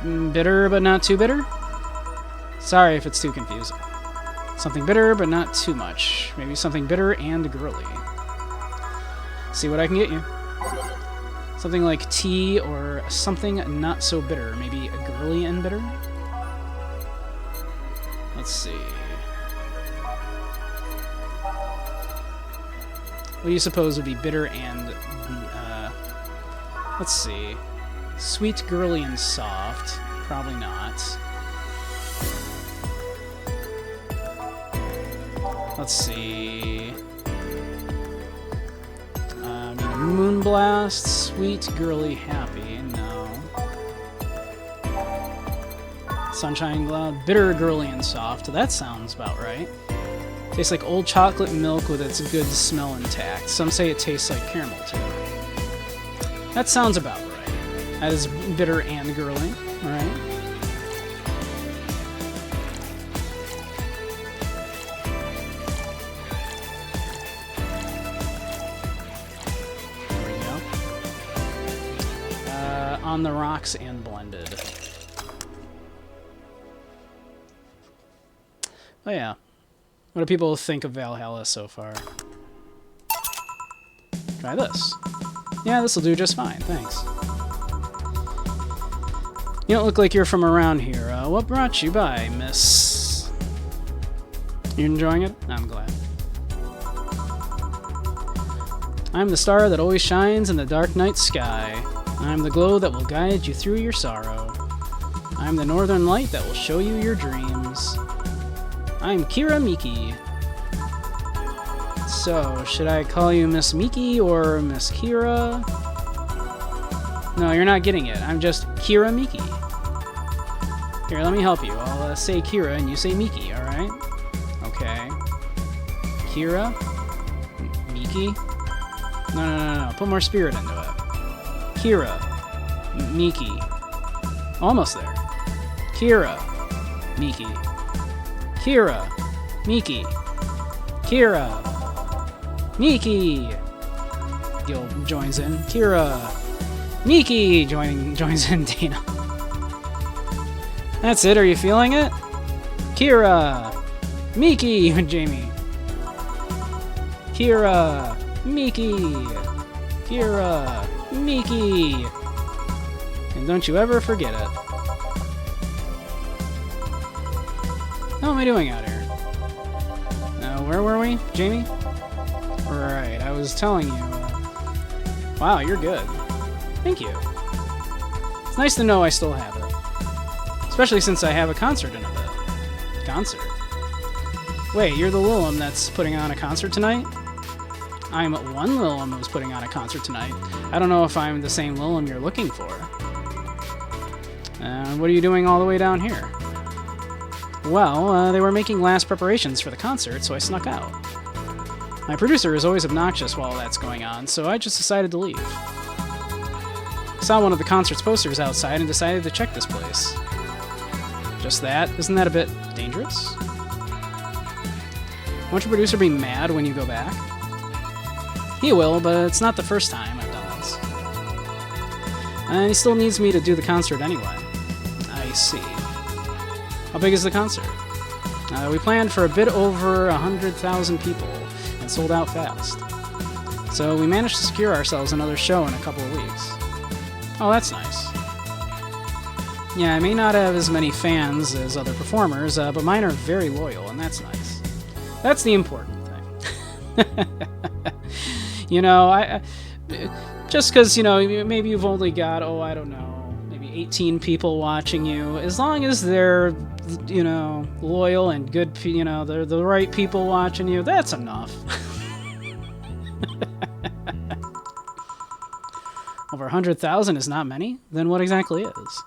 Bitter, but not too bitter? Sorry if it's too confusing. Something bitter, but not too much. Maybe something bitter and girly. See what I can get you. Something like tea or something not so bitter. Maybe a girly and bitter? Let's see. What do you suppose would be bitter and... let's see. Sweet, girly, and soft. Probably not. Let's see. Moonblast, sweet, girly, happy. No. Sunshine Cloud, bitter, girly, and soft. That sounds about right. Tastes like old chocolate milk with its good smell intact. Some say it tastes like caramel, too. That sounds about right. That is bitter and girly, alright? There we go. On the rocks and blended. Oh yeah. What do people think of Valhalla so far? Try this. Yeah, this'll do just fine, thanks. You don't look like you're from around here. What brought you by, miss? You enjoying it? I'm glad. I'm the star that always shines in the dark night sky. I'm the glow that will guide you through your sorrow. I'm the northern light that will show you your dreams. I'm Kira Miki. So, should I call you Miss Miki or Miss Kira? No, you're not getting it. I'm just Kira Miki. Here, let me help you. I'll say Kira and you say Miki, alright? Okay. Kira? Miki? No. Put more spirit into it. Kira. Miki. Almost there. Kira. Miki. Kira. Miki. Kira. Miki. Gil joins in. Kira. Miki joins in. Dana. That's it. Are you feeling it? Kira. Miki. Jamie. Kira. Miki. Kira. Miki. And don't you ever forget it. How am I doing out here? Where were we? Jamie? Right, I was telling you. Wow, you're good. Thank you. It's nice to know I still have it. Especially since I have a concert in a bit. Concert? Wait, you're the Lilum that's putting on a concert tonight? I'm one Lilum who's putting on a concert tonight. I don't know if I'm the same Lilum you're looking for. What are you doing all the way down here? Well, they were making last preparations for the concert, so I snuck out. My producer is always obnoxious while that's going on, so I just decided to leave. I saw one of the concert's posters outside and decided to check this place. Just that? Isn't that a bit dangerous? Won't your producer be mad when you go back? He will, but it's not the first time I've done this. And he still needs me to do the concert anyway. I see. How big is the concert? We planned for a bit over 100,000 people and sold out fast. So we managed to secure ourselves another show in a couple of weeks. Oh, that's nice. Yeah, I may not have as many fans as other performers, but mine are very loyal, and that's nice. That's the important thing. You know, just because, you know, maybe you've only got, I don't know, maybe 18 people watching you, as long as they're, you know, loyal and good, you know, they're the right people watching you, that's enough. Over 100,000 is not many? Then what exactly is?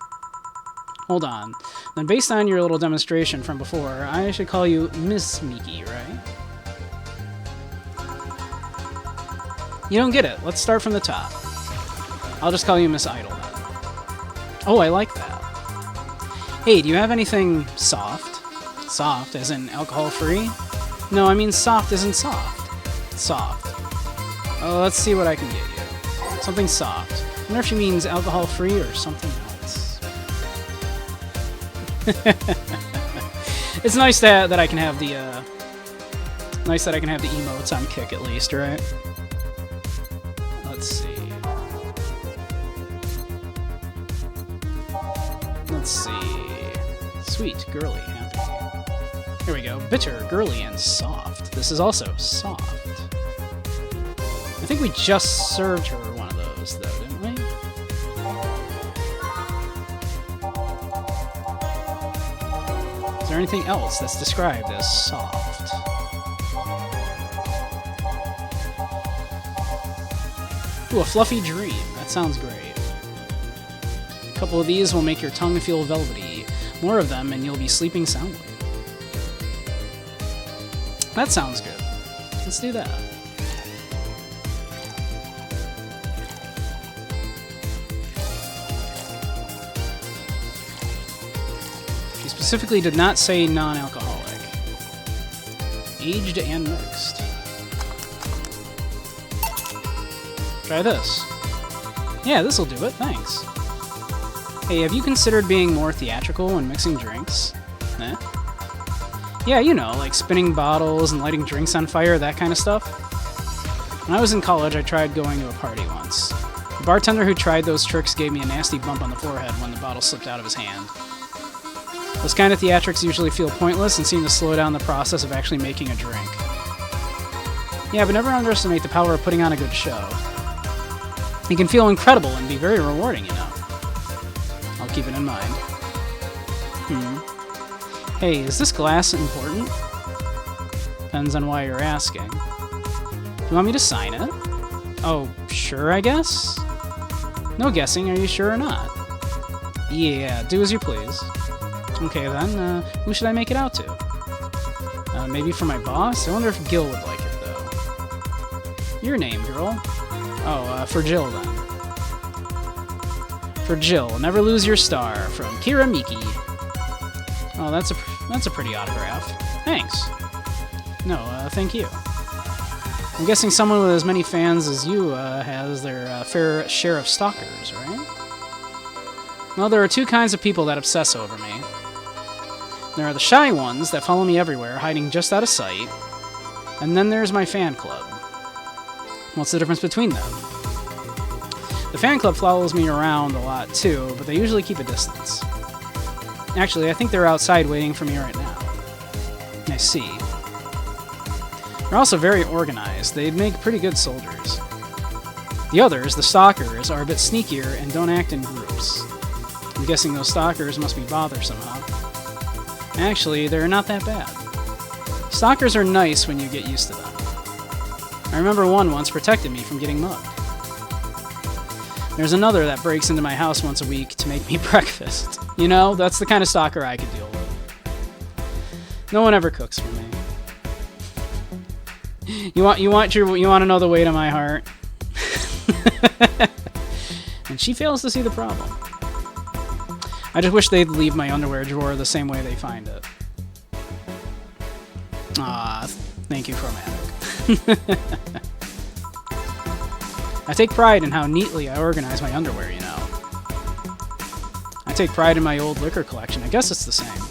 Hold on. Then based on your little demonstration from before, I should call you Miss Miki, right? You don't get it. Let's start from the top. I'll just call you Miss Idol then. Oh, I like that. Hey, do you have anything soft? Soft, as in alcohol-free? No, I mean soft as in soft. Soft. Oh, let's see what I can get you. Something soft. I wonder if she means alcohol-free or something else. It's nice that I can have the nice that I can have the emotes on Kick at least, right? Let's see. Let's see. Sweet, girly, happy. Here we go. Bitter, girly, and soft. This is also soft. I think we just served her one of those, though, didn't we? Is there anything else that's described as soft? Ooh, a fluffy dream. That sounds great. A couple of these will make your tongue feel velvety. More of them and you'll be sleeping soundly. That sounds good. Let's do that. He specifically did not say non-alcoholic. Aged and mixed. Try this. Yeah, this'll do it, thanks. Hey, have you considered being more theatrical when mixing drinks? Eh? Yeah, you know, like spinning bottles and lighting drinks on fire, that kind of stuff. When I was in college, I tried going to a party once. The bartender who tried those tricks gave me a nasty bump on the forehead when the bottle slipped out of his hand. Those kind of theatrics usually feel pointless and seem to slow down the process of actually making a drink. Yeah, but never underestimate the power of putting on a good show. It can feel incredible and be very rewarding, you know. I'll keep it in mind. Hey, is this glass important? Depends on why you're asking. Do you want me to sign it? Oh, sure, I guess? No guessing, are you sure or not? Yeah, do as you please. Okay then, who should I make it out to? Maybe for my boss? I wonder if Gil would like it, though. Your name, girl? Oh, for Jill, then. For Jill, never lose your star, from Kira Miki. Oh, that's a pretty autograph. Thanks. No, thank you. I'm guessing someone with as many fans as you has their fair share of stalkers, right? Well, there are two kinds of people that obsess over me. There are the shy ones that follow me everywhere, hiding just out of sight. And then there's my fan club. What's the difference between them? The fan club follows me around a lot too, but they usually keep a distance. Actually, I think they're outside waiting for me right now. I see. They're also very organized. They'd make pretty good soldiers. The others, the stalkers, are a bit sneakier and don't act in groups. I'm guessing those stalkers must be bothersome, huh? Actually, they're not that bad. Stalkers are nice when you get used to them. I remember one once protected me from getting mugged. There's another that breaks into my house once a week to make me breakfast. You know, that's the kind of stalker I could deal with. No one ever cooks for me. You want to know the weight of my heart? And she fails to see the problem. I just wish they'd leave my underwear drawer the same way they find it. Ah, thank you, Chromatic. I take pride in how neatly I organize my underwear, you know. I take pride in my old liquor collection. I guess it's the same.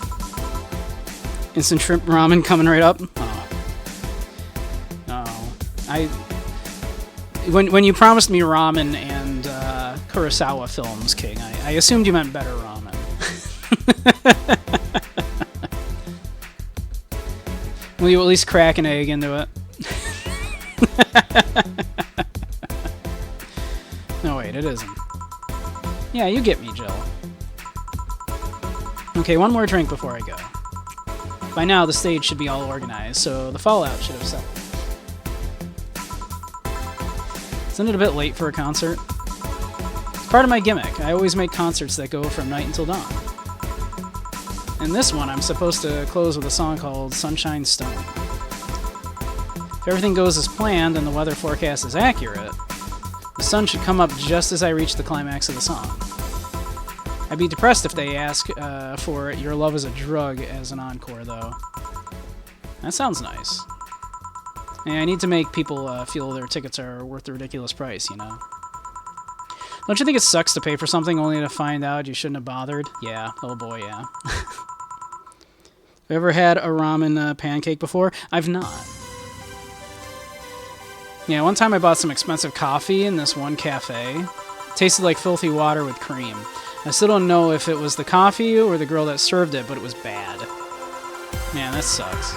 Instant shrimp ramen coming right up. Oh. No. When you promised me ramen and Kurosawa films, King, I assumed you meant better ramen. Will you at least crack an egg into it? No, wait, it isn't. Yeah, you get me, Jill. Okay, one more drink before I go. By now, the stage should be all organized, so the fallout should have settled. Isn't it a bit late for a concert? It's part of my gimmick. I always make concerts that go from night until dawn. In this one, I'm supposed to close with a song called Sunshine Stone. If everything goes as planned and the weather forecast is accurate, the sun should come up just as I reach the climax of the song. I'd be depressed if they ask for Your Love is a Drug as an encore, though. That sounds nice. Yeah, I need to make people feel their tickets are worth the ridiculous price, you know? Don't you think it sucks to pay for something only to find out you shouldn't have bothered? Yeah. Oh boy, yeah. Have you ever had a ramen pancake before? I've not. Yeah, one time I bought some expensive coffee in this one cafe. It tasted like filthy water with cream. I still don't know if it was the coffee or the girl that served it, but it was bad. Man, that sucks.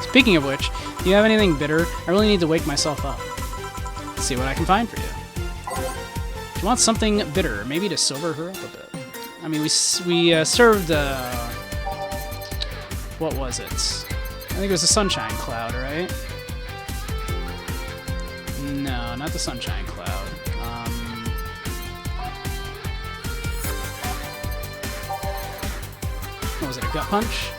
Speaking of which, do you have anything bitter? I really need to wake myself up. Let's see what I can find for you. If you want something bitter, maybe to sober her up a bit. I mean, we served, what was it? I think it was a sunshine cloud, right? No, not the sunshine cloud. What was it, a gut punch?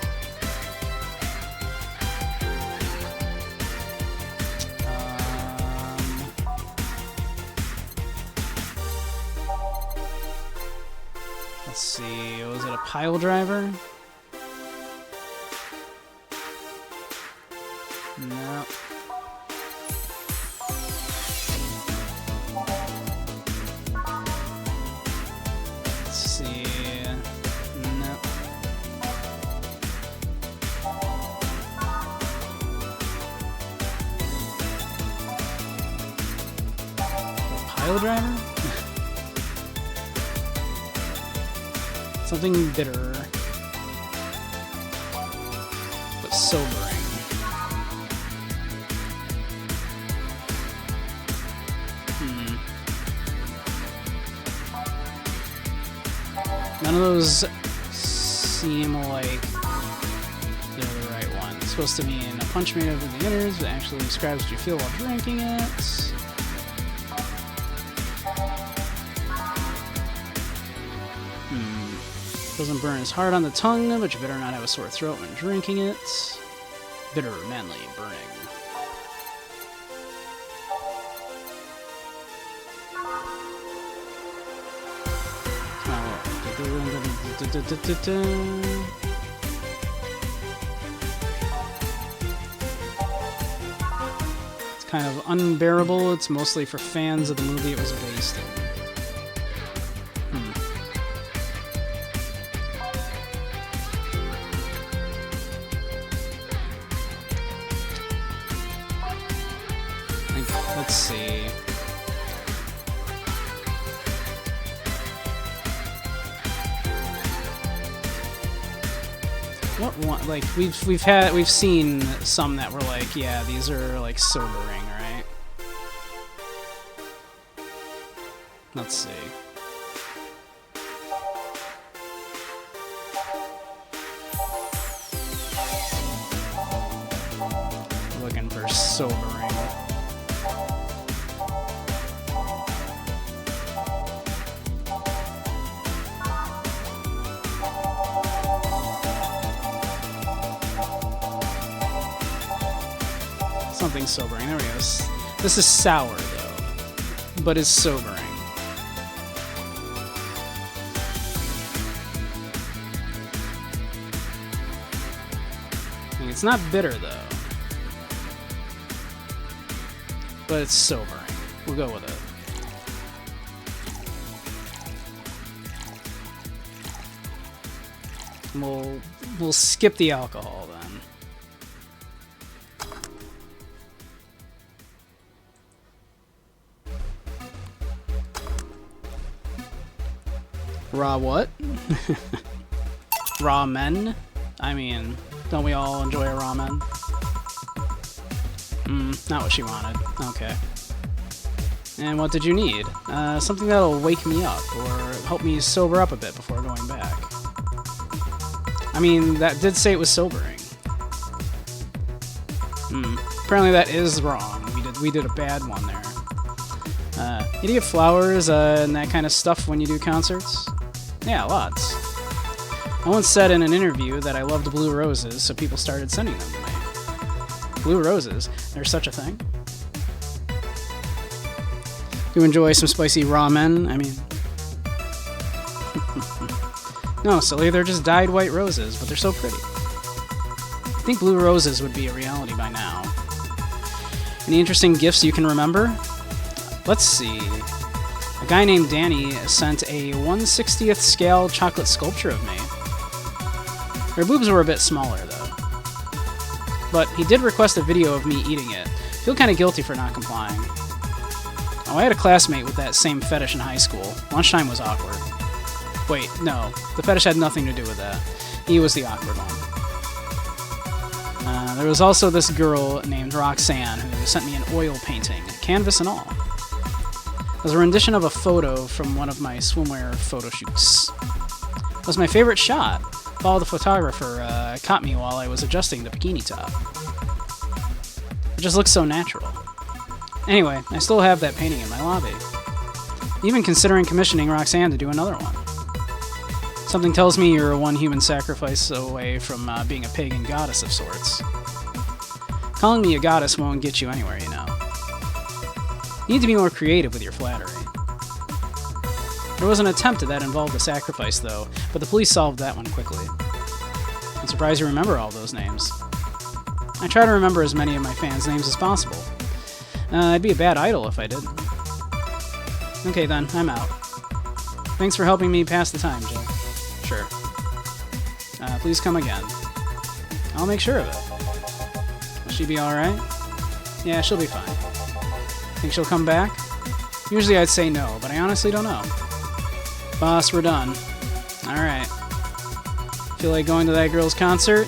Let's see, was it a pile driver? No. Let's see. No. A pile driver? Something bitter, but sobering. None of those seem like they're the right one. It's supposed to mean a punch made over the innards that actually describes what you feel while drinking it. Doesn't burn as hard on the tongue, but you better not have a sore throat when drinking it. Bitter, manly, burning. It's kind of unbearable. It's mostly for fans of the movie it was based in. Let's see. What one? Like we've seen some that were like, yeah, these are like sobering, right? Let's see. Looking for sobering. Something sobering. There we go. This is sour, though, but it's sobering. I mean, it's not bitter, though, but it's sobering. We'll go with it. We'll skip the alcohol then. Raw what? Ramen? I mean, don't we all enjoy a ramen? Not what she wanted. Okay. And what did you need? Something that'll wake me up, or help me sober up a bit before going back. I mean, that did say it was sobering. Apparently that is wrong. We did a bad one there. You do get flowers and that kind of stuff when you do concerts? Yeah, lots. I once said in an interview that I loved blue roses, so people started sending them to me. Blue roses? There's such a thing? Do enjoy some spicy ramen? I mean... No, silly, they're just dyed white roses, but they're so pretty. I think blue roses would be a reality by now. Any interesting gifts you can remember? Let's see. A guy named Danny sent a 1/60th scale chocolate sculpture of me. Her boobs were a bit smaller, though. But he did request a video of me eating it. I feel kind of guilty for not complying. Oh, I had a classmate with that same fetish in high school. Lunchtime was awkward. Wait, no. The fetish had nothing to do with that. He was the awkward one. There was also this girl named Roxanne who sent me an oil painting, canvas and all. It was a rendition of a photo from one of my swimwear photo shoots. It was my favorite shot. While the photographer caught me while I was adjusting the bikini top. It just looks so natural. Anyway, I still have that painting in my lobby. Even considering commissioning Roxanne to do another one. Something tells me you're one human sacrifice away from being a pagan goddess of sorts. Calling me a goddess won't get you anywhere, you know. You need to be more creative with your flattery. There was an attempt that involved a sacrifice, though, but the police solved that one quickly. I'm surprised you remember all those names. I try to remember as many of my fans' names as possible. I'd be a bad idol if I didn't. Okay then, I'm out. Thanks for helping me pass the time, Jill. Sure. Please come again. I'll make sure of it. Will she be alright? Yeah, she'll be fine. Think she'll come back? Usually I'd say no, but I honestly don't know. Boss, we're done. Alright. Feel like going to that girl's concert?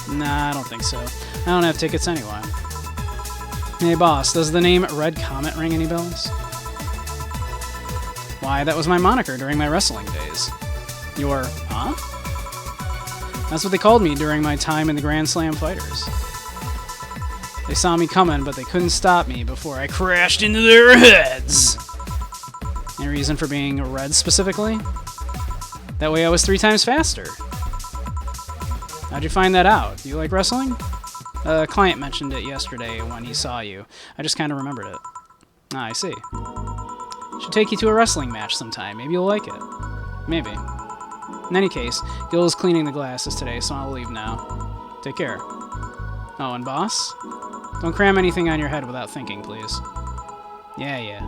Nah, I don't think so. I don't have tickets anyway. Hey boss, does the name Red Comet ring any bells? Why, that was my moniker during my wrestling days. Your, huh? That's what they called me during my time in the Grand Slam Fighters. They saw me coming, but they couldn't stop me before I crashed into their heads. Any reason for being red specifically? That way I was 3 times faster. How'd you find that out? Do you like wrestling? A client mentioned it yesterday when he saw you. I just kind of remembered it. Ah, I see. Should take you to a wrestling match sometime. Maybe you'll like it. Maybe. In any case, Gil is cleaning the glasses today, so I'll leave now. Take care. Oh, and boss? Don't cram anything on your head without thinking, please. Yeah.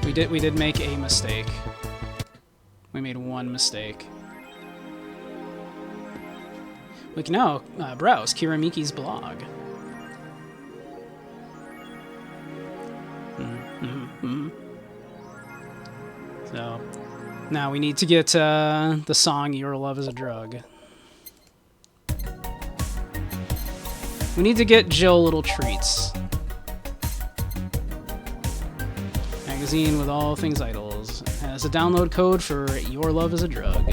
We did make a mistake. We made one mistake. We can now browse Kiramiki's blog. So, now we need to get the song Your Love is a Drug. We need to get Jill little treats. Magazine with all things idols. Has a download code for Your Love is a Drug.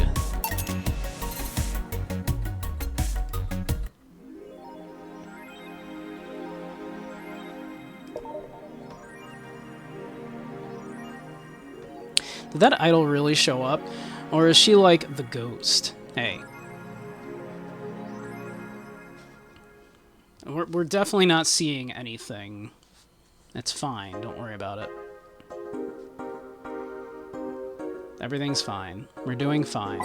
Did that idol really show up? Or is she like the ghost? Hey. We're definitely not seeing anything. It's fine. Don't worry about it. Everything's fine. We're doing fine.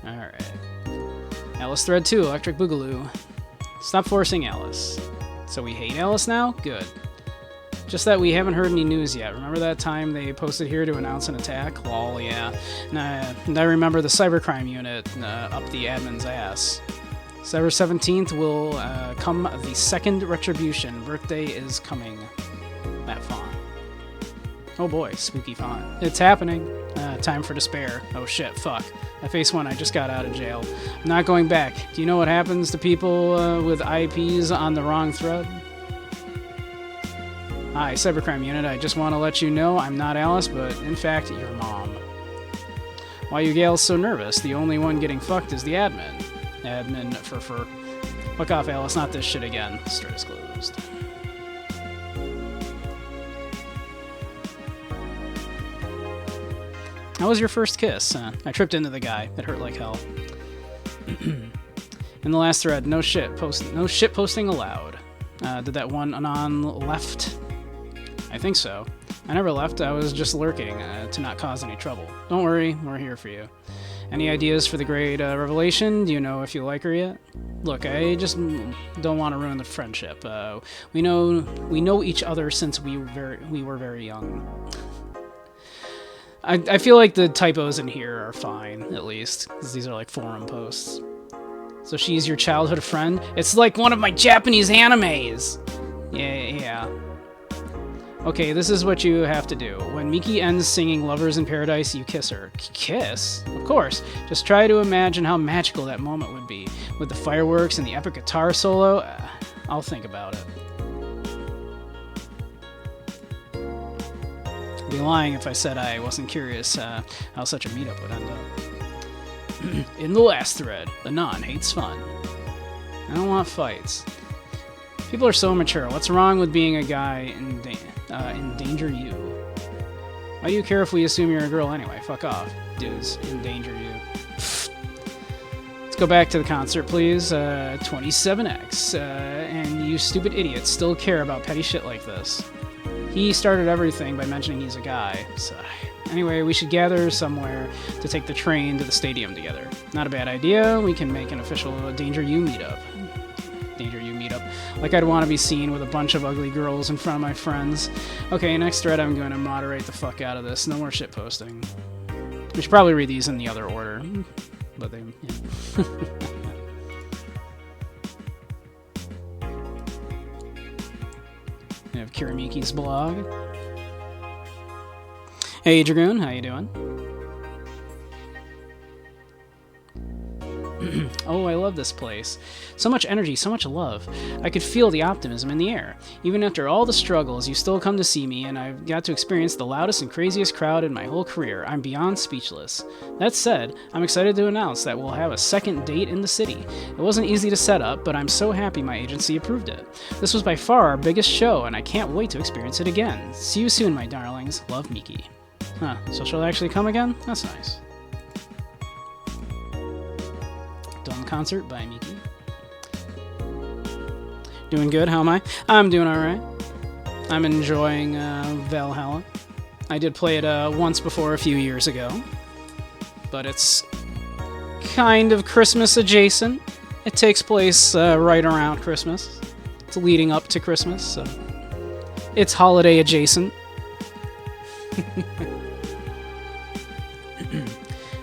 Alright. Alice Thread 2, Electric Boogaloo. Stop forcing Alice. So we hate Alice now? Good. Just that we haven't heard any news yet. Remember that time they posted here to announce an attack? Lol, yeah. And I remember the cybercrime unit up the admin's ass. December 17th will come the second retribution. Birthday is coming. That font. Oh boy, spooky font. It's happening. Time for despair. Oh shit, fuck. I face one, I just got out of jail. I'm not going back. Do you know what happens to people with IPs on the wrong thread? Hi, Cybercrime Unit. I just want to let you know I'm not Alice, but in fact, your mom. Why are you gals so nervous? The only one getting fucked is the admin. Admin for. Fuck off, Alice. Not this shit again. Strait is closed. How was your first kiss? I tripped into the guy. It hurt like hell. In the last thread, no shit posting allowed. Did that one anon left? I think so. I never left. I was just lurking to not cause any trouble. Don't worry, we're here for you. Any ideas for the great revelation? Do you know if you like her yet? Look, I just don't want to ruin the friendship. We know each other since we were very young. I feel like the typos in here are fine, at least, because these are like forum posts. So she's your childhood friend? It's like one of my Japanese animes! Yeah. Okay, this is what you have to do. When Miki ends singing Lovers in Paradise, you kiss her. Kiss? Of course. Just try to imagine how magical that moment would be. With the fireworks and the epic guitar solo, I'll think about it. I'd be lying if I said I wasn't curious how such a meetup would end up. In the last thread, Anon hates fun. I don't want fights. People are so immature. What's wrong with being a guy endanger you? Why do you care if we assume you're a girl anyway? Fuck off. Dudes, endanger you. Let's go back to the concert, please. 27X. And you stupid idiots still care about petty shit like this. He started everything by mentioning he's a guy. So, anyway, we should gather somewhere to take the train to the stadium together. Not a bad idea. We can make an official Danger You meetup. Danger You meetup. Like I'd want to be seen with a bunch of ugly girls in front of my friends. Okay, next thread I'm going to moderate the fuck out of this. No more shit posting. We should probably read these in the other order. But they... Yeah. We have Kiramiki's blog. Hey Dragoon, how you doing? Oh, I love this place. So much energy, so much love. I could feel the optimism in the air. Even after all the struggles, you still come to see me, and I've got to experience the loudest and craziest crowd in my whole career. I'm beyond speechless. That said, I'm excited to announce that we'll have a second date in the city. It wasn't easy to set up, but I'm so happy my agency approved it. This was by far our biggest show, and I can't wait to experience it again. See you soon, my darlings. Love, Miki. Huh, so she'll actually come again? That's nice. Dumb Concert by Miki. Doing good, how am I? I'm doing alright. I'm enjoying Valhalla. I did play it once before a few years ago. But it's kind of Christmas adjacent. It takes place right around Christmas. It's leading up to Christmas, so it's holiday adjacent.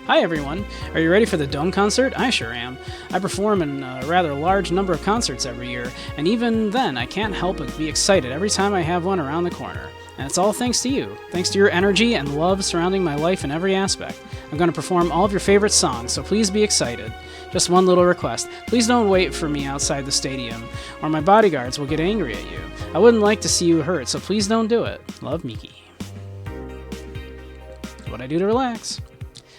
Hi everyone, are you ready for the Dome concert? I sure am. I perform in a rather large number of concerts every year, and even then I can't help but be excited every time I have one around the corner. And it's all thanks to you. Thanks to your energy and love surrounding my life in every aspect. I'm going to perform all of your favorite songs, so please be excited. Just one little request. Please don't wait for me outside the stadium, or my bodyguards will get angry at you. I wouldn't like to see you hurt, so please don't do it. Love, Miki. What I do to relax.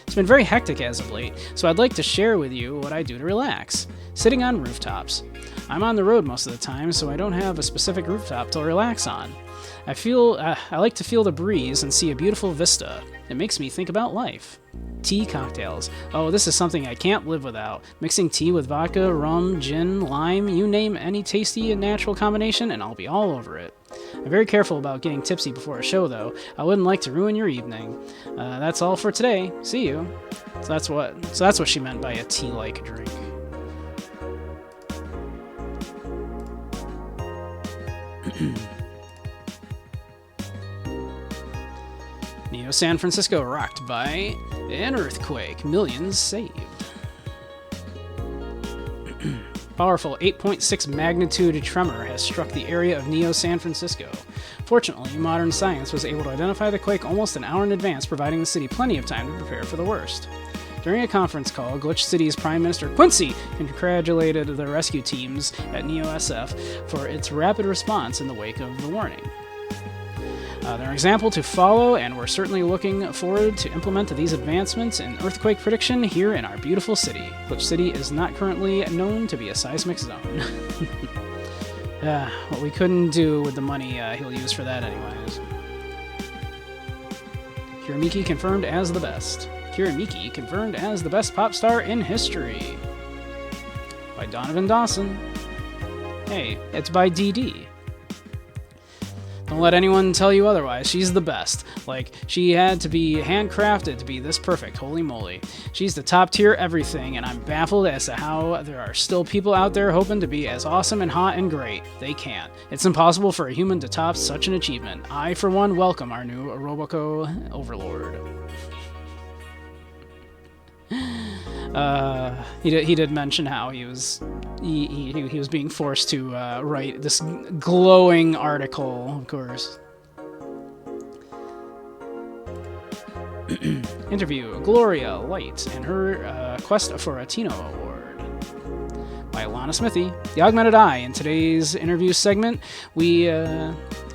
It's been very hectic as of late, so I'd like to share with you what I do to relax. Sitting on rooftops. I'm on the road most of the time, so I don't have a specific rooftop to relax on. I like to feel the breeze and see a beautiful vista. It makes me think about life. Tea cocktails. Oh, this is something I can't live without. Mixing tea with vodka, rum, gin, lime, you name any tasty and natural combination, and I'll be all over it. I'm very careful about getting tipsy before a show, though. I wouldn't like to ruin your evening. That's all for today. See you. So that's what she meant by a tea-like drink. Neo San Francisco rocked by an earthquake. Millions saved. Powerful 8.6 magnitude tremor has struck the area of Neo San Francisco. Fortunately, modern science was able to identify the quake almost an hour in advance, providing the city plenty of time to prepare for the worst. During a conference call, Glitch City's Prime Minister Quincy congratulated the rescue teams at Neo SF for its rapid response in the wake of the warning. They're an example to follow, and we're certainly looking forward to implement these advancements in earthquake prediction here in our beautiful city. Glitch City is not currently known to be a seismic zone. What we couldn't do with the money he'll use for that anyways. Kiramiki confirmed as the best. Kiramiki confirmed as the best pop star in history. By Donovan Dawson. Hey, it's by DD. Don't let anyone tell you otherwise. She's the best. Like, she had to be handcrafted to be this perfect. Holy moly. She's the top tier everything, and I'm baffled as to how there are still people out there hoping to be as awesome and hot and great. They can't. It's impossible for a human to top such an achievement. I, for one, welcome our new Roboco Overlord. He did mention how he was being forced to write this glowing article, of course. Interview Gloria Light and her quest for a Tino Award by Alana Smithy. The Augmented Eye. In today's interview segment, we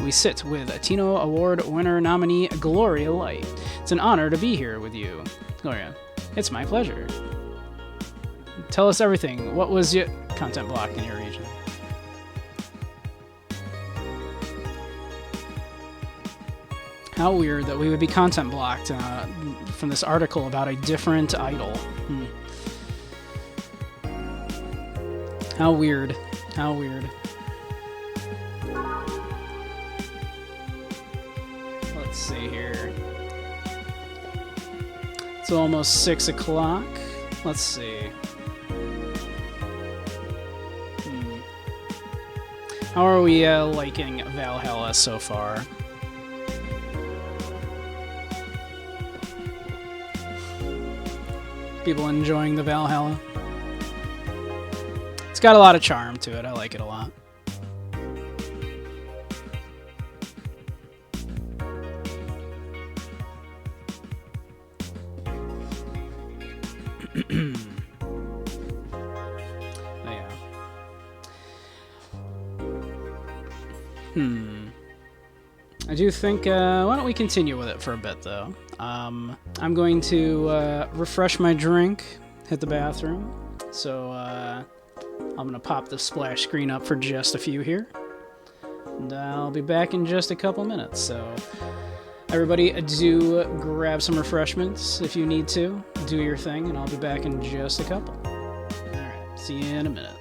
sit with a Tino Award winner nominee Gloria Light. It's an honor to be here with you, Gloria. It's my pleasure. Tell us everything. What was your content block in your region? How weird that we would be content blocked from this article about a different idol. How weird. How weird. Let's see here. It's almost 6 o'clock. Let's see. How are we liking Valhalla so far? People enjoying the Valhalla? It's got a lot of charm to it. I like it a lot. I do think, why don't we continue with it for a bit, though? I'm going to refresh my drink, hit the bathroom, so I'm going to pop the splash screen up for just a few here, and I'll be back in just a couple minutes, so everybody do grab some refreshments if you need to, do your thing, and I'll be back in just a couple. Alright, see you in a minute.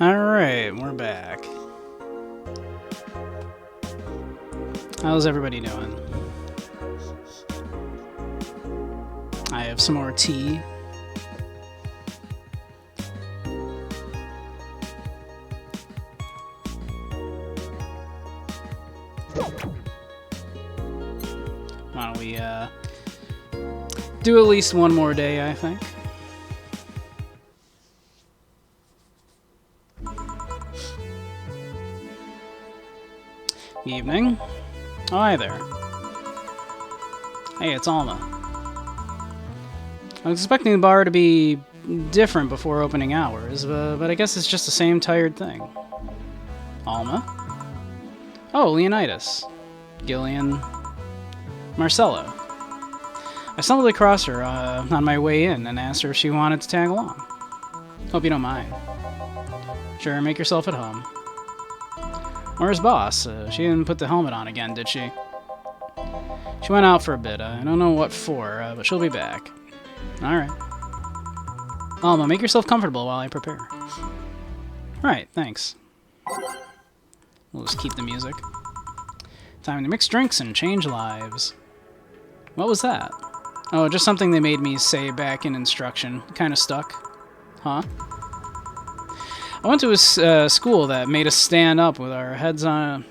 Alright, we're back. How's everybody doing? I have some more tea. Why don't we do at least one more day, I think. Evening. Oh, hi there. Hey, it's Alma. I was expecting the bar to be different before opening hours, but I guess it's just the same tired thing. Alma? Oh, Leonidas. Gillian. Marcella. I stumbled across her on my way in and asked her if she wanted to tag along. Hope you don't mind. Sure, make yourself at home. Where's Boss? She didn't put the helmet on again, did she? She went out for a bit. I don't know what for, but she'll be back. Alright. Alma, make yourself comfortable while I prepare. Right, thanks. We'll just keep the music. Time to mix drinks and change lives. What was that? Oh, just something they made me say back in instruction. Kinda stuck. Huh? I went to a school that made us stand up with our hands on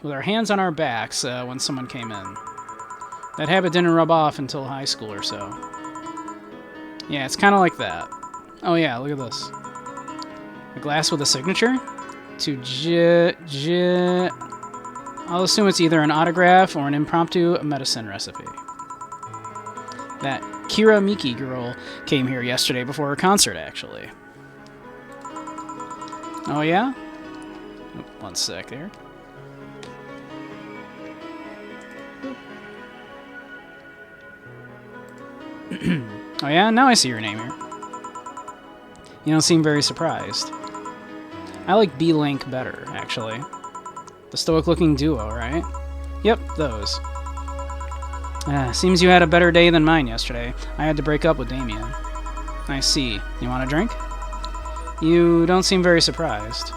our backs when someone came in. That habit didn't rub off until high school or so. Yeah, it's kind of like that. Oh yeah, look at this. A glass with a signature? I'll assume it's either an autograph or an impromptu medicine recipe. That Kira Miki girl came here yesterday before her concert, actually. Oh, yeah? Oh, one sec there. Oh, yeah? Now I see your name here. You don't seem very surprised. I like B-Link better, actually. The stoic-looking duo, right? Yep, those. Seems you had a better day than mine yesterday. I had to break up with Damien. I see. You want a drink? You don't seem very surprised.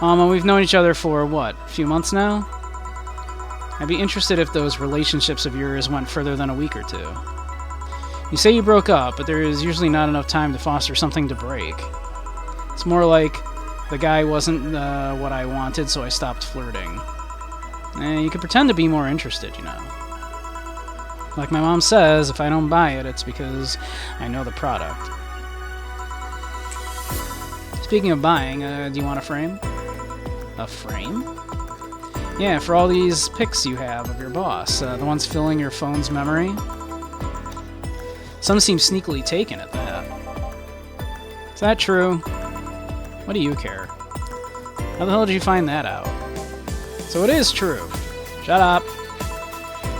We've known each other for, what, a few months now? I'd be interested if those relationships of yours went further than a week or two. You say you broke up, but there is usually not enough time to foster something to break. It's more like the guy wasn't what I wanted, so I stopped flirting. You could pretend to be more interested, you know. Like my mom says, if I don't buy it, it's because I know the product. Speaking of buying, do you want a frame? A frame? Yeah, for all these pics you have of your boss, the ones filling your phone's memory. Some seem sneakily taken at that. Is that true? What do you care? How the hell did you find that out? So it is true. Shut up.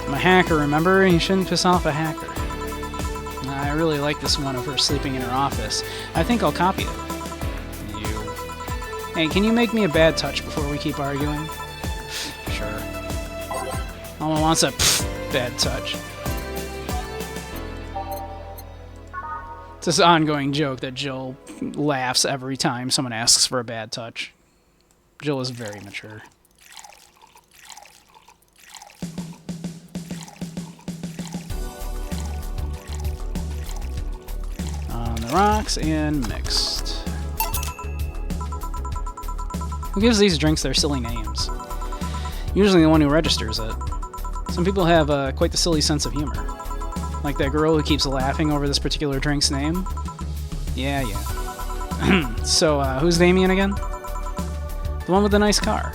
I'm a hacker, remember? You shouldn't piss off a hacker. I really like this one of her sleeping in her office. I think I'll copy it. Hey, can you make me a bad touch before we keep arguing? Sure. Alma wants a bad touch. It's this ongoing joke that Jill laughs every time someone asks for a bad touch. Jill is very mature. On the rocks and mixed. Who gives these drinks their silly names? Usually the one who registers it. Some people have quite the silly sense of humor. Like that girl who keeps laughing over this particular drink's name. Yeah. So, who's Damien again? The one with the nice car.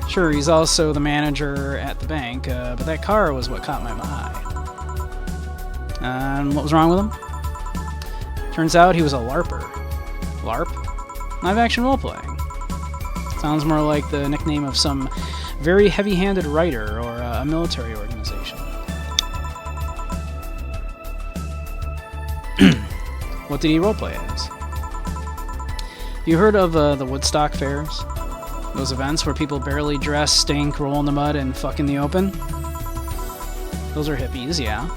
Sure, he's also the manager at the bank, but that car was what caught my eye. And what was wrong with him? Turns out he was a LARPer. LARP? Live action role-playing. Sounds more like the nickname of some very heavy-handed writer or a military organization. What did he roleplay as? You heard of the Woodstock fairs? Those events where people barely dress, stink, roll in the mud, and fuck in the open? Those are hippies, yeah.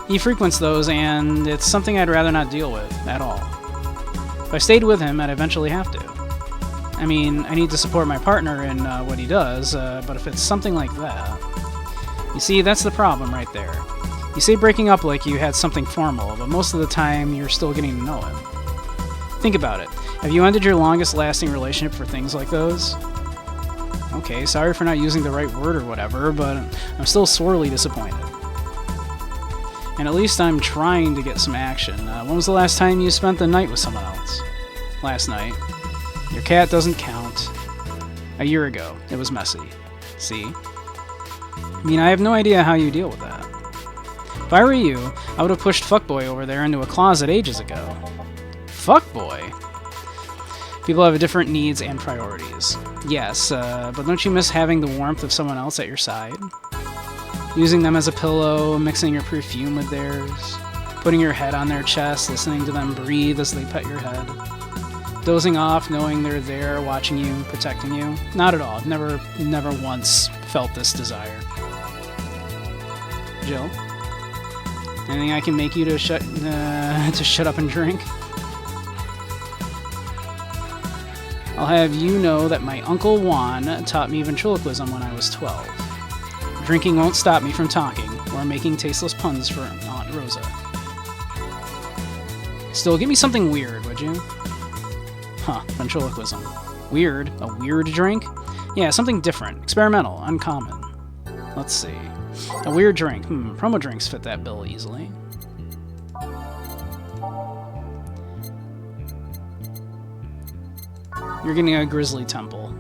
He frequents those, and it's something I'd rather not deal with, at all. If If I stayed with him, I'd eventually have to. I mean, I need to support my partner in what he does, but if it's something like that... You see, that's the problem right there. You say breaking up like you had something formal, but most of the time you're still getting to know him. Think about it. Have you ended your longest-lasting relationship for things like those? Okay, sorry for not using the right word or whatever, but I'm still sorely disappointed. And at least I'm trying to get some action. When was the last time you spent the night with someone else? Last night. Your cat doesn't count. A year ago. It was messy. See? I mean, I have no idea how you deal with that. If I were you, I would have pushed Fuckboy over there into a closet ages ago. Fuckboy? People have different needs and priorities. Yes, but don't you miss having the warmth of someone else at your side? Using them as a pillow, mixing your perfume with theirs, putting your head on their chest, listening to them breathe as they pet your head. Dozing off, knowing they're there, watching you, protecting you. Not at all. Never once felt this desire. Jill? Anything I can make you to shut up and drink? I'll have you know that my Uncle Juan taught me ventriloquism when I was 12. Drinking won't stop me from talking, or making tasteless puns for Aunt Rosa. Still, give me something weird, would you? Huh, ventriloquism. Weird? A weird drink? Yeah, something different, experimental, uncommon. Let's see. A weird drink. Promo drinks fit that bill easily. You're getting a Grizzly Temple.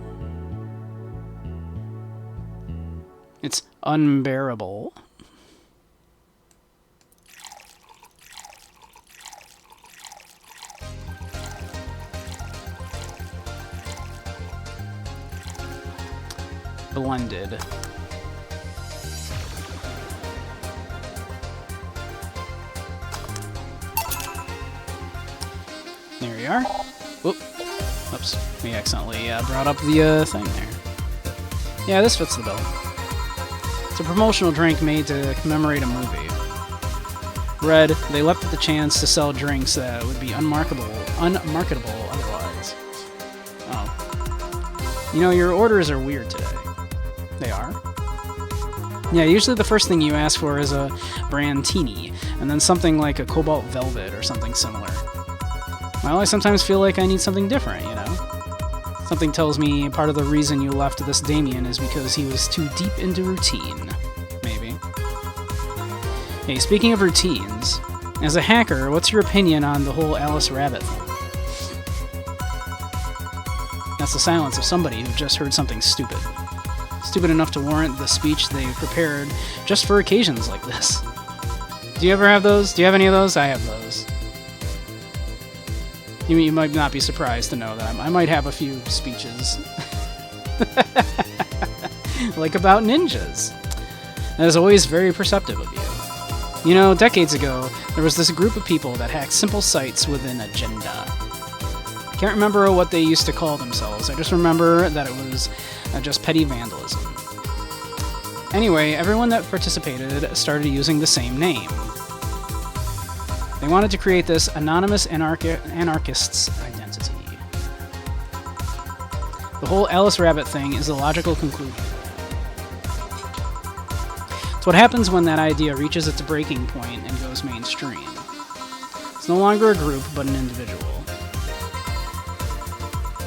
It's unbearable. Blended. There we are. Whoop. Oops. We accidentally brought up the thing there. Yeah, this fits the bill. It's a promotional drink made to commemorate a movie. Red, they leapt at the chance to sell drinks that would be unmarketable otherwise. Oh. You know, your orders are weird today. They are? Yeah, usually the first thing you ask for is a Brandtini, and then something like a Cobalt Velvet or something similar. Well, I sometimes feel like I need something different, you know? Something tells me part of the reason you left this Damien is because he was too deep into routine. Maybe. Hey, speaking of routines, as a hacker, what's your opinion on the whole Alice Rabbit thing? That's the silence of somebody who just heard something stupid. Stupid enough to warrant the speech they prepared just for occasions like this. Do you ever have those? Do you have any of those? I have those. You might not be surprised to know that I might have a few speeches. Like about ninjas. That is always very perceptive of you. You know, decades ago, there was this group of people that hacked simple sites with an agenda. I can't remember what they used to call themselves. I just remember that it was just petty vandalism. Anyway, everyone that participated started using the same name. They wanted to create this anonymous anarchist's identity. The whole Alice Rabbit thing is the logical conclusion. It's what happens when that idea reaches its breaking point and goes mainstream. It's no longer a group, but an individual.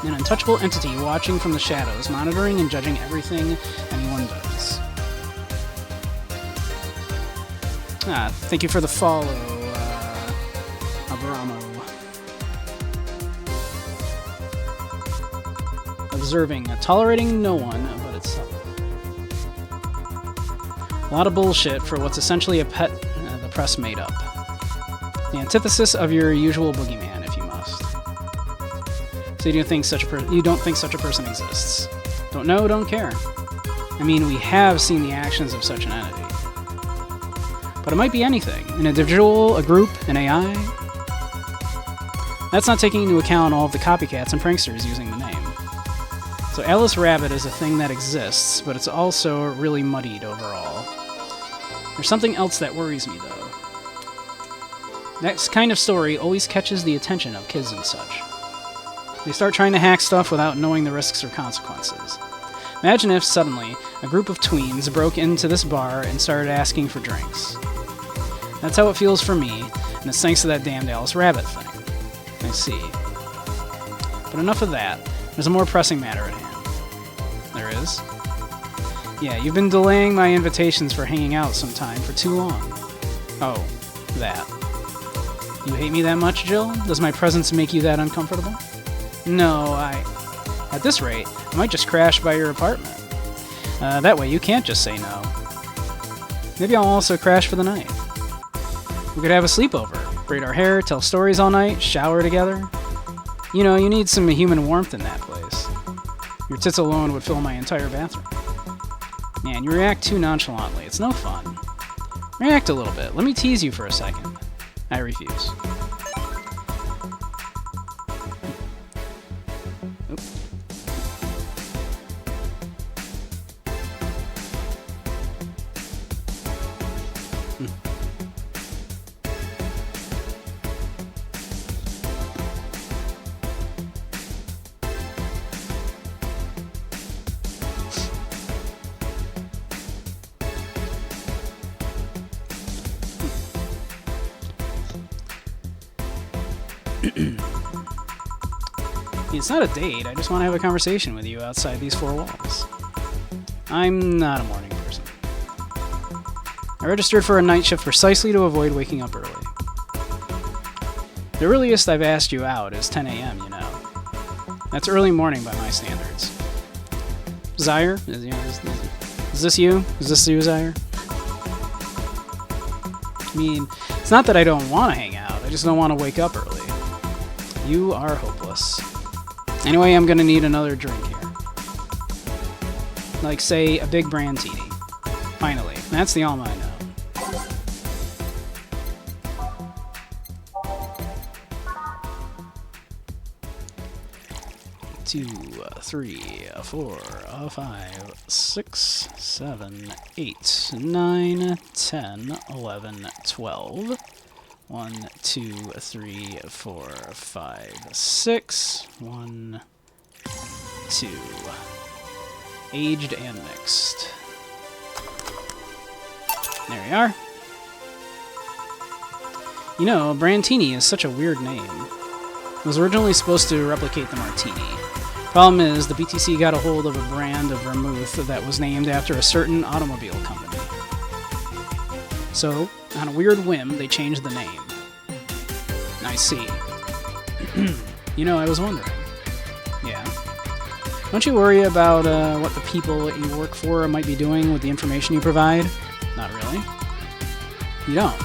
An untouchable entity watching from the shadows, monitoring and judging everything anyone does. Thank you for the follow, Abramo. Observing, tolerating no one but itself. A lot of bullshit for what's essentially a pet the press made up. The antithesis of your usual boogeyman, if you must. So you don't think such a person exists. Don't know, don't care. I mean, we have seen the actions of such an entity. But it might be anything. An individual, a group, an AI. That's not taking into account all of the copycats and pranksters using the name. So Alice Rabbit is a thing that exists, but it's also really muddied overall. There's something else that worries me, though. That kind of story always catches the attention of kids and such. They start trying to hack stuff without knowing the risks or consequences. Imagine if, suddenly, a group of tweens broke into this bar and started asking for drinks. That's how it feels for me, and it's thanks to that damned Alice Rabbit thing. I see. But enough of that. There's a more pressing matter at hand. There is? Yeah, you've been delaying my invitations for hanging out sometime for too long. Oh, that. You hate me that much, Jill? Does my presence make you that uncomfortable? No, At this rate, I might just crash by your apartment. That way you can't just say no. Maybe I'll also crash for the night. We could have a sleepover, braid our hair, tell stories all night, shower together. You know, you need some human warmth in that place. Your tits alone would fill my entire bathroom. Man, you react too nonchalantly. It's no fun. React a little bit. Let me tease you for a second. I refuse. It's not a date, I just want to have a conversation with you outside these four walls. I'm not a morning person. I registered for a night shift precisely to avoid waking up early. The earliest I've asked you out is 10 a.m., you know. That's early morning by my standards. Zaire? Is this you? Is this you, Zaire? I mean, it's not that I don't want to hang out, I just don't want to wake up early. You are hopeless. Anyway, I'm gonna need another drink here. Like, say, a big brandini. Finally. That's the Alma I know. 2, 3, 4, 5, 6, 7, 8, 9, 10, 11, 12. 1, 2, 3, 4, 5, 6. 1, 2. Aged and mixed. There we are. You know, Brantini is such a weird name. It was originally supposed to replicate the Martini. Problem is, the BTC got a hold of a brand of vermouth that was named after a certain automobile company. So, on a weird whim, they changed the name. I see. You know, I was wondering. Yeah. Don't you worry about what the people that you work for might be doing with the information you provide? Not really. You don't.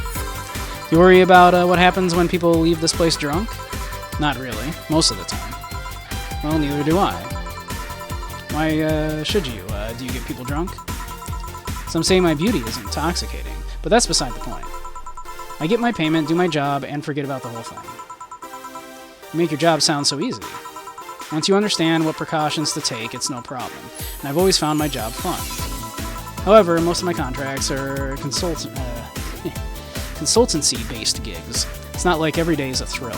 You worry about what happens when people leave this place drunk? Not really. Most of the time. Well, neither do I. Why should you? Do you get people drunk? Some say my beauty is intoxicating, but that's beside the point. I get my payment, do my job, and forget about the whole thing. You make your job sound so easy. Once you understand what precautions to take, it's no problem, and I've always found my job fun. However, most of my contracts are consultancy-based gigs. It's not like every day is a thrill.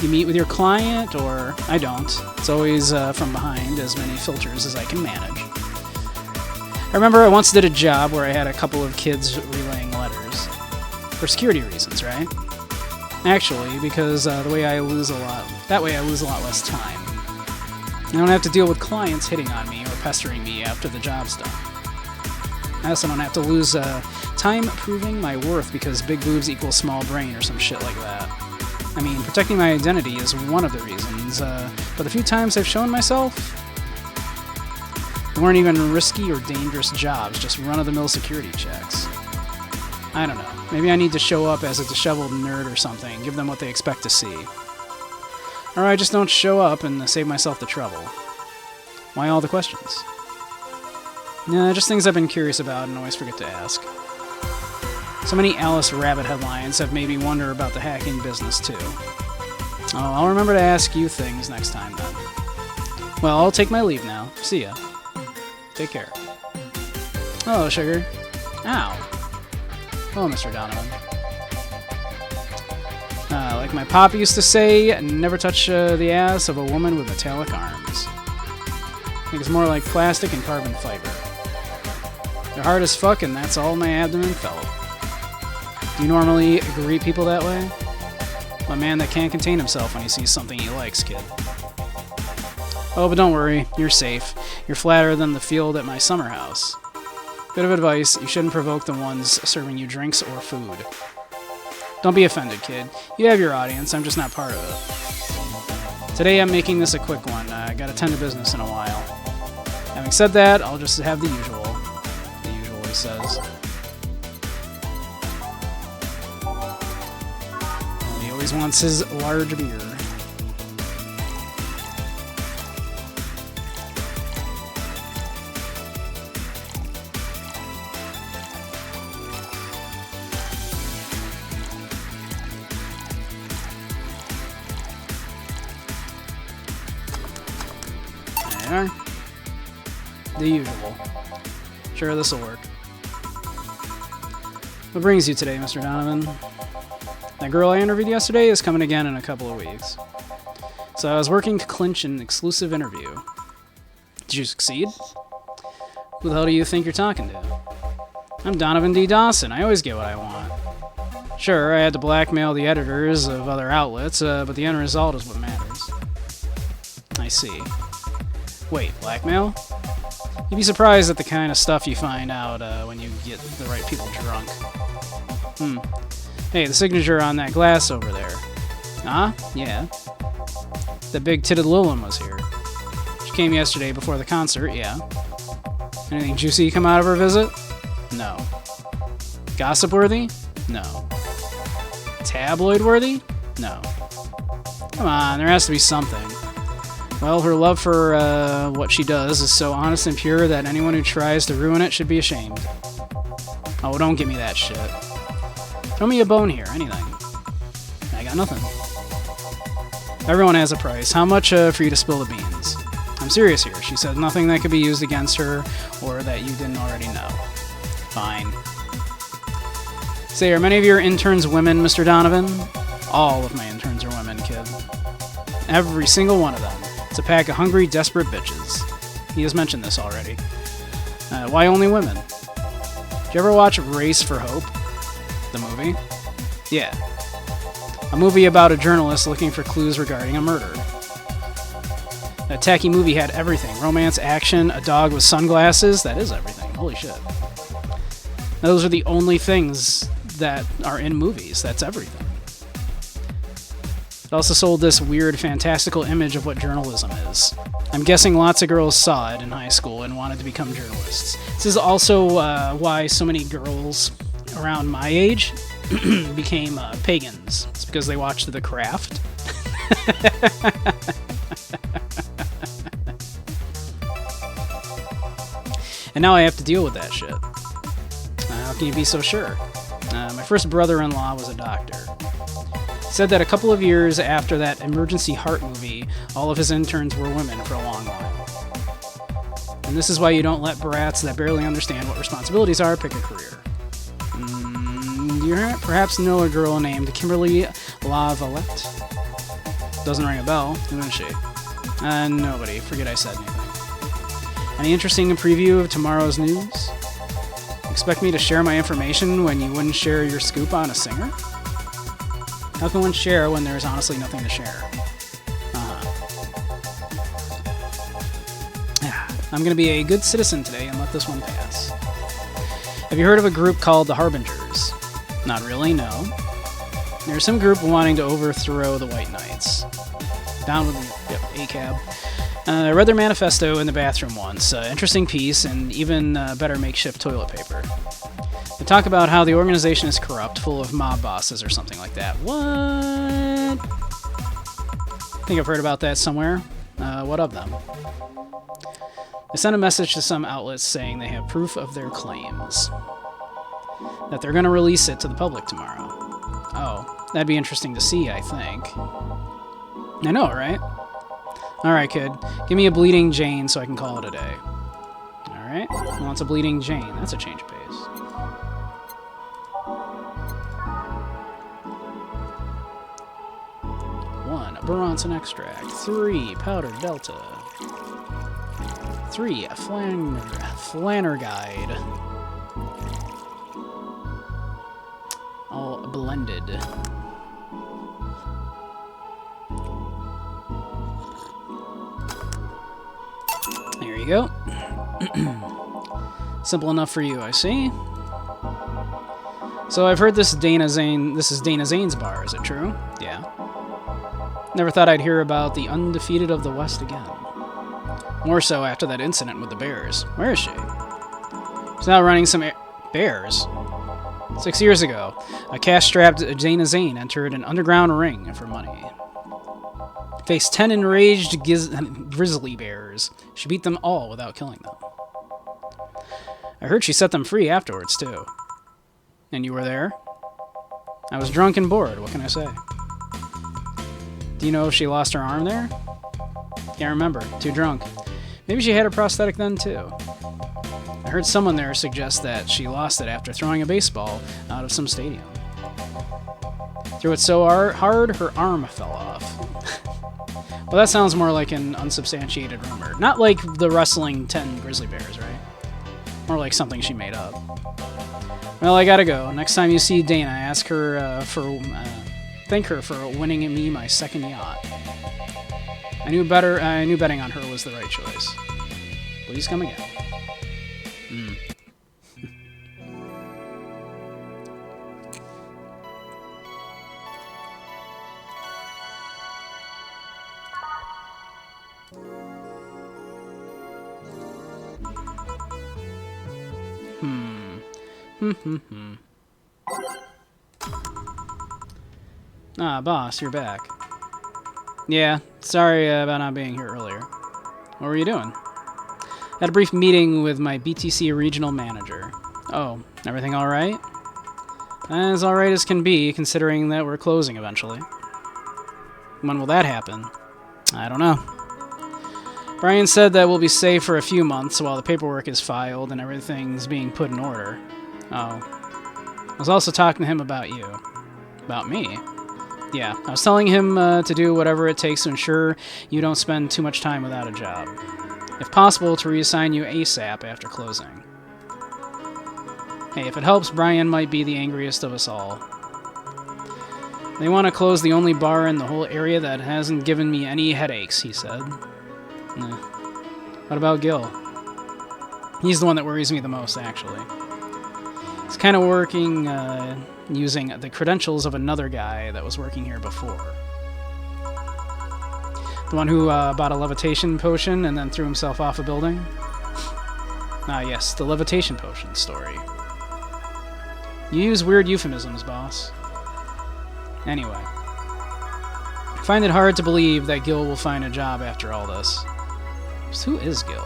You meet with your client, or I don't. It's always from behind, as many filters as I can manage. I remember I once did a job where I had a couple of kids relaying letters. For security reasons, right? Actually, because that way I lose a lot less time. I don't have to deal with clients hitting on me or pestering me after the job's done. I also don't have to lose time proving my worth because big boobs equals small brain or some shit like that. I mean, protecting my identity is one of the reasons, but the few times I've shown myself, they weren't even risky or dangerous jobs, just run-of-the-mill security checks. I don't know. Maybe I need to show up as a disheveled nerd or something, give them what they expect to see. Or I just don't show up and save myself the trouble. Why all the questions? Nah, just things I've been curious about and always forget to ask. So many Alice Rabbit headlines have made me wonder about the hacking business, too. Oh, I'll remember to ask you things next time, then. Well, I'll take my leave now. See ya. Take care. Hello, Sugar. Ow. Hello, Mr. Donovan. Like my pop used to say, never touch the ass of a woman with metallic arms. I think it's more like plastic and carbon fiber. They're hard as fuck, and that's all my abdomen felt. Do you normally greet people that way? I'm a man that can't contain himself when he sees something he likes, kid. Oh, but don't worry, you're safe. You're flatter than the field at my summer house. Bit of advice, you shouldn't provoke the ones serving you drinks or food. Don't be offended, kid. You have your audience, I'm just not part of it. Today I'm making this a quick one. I gotta tend to business in a while. Having said that, I'll just have the usual. The usual, he says. Well, he always wants his large beer. There. The usual. Sure, this'll work. What brings you today, Mr. Donovan? That girl I interviewed yesterday is coming again in a couple of weeks. So I was working to clinch an exclusive interview. Did you succeed? Who the hell do you think you're talking to? I'm Donovan D. Dawson. I always get what I want. Sure, I had to blackmail the editors of other outlets, but the end result is what matters. I see. Wait, blackmail? You'd be surprised at the kind of stuff you find out when you get the right people drunk. Hey, the signature on that glass over there. Ah, yeah. The big-titted Lilum was here. She came yesterday before the concert, yeah. Anything juicy come out of her visit? No. Gossip-worthy? No. Tabloid-worthy? No. Come on, there has to be something. Well, her love for what she does is so honest and pure that anyone who tries to ruin it should be ashamed. Oh, don't give me that shit. Throw me a bone here, anything. I got nothing. Everyone has a price. How much for you to spill the beans? I'm serious here. She said nothing that could be used against her or that you didn't already know. Fine. Say, are many of your interns women, Mr. Donovan? All of my interns are women, kid. Every single one of them. It's a pack of hungry, desperate bitches. He has mentioned this already. Why only women? Did you ever watch Race for Hope? The movie? Yeah. A movie about a journalist looking for clues regarding a murder. That tacky movie had everything. Romance, action, a dog with sunglasses. That is everything. Holy shit. Those are the only things that are in movies. That's everything. It also sold this weird, fantastical image of what journalism is. I'm guessing lots of girls saw it in high school and wanted to become journalists. This is also why so many girls around my age became pagans. It's because they watched The Craft. And now I have to deal with that shit. How can you be so sure? My first brother-in-law was a doctor. Said that a couple of years after that emergency heart movie, all of his interns were women for a long while. And this is why you don't let brats that barely understand what responsibilities are pick a career. You perhaps know a girl named Kimberly LaValette? Doesn't ring a bell. Who is she? Nobody. Forget I said anything. Any interesting preview of tomorrow's news? Expect me to share my information when you wouldn't share your scoop on a singer? How can one share when there's honestly nothing to share? I'm going to be a good citizen today and let this one pass. Have you heard of a group called the Harbingers? Not really, no. There's some group wanting to overthrow the White Knights. Down with the ACAB. I read their manifesto in the bathroom once. Interesting piece and even better makeshift toilet paper. They talk about how the organization is corrupt, full of mob bosses or something like that. What? I think I've heard about that somewhere. What of them? They sent a message to some outlets saying they have proof of their claims. That they're going to release it to the public tomorrow. Oh, that'd be interesting to see, I think. I know, right? Alright, kid. Give me a Bleeding Jane so I can call it a day. Alright? Who wants a Bleeding Jane? That's a change of pace. Boronton extract. 3, powdered delta. 3, flanner guide. All blended. There you go. Simple enough for you, I see. So I've heard this is Dana Zane's bar, is it true? Yeah. Never thought I'd hear about the undefeated of the West again. More so after that incident with the Bears. Where is she? She's now running some Bears. 6 years ago, a cash-strapped Dana Zane entered an underground ring for money. Faced 10 enraged grizzly bears. She beat them all without killing them. I heard she set them free afterwards, too. And you were there? I was drunk and bored, what can I say? Do you know if she lost her arm there? Can't remember, too drunk. Maybe she had a prosthetic then, too. I heard someone there suggest that she lost it after throwing a baseball out of some stadium. Threw it so hard, her arm fell off. Well, that sounds more like an unsubstantiated rumor. Not like the wrestling 10 grizzly bears, right? More like something she made up. Well, I gotta go. Next time you see Dana, ask her thank her for winning me my second yacht. I knew betting on her was the right choice. Please come again. Ah, boss, you're back. Yeah, sorry about not being here earlier. What were you doing? Had a brief meeting with my BTC regional manager. Oh, everything alright? As alright as can be, considering that we're closing eventually. When will that happen? I don't know. Brian said that we'll be safe for a few months while the paperwork is filed and everything's being put in order. Oh. I was also talking to him about you. About me? Yeah, I was telling him to do whatever it takes to ensure you don't spend too much time without a job. If possible, to reassign you ASAP after closing. Hey, if it helps, Brian might be the angriest of us all. They want to close the only bar in the whole area that hasn't given me any headaches, he said. What about Gil? He's the one that worries me the most, actually. He's kind of working using the credentials of another guy that was working here before. The one who bought a levitation potion and then threw himself off a building? Ah, yes, the levitation potion story. You use weird euphemisms, boss. Anyway. I find it hard to believe that Gil will find a job after all this. Just who is Gil?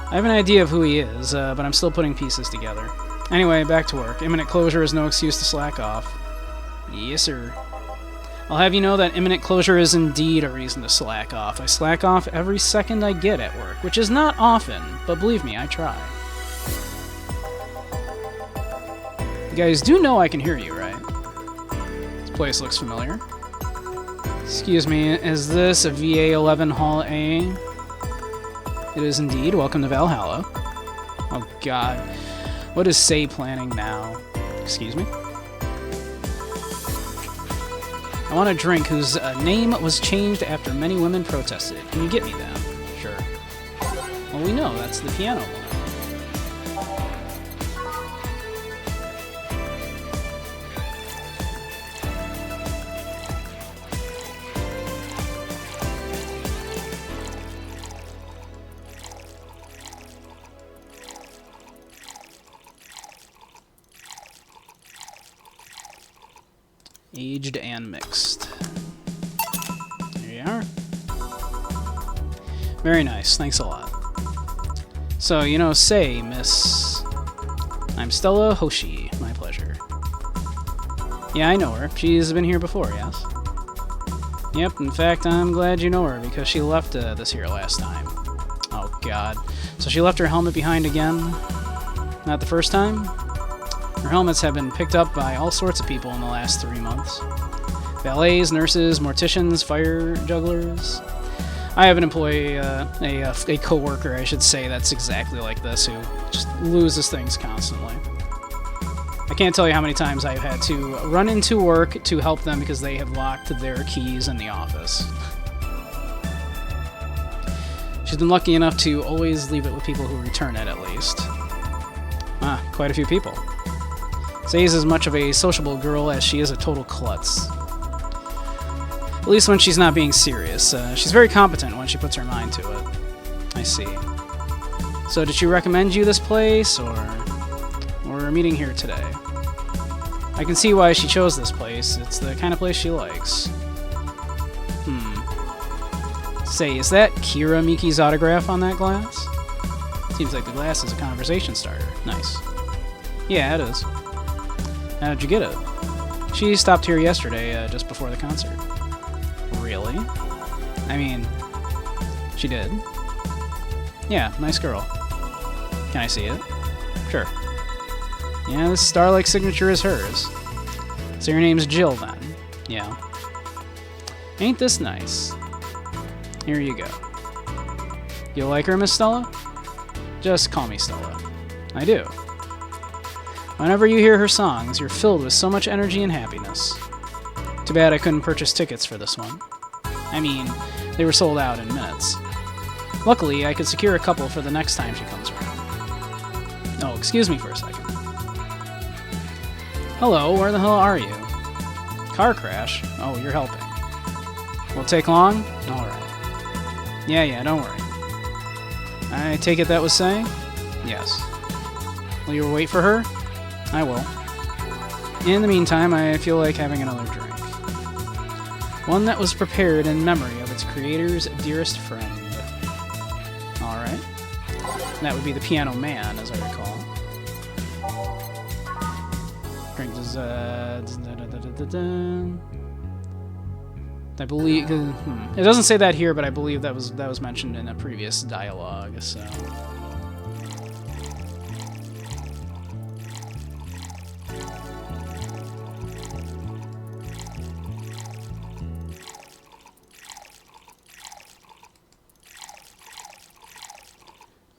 I have an idea of who he is, but I'm still putting pieces together. Anyway, back to work. Imminent closure is no excuse to slack off. Yes, sir. I'll have you know that imminent closure is indeed a reason to slack off. I slack off every second I get at work, which is not often, but believe me, I try. You guys do know I can hear you, right? This place looks familiar. Excuse me, is this a VA-11 Hall A? It is indeed. Welcome to Valhalla. Oh god. What is Say planning now? Excuse me? I want a drink whose name was changed after many women protested. Can you get me that? Sure. Well, we know. That's the piano one. Aged and mixed. There you are. Very nice. Thanks a lot. So, you know, say, Miss... I'm Stella Hoshi. My pleasure. Yeah, I know her. She's been here before, yes? Yep, in fact, I'm glad you know her, because she left this here last time. Oh, God. So she left her helmet behind again? Not the first time? Her helmets have been picked up by all sorts of people in the last 3 months. Valets, nurses, morticians, fire jugglers. I have an employee, a co-worker, I should say, that's exactly like this, who just loses things constantly. I can't tell you how many times I've had to run into work to help them because they have locked their keys in the office. She's been lucky enough to always leave it with people who return it, at least. Quite a few people. Say's as much of a sociable girl as she is a total klutz. At least when she's not being serious. She's very competent when she puts her mind to it. I see. So did she recommend you this place, or we're meeting here today? I can see why she chose this place. It's the kind of place she likes. Say, is that Kira Miki's autograph on that glass? Seems like the glass is a conversation starter. Nice. Yeah, it is. How'd you get it? She stopped here yesterday, just before the concert. Really? I mean, she did. Yeah, nice girl. Can I see it? Sure. Yeah, this star-like signature is hers. So your name's Jill, then? Yeah. Ain't this nice? Here you go. You like her, Miss Stella? Just call me Stella. I do. Whenever you hear her songs, you're filled with so much energy and happiness. Too bad I couldn't purchase tickets for this one. I mean, they were sold out in minutes. Luckily, I could secure a couple for the next time she comes around. Oh, excuse me for a second. Hello, where the hell are you? Car crash? Oh, you're helping. Will it take long? Alright. Yeah, don't worry. I take it that was saying? Yes. Will you wait for her? I will. In the meantime, I feel like having another drink. One that was prepared in memory of its creator's dearest friend. Alright. That would be the Piano Man, as I recall. Drink does, I believe... It doesn't say that here, but I believe that was mentioned in a previous dialogue, so...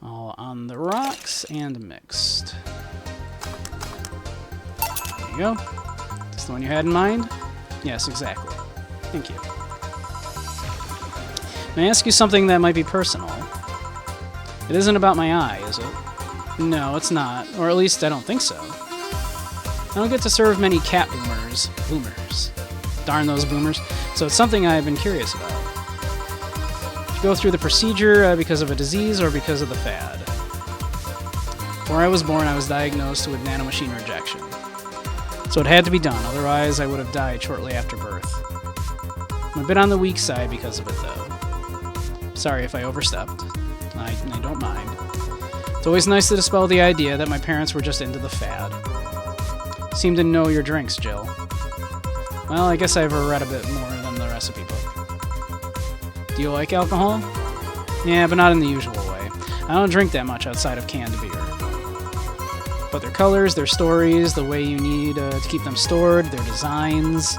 All on the rocks and mixed. There you go. Is this the one you had in mind? Yes, exactly. Thank you. May I ask you something that might be personal? It isn't about my eye, is it? No, it's not. Or at least I don't think so. I don't get to serve many cat boomers. Boomers. Darn those boomers. So it's something I've been curious about. Did you go through the procedure because of a disease or because of the fad? Before I was born, I was diagnosed with nanomachine rejection. So it had to be done, otherwise I would have died shortly after birth. I'm a bit on the weak side because of it, though. Sorry if I overstepped. I don't mind. It's always nice to dispel the idea that my parents were just into the fad. Seem to know your drinks, Jill. Well, I guess I've read a bit more than the recipe book. Do you like alcohol? Yeah, but not in the usual way. I don't drink that much outside of canned beer. But their colors, their stories, the way you need to keep them stored, their designs...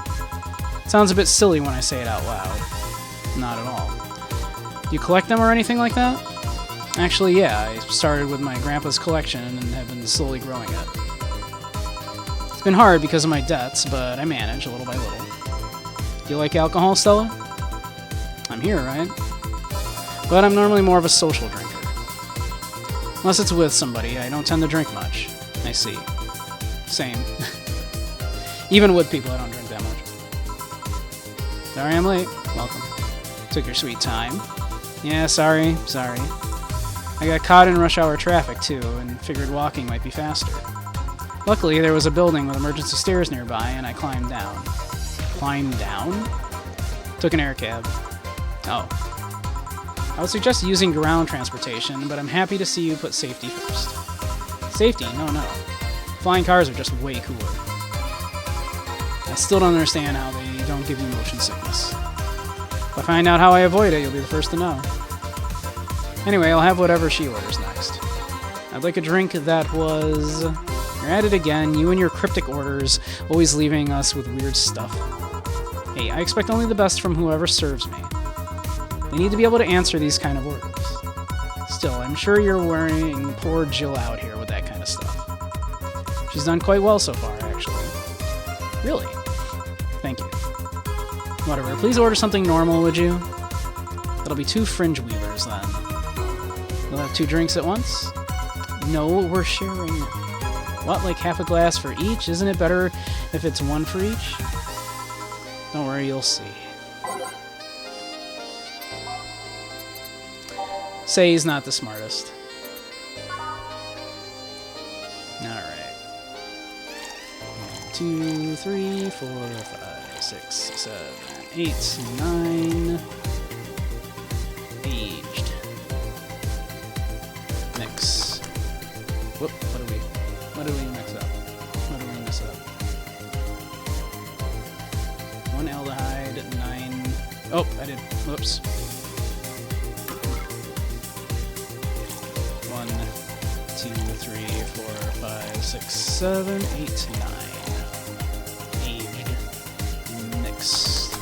Sounds a bit silly when I say it out loud. Not at all. Do you collect them or anything like that? Actually, yeah, I started with my grandpa's collection and have been slowly growing it. It's been hard because of my debts, but I manage little by little. Do you like alcohol, Stella? I'm here, right? But I'm normally more of a social drinker. Unless it's with somebody, I don't tend to drink much. I see. Same. Even with people, I don't drink that much. Sorry I'm late. Welcome. Took your sweet time. Yeah, sorry. I got caught in rush hour traffic, too, and figured walking might be faster. Luckily, there was a building with emergency stairs nearby, and I climbed down. Climbed down? Took an air cab. Oh. I would suggest using ground transportation, but I'm happy to see you put safety first. Safety? No. Flying cars are just way cooler. I still don't understand how they don't give you motion sickness. If I find out how I avoid it, you'll be the first to know. Anyway, I'll have whatever she orders next. I'd like a drink that was... You're at it again, you and your cryptic orders, always leaving us with weird stuff. Hey, I expect only the best from whoever serves me. They need to be able to answer these kind of orders. Still, I'm sure you're wearing poor Jill out here with that kind of stuff. She's done quite well so far, actually. Really? Thank you. Whatever, please order something normal, would you? That'll be 2 fringe weavers, then. You'll have 2 drinks at once? No, we're sharing. What, like half a glass for each? Isn't it better if it's 1 for each? Don't worry, you'll see. Say he's not the smartest. Alright. 1, 2, 3, 4, 5, 6, 7, 8, 9. Aged. Mix. Whoop, what do we mix up? What do we mix up? 1 aldehyde, 9. Oh, I did. Whoops. 1, 2, 3, 4, 5, 6, 7, 8, 9. Aged. Mixed.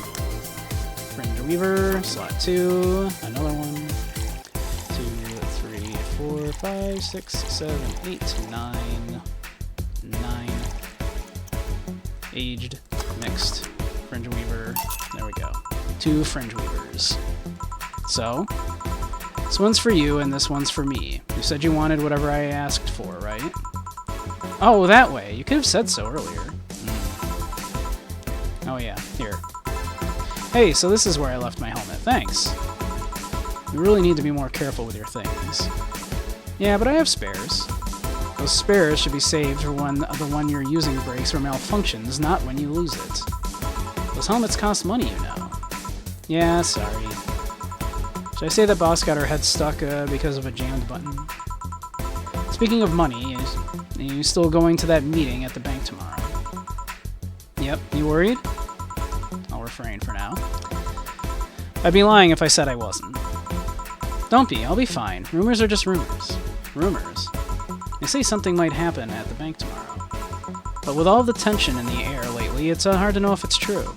Fringe Weaver, slot 2. Another one. 2, 3, 4, 5, 6, 7, 8, 9. 9. Aged. Mixed. Fringe Weaver. There we go. 2 Fringe Weavers. So, this one's for you and this one's for me. You said you wanted whatever I asked for, right? Oh, that way. You could have said so earlier. Oh yeah, here. Hey, so this is where I left my helmet. Thanks. You really need to be more careful with your things. Yeah, but I have spares. Those spares should be saved for when the one you're using breaks or malfunctions, not when you lose it. Those helmets cost money, you know. Yeah, sorry. Should I say that boss got her head stuck because of a jammed button? Speaking of money, are you still going to that meeting at the bank tomorrow? Yep, you worried? I'll refrain for now. I'd be lying if I said I wasn't. Don't be, I'll be fine. Rumors are just rumors. Rumors. They say something might happen at the bank tomorrow. But with all the tension in the air lately, it's hard to know if it's true.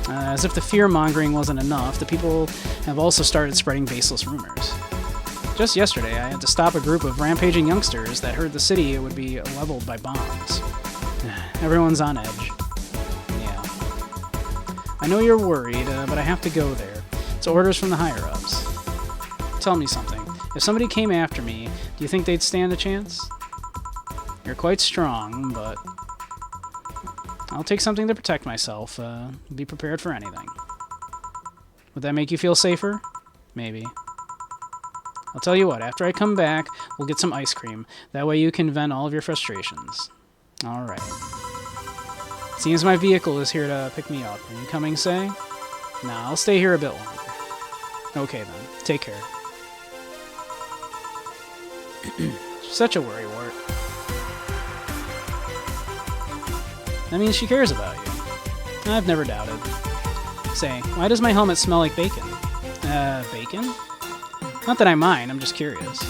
As if the fear-mongering wasn't enough, the people have also started spreading baseless rumors. Just yesterday, I had to stop a group of rampaging youngsters that heard the city would be leveled by bombs. Everyone's on edge. Yeah. I know you're worried, but I have to go there. It's orders from the higher-ups. Tell me something. If somebody came after me, do you think they'd stand a chance? You're quite strong, but I'll take something to protect myself. Be prepared for anything. Would that make you feel safer? Maybe. I'll tell you what, after I come back, we'll get some ice cream. That way you can vent all of your frustrations. Alright. Seems my vehicle is here to pick me up. Are you coming, Say? Nah, I'll stay here a bit longer. Okay then. Take care. Such a worrywart. That means she cares about you. I've never doubted. Say, why does my helmet smell like bacon? Bacon? Not that I mind, I'm just curious.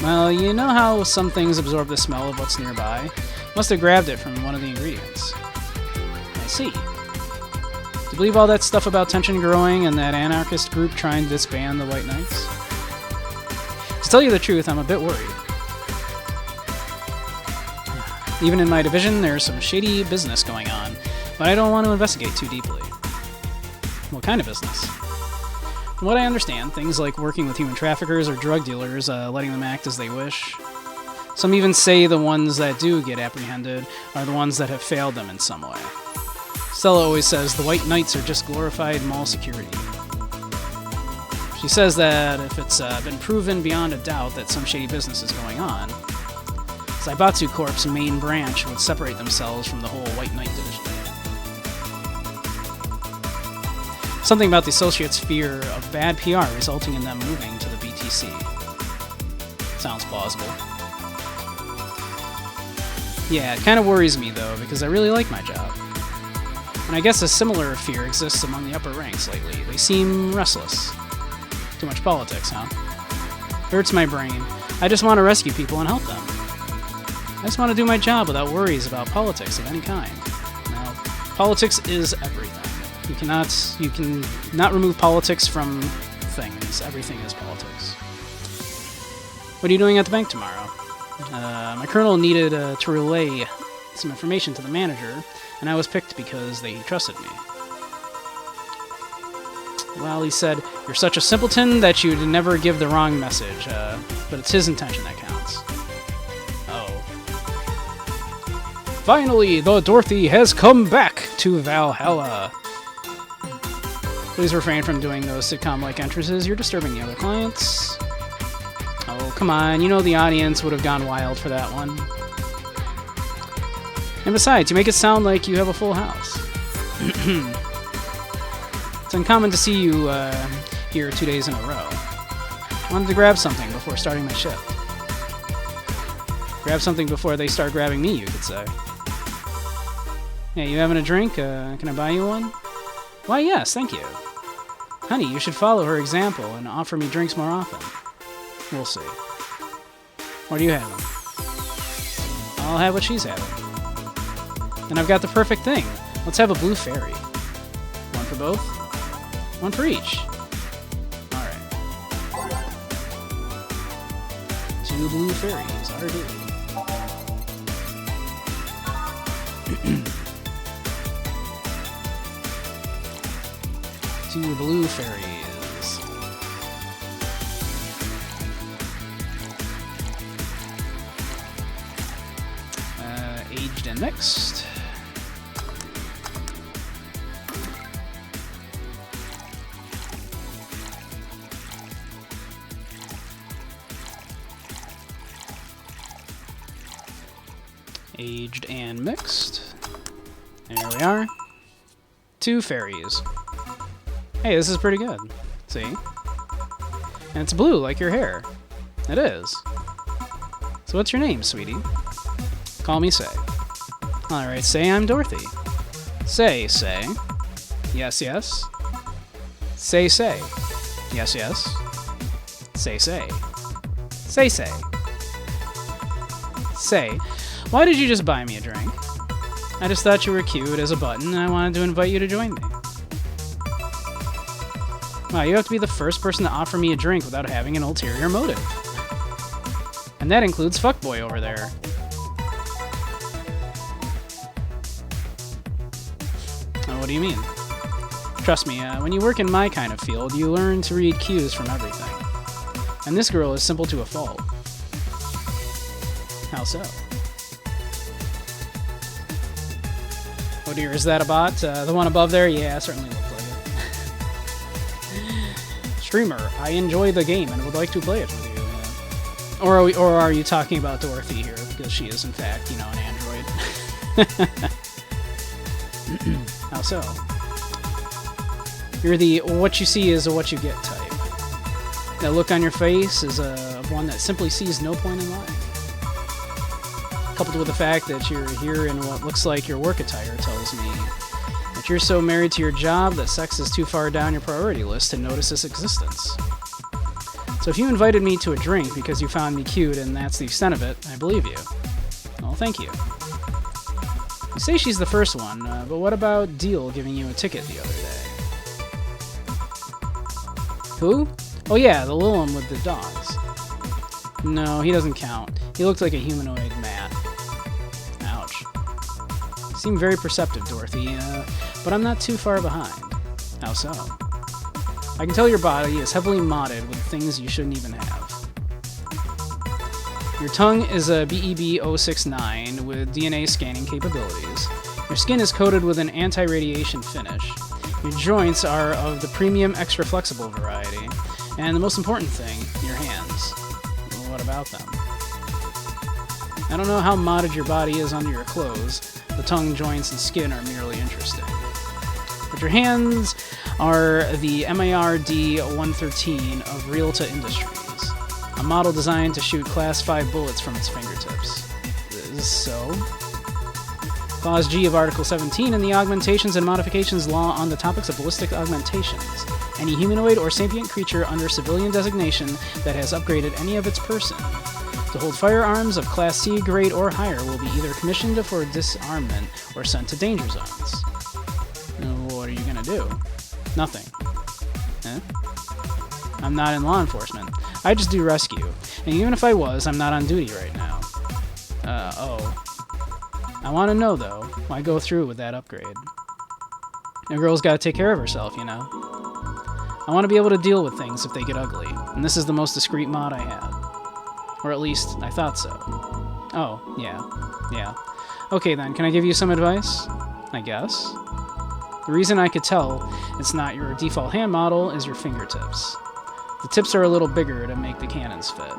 Well, you know how some things absorb the smell of what's nearby? Must have grabbed it from one of the ingredients. I see. Do you believe all that stuff about tension growing and that anarchist group trying to disband the White Knights? To tell you the truth, I'm a bit worried. Even in my division, there's some shady business going on, but I don't want to investigate too deeply. What kind of business? From what I understand, things like working with human traffickers or drug dealers, letting them act as they wish. Some even say the ones that do get apprehended are the ones that have failed them in some way. Stella always says the White Knights are just glorified mall security. She says that if it's been proven beyond a doubt that some shady business is going on, Zaibatsu Corp's main branch would separate themselves from the whole White Knight division. Something about the Associates' fear of bad PR resulting in them moving to the BTC. Sounds plausible. Yeah, it kind of worries me though, because I really like my job. And I guess a similar fear exists among the upper ranks lately. They seem restless. Too much politics, huh? Hurts my brain. I just want to rescue people and help them. I just want to do my job without worries about politics of any kind. Well, Politics is everything. You can not remove politics from things. Everything is politics. What are you doing at the bank tomorrow? My colonel needed to relay some information to the manager, and I was picked because they trusted me. Well, he said, "You're such a simpleton that you'd never give the wrong message, but it's his intention that counts." Oh. Finally, the Dorothy has come back to Valhalla. Please refrain from doing those sitcom-like entrances. You're disturbing the other clients. Oh, come on. You know the audience would have gone wild for that one. And besides, you make it sound like you have a full house. It's uncommon to see you here 2 days in a row. I wanted to grab something before starting my shift. Grab something before they start grabbing me, you could say. Hey, you having a drink? Can I buy you one? Why, yes, thank you. Honey, you should follow her example and offer me drinks more often. We'll see. What are you having? I'll have what she's having. Then I've got the perfect thing. Let's have a blue fairy. One for both? One for each. Alright. 2 blue fairies are due. 2 blue fairies. Aged and mixed. Aged and mixed. There we are. 2 fairies. Hey, this is pretty good. See? And it's blue, like your hair. It is. So what's your name, sweetie? Call me Say. Alright, Say I'm Dorothy. Say. Yes, yes. Say. Yes, yes. Say. Say. Why did you just buy me a drink? I just thought you were cute as a button, and I wanted to invite you to join me. Wow, you have to be the first person to offer me a drink without having an ulterior motive. And that includes fuckboy over there. What do you mean? Trust me, when you work in my kind of field, you learn to read cues from everything. And this girl is simple to a fault. How so? Oh dear, is that a bot? The one above there? Yeah, certainly looked like it. Streamer, I enjoy the game and would like to play it with you. Or are you talking about Dorothy here? Because she is, in fact, you know, an android. How so? You're the what you see is a what you get type. That look on your face is one that simply sees no point in lying. Coupled with the fact that you're here in what looks like your work attire tells me that you're so married to your job that sex is too far down your priority list to notice its existence. So if you invited me to a drink because you found me cute and that's the extent of it, I believe you. Well, thank you. You say she's the first one, but what about Deal giving you a ticket the other day? Who? Oh yeah, the little one with the dogs. No, he doesn't count. He looked like a humanoid mat. Ouch. You seem very perceptive, Dorothy, but I'm not too far behind. How so? I can tell your body is heavily modded with things you shouldn't even have. Your tongue is a BEB-069 with DNA scanning capabilities. Your skin is coated with an anti-radiation finish. Your joints are of the premium extra flexible variety. And the most important thing, your hands. Well, what about them? I don't know how modded your body is under your clothes. The tongue, joints, and skin are merely interesting. But your hands are the MARD-113 of Realta Industries, a model designed to shoot Class 5 bullets from its fingertips. Is so? Clause G of Article 17 in the Augmentations and Modifications Law on the topics of ballistic augmentations. Any humanoid or sapient creature under civilian designation that has upgraded any of its person to hold firearms of Class C grade or higher will be either commissioned for disarmament or sent to danger zones. do? Nothing. Eh? I'm not in law enforcement. I just do rescue. And even if I was, I'm not on duty right now. Oh. I want to know, though, why go through with that upgrade? A girl's got to take care of herself, you know? I want to be able to deal with things if they get ugly, and this is the most discreet mod I had. Or at least, I thought so. Oh, yeah. Okay then, can I give you some advice? I guess. The reason I could tell it's not your default hand model is your fingertips. The tips are a little bigger to make the cannons fit.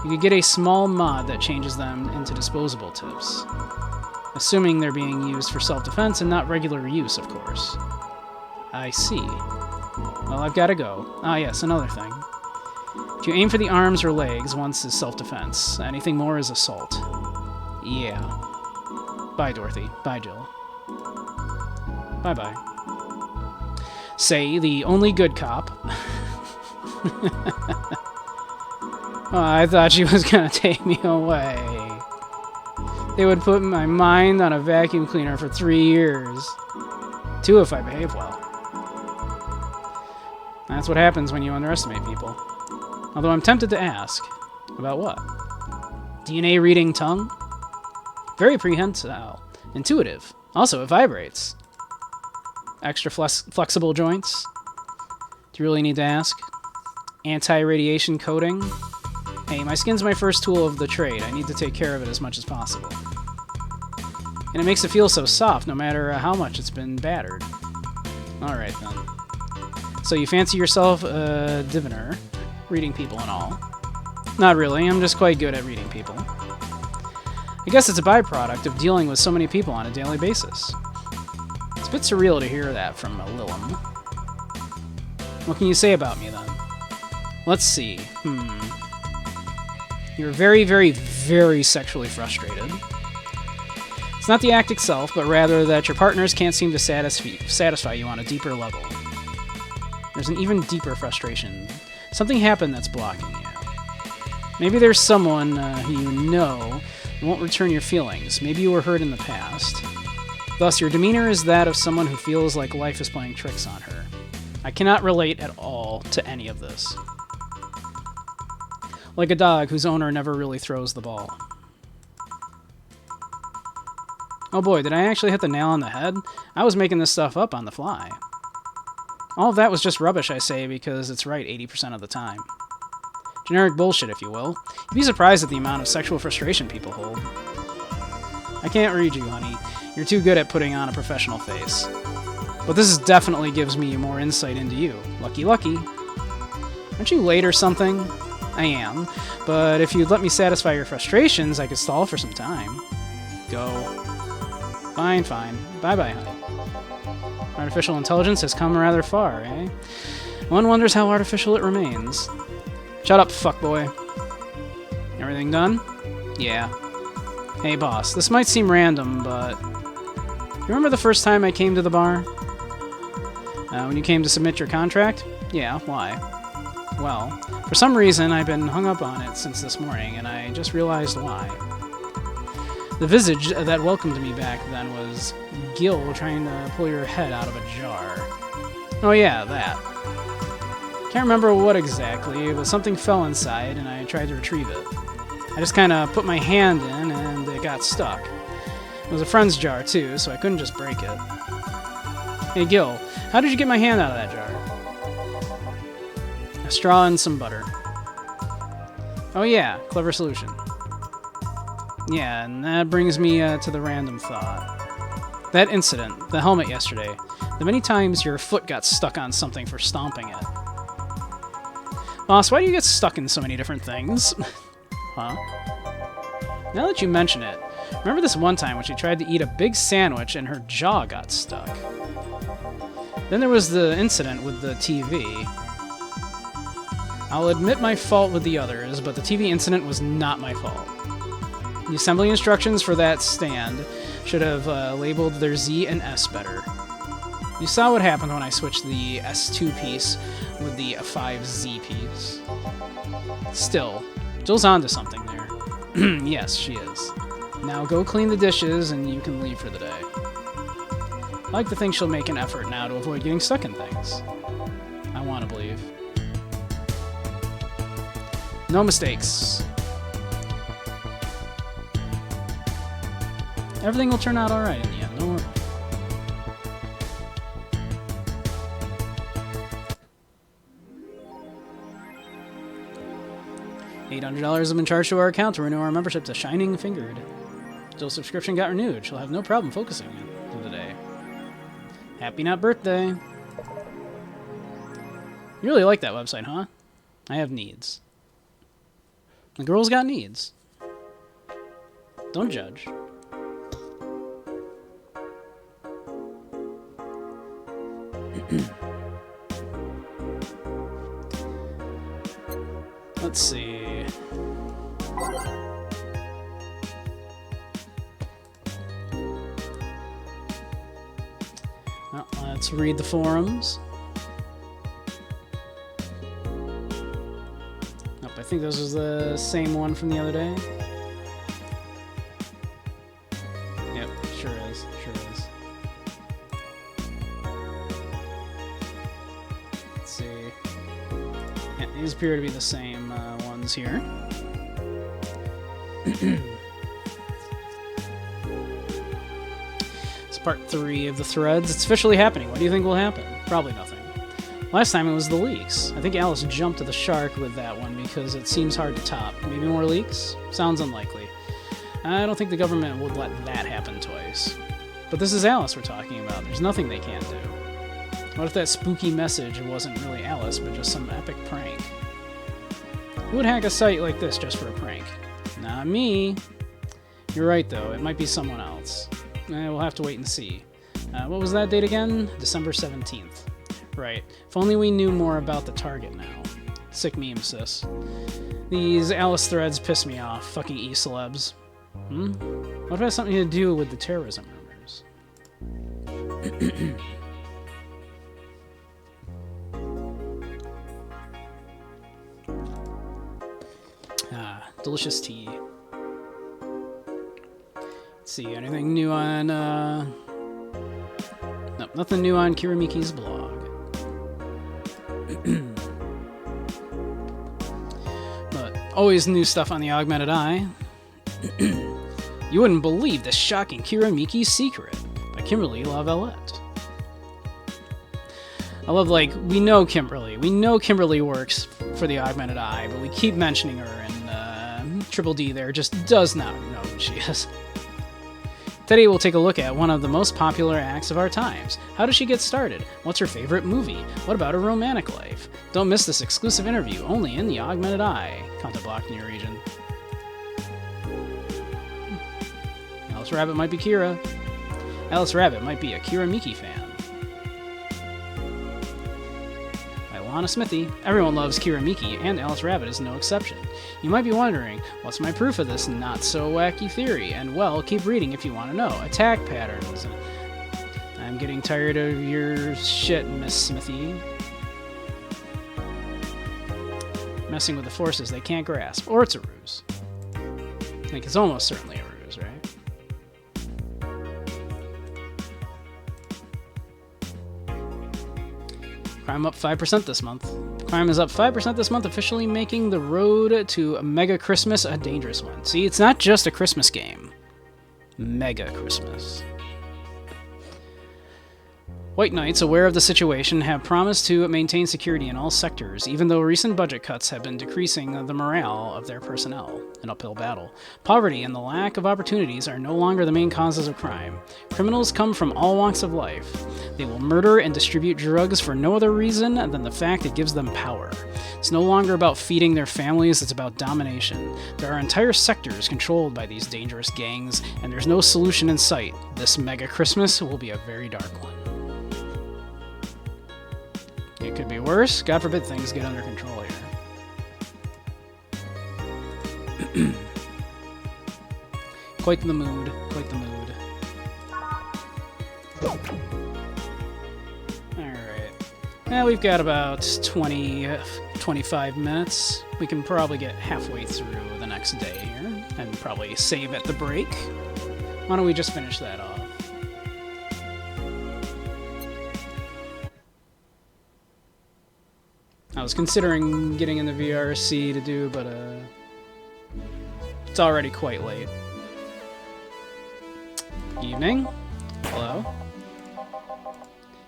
You could get a small mod that changes them into disposable tips. Assuming they're being used for self-defense and not regular use, of course. I see. Well, I've got to go. Ah, yes, another thing. If you aim for the arms or legs, once is self-defense. Anything more is assault. Yeah. Bye, Dorothy. Bye, Jill. Bye-bye. Say, the only good cop. Oh, I thought she was gonna take me away. They would put my mind on a vacuum cleaner for 3 years. 2 if I behave well. That's what happens when you underestimate people. Although I'm tempted to ask. About what? DNA reading tongue? Very prehensile. Intuitive. Also, it vibrates. Extra flexible joints? Do you really need to ask? Anti-radiation coating? Hey, my skin's my first tool of the trade. I need to take care of it as much as possible. And it makes it feel so soft, no matter how much it's been battered. Alright, then. So you fancy yourself a diviner, reading people and all. Not really, I'm just quite good at reading people. I guess it's a byproduct of dealing with so many people on a daily basis. It's a bit surreal to hear that from a Lilum. What can you say about me, then? Let's see. You're very, very, very sexually frustrated. It's not the act itself, but rather that your partners can't seem to satisfy you on a deeper level. There's an even deeper frustration. Something happened that's blocking you. Maybe there's someone who you know won't return your feelings. Maybe you were hurt in the past. Thus, your demeanor is that of someone who feels like life is playing tricks on her. I cannot relate at all to any of this. Like a dog whose owner never really throws the ball. Oh boy, did I actually hit the nail on the head? I was making this stuff up on the fly. All of that was just rubbish, I say, because it's right 80% of the time. Generic bullshit, if you will. You'd be surprised at the amount of sexual frustration people hold. I can't read you, honey. You're too good at putting on a professional face. But this definitely gives me more insight into you. Lucky, lucky. Aren't you late or something? I am, but if you'd let me satisfy your frustrations, I could stall for some time. Go. Fine. Bye-bye, honey. Artificial intelligence has come rather far, eh? One wonders how artificial it remains. Shut up, fuckboy. Everything done? Yeah. Hey, boss, this might seem random, but... You remember the first time I came to the bar? When you came to submit your contract? Yeah, why? Well, for some reason, I've been hung up on it since this morning, and I just realized why. The visage that welcomed me back then was Gil trying to pull your head out of a jar. Oh yeah, that. Can't remember what exactly, but something fell inside, and I tried to retrieve it. I just kind of put my hand in, and it got stuck. It was a friend's jar, too, so I couldn't just break it. Hey, Gil, how did you get my hand out of that jar? A straw and some butter. Oh yeah, clever solution. Yeah, and that brings me to the random thought. That incident, the helmet yesterday, the many times your foot got stuck on something for stomping it. Boss, why do you get stuck in so many different things? Huh? Now that you mention it, remember this one time when she tried to eat a big sandwich and her jaw got stuck? Then there was the incident with the TV. I'll admit my fault with the others, but the TV incident was not my fault. The assembly instructions for that stand should have labeled their Z and S better. You saw what happened when I switched the S2 piece with the 5Z piece. Still, Jill's onto something there. Yes, she is. Now go clean the dishes and you can leave for the day. I like to think she'll make an effort now to avoid getting stuck in things. I want to believe. No mistakes. Everything will turn out alright in the end, don't worry. $800 has been charged to our account to renew our membership to Shining Fingered. Jill's subscription got renewed. She'll have no problem focusing on today. Happy not birthday. You really like that website, huh? I have needs. The girl's got needs. Don't judge. Let's see. Well, let's read the forums. Nope, I think this was the same one from the other day. Yep, sure is. Sure is. Let's see. Yeah, these appear to be the same ones here. It's part 3 of the threads. It's officially happening. What do you think will happen? Probably nothing. Last time it was the leaks. I think Alice jumped to the shark with that one because it seems hard to top. Maybe more leaks? Sounds unlikely. I don't think the government would let that happen twice. But this is Alice we're talking about. There's nothing they can't do. What if that spooky message wasn't really Alice, but just some epic prank? Who would hack a site like this just for a prank? Not me. You're right, though. It might be someone else. We'll have to wait and see. What was that date again? December 17th. Right. If only we knew more about the target now. Sick meme, sis. These Alice threads piss me off. Fucking e-celebs. What if it has something to do with the terrorism rumors? Delicious tea. Let's see, anything new on, Nope, nothing new on Kiramiki's blog. But always new stuff on the Augmented Eye. You wouldn't believe the shocking Kiramiki secret by Kimberly Lavalette. I love, like, we know Kimberly works for the Augmented Eye, but we keep mentioning her, and Triple D there just does not know who she is. Today we'll take a look at one of the most popular acts of our times. How does she get started? What's her favorite movie? What about her romantic life? Don't miss this exclusive interview only in the Augmented Eye. Content blocked in your region. Alice Rabbit might be Kira. Alice Rabbit might be a Kiramiki fan. Lana Smithy. Everyone loves Kiramiki, and Alice Rabbit is no exception. You might be wondering, what's my proof of this not-so-wacky theory? And, well, keep reading if you want to know. Attack patterns. I'm getting tired of your shit, Miss Smithy. Messing with the forces they can't grasp. Or it's a ruse. I think it's almost certainly a ruse, right? Crime up 5% this month. Crime is up 5% this month, officially making the road to Mega Christmas a dangerous one. See, it's not just a Christmas game. Mega Christmas. White Knights, aware of the situation, have promised to maintain security in all sectors, even though recent budget cuts have been decreasing the morale of their personnel. An uphill battle. Poverty and the lack of opportunities are no longer the main causes of crime. Criminals come from all walks of life. They will murder and distribute drugs for no other reason than the fact it gives them power. It's no longer about feeding their families, it's about domination. There are entire sectors controlled by these dangerous gangs, and there's no solution in sight. This Mega Christmas will be a very dark one. It could be worse. God forbid things get under control here. Quite the mood. Quite the mood. Alright. Now we've got about 25 minutes. We can probably get halfway through the next day here, and probably save at the break. Why don't we just finish that off? I was considering getting in the VRC to do, but it's already quite late. Evening. Hello.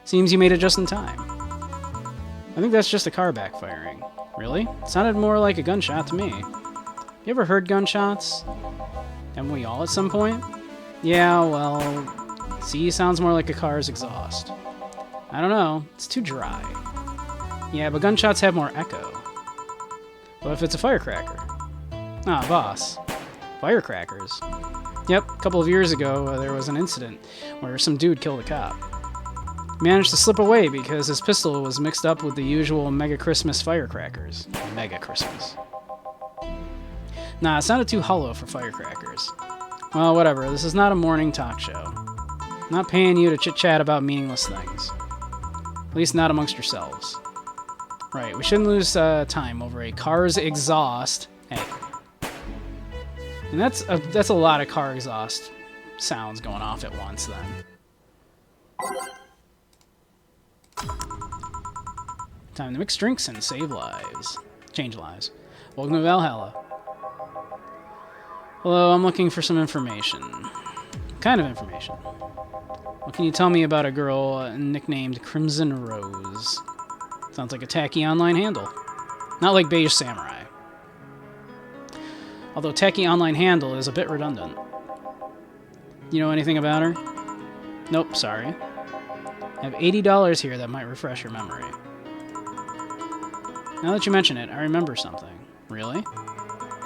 Seems you made it just in time. I think that's just a car backfiring. Really? It sounded more like a gunshot to me. You ever heard gunshots? Haven't we all at some point? Yeah, well, see, sounds more like a car's exhaust. I don't know, it's too dry. Yeah, but gunshots have more echo. What if it's a firecracker? Ah, boss. Firecrackers. Yep, a couple of years ago, there was an incident where some dude killed a cop. He managed to slip away because his pistol was mixed up with the usual Mega Christmas firecrackers. Mega Christmas. Nah, it sounded too hollow for firecrackers. Well, whatever, this is not a morning talk show. I'm not paying you to chit-chat about meaningless things. At least not amongst yourselves. Right, we shouldn't lose time over a car's exhaust. Hey. And that's a lot of car exhaust sounds going off at once, then. Time to mix drinks and save lives. Change lives. Welcome to Valhalla. Hello, I'm looking for some information. What kind of information? What can you tell me about a girl nicknamed Crimson Rose? Sounds like a tacky online handle. Not like Beige Samurai. Although tacky online handle is a bit redundant. You know anything about her? Nope, sorry. I have $80 here that might refresh your memory. Now that you mention it, I remember something. Really?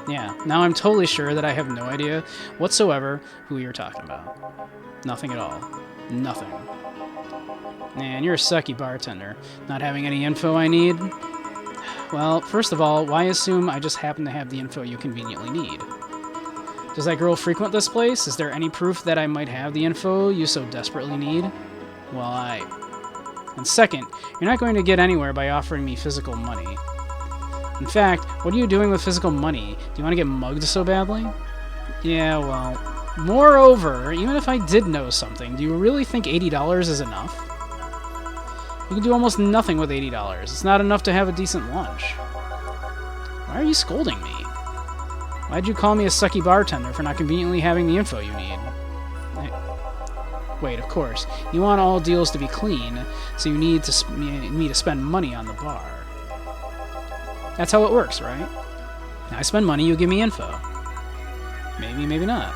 Yeah, now I'm totally sure that I have no idea whatsoever who you're talking about. Nothing at all. Nothing. Man, you're a sucky bartender. Not having any info I need? Well, first of all, why assume I just happen to have the info you conveniently need? Does that girl frequent this place? Is there any proof that I might have the info you so desperately need? Well, And second, you're not going to get anywhere by offering me physical money. In fact, what are you doing with physical money? Do you want to get mugged so badly? Yeah, well... Moreover, even if I did know something, do you really think $80 is enough? You can do almost nothing with $80. It's not enough to have a decent lunch. Why are you scolding me? Why'd you call me a sucky bartender for not conveniently having the info you need? Wait, of course. You want all deals to be clean, so you need me to spend money on the bar. That's how it works, right? I spend money, you give me info. Maybe, maybe not.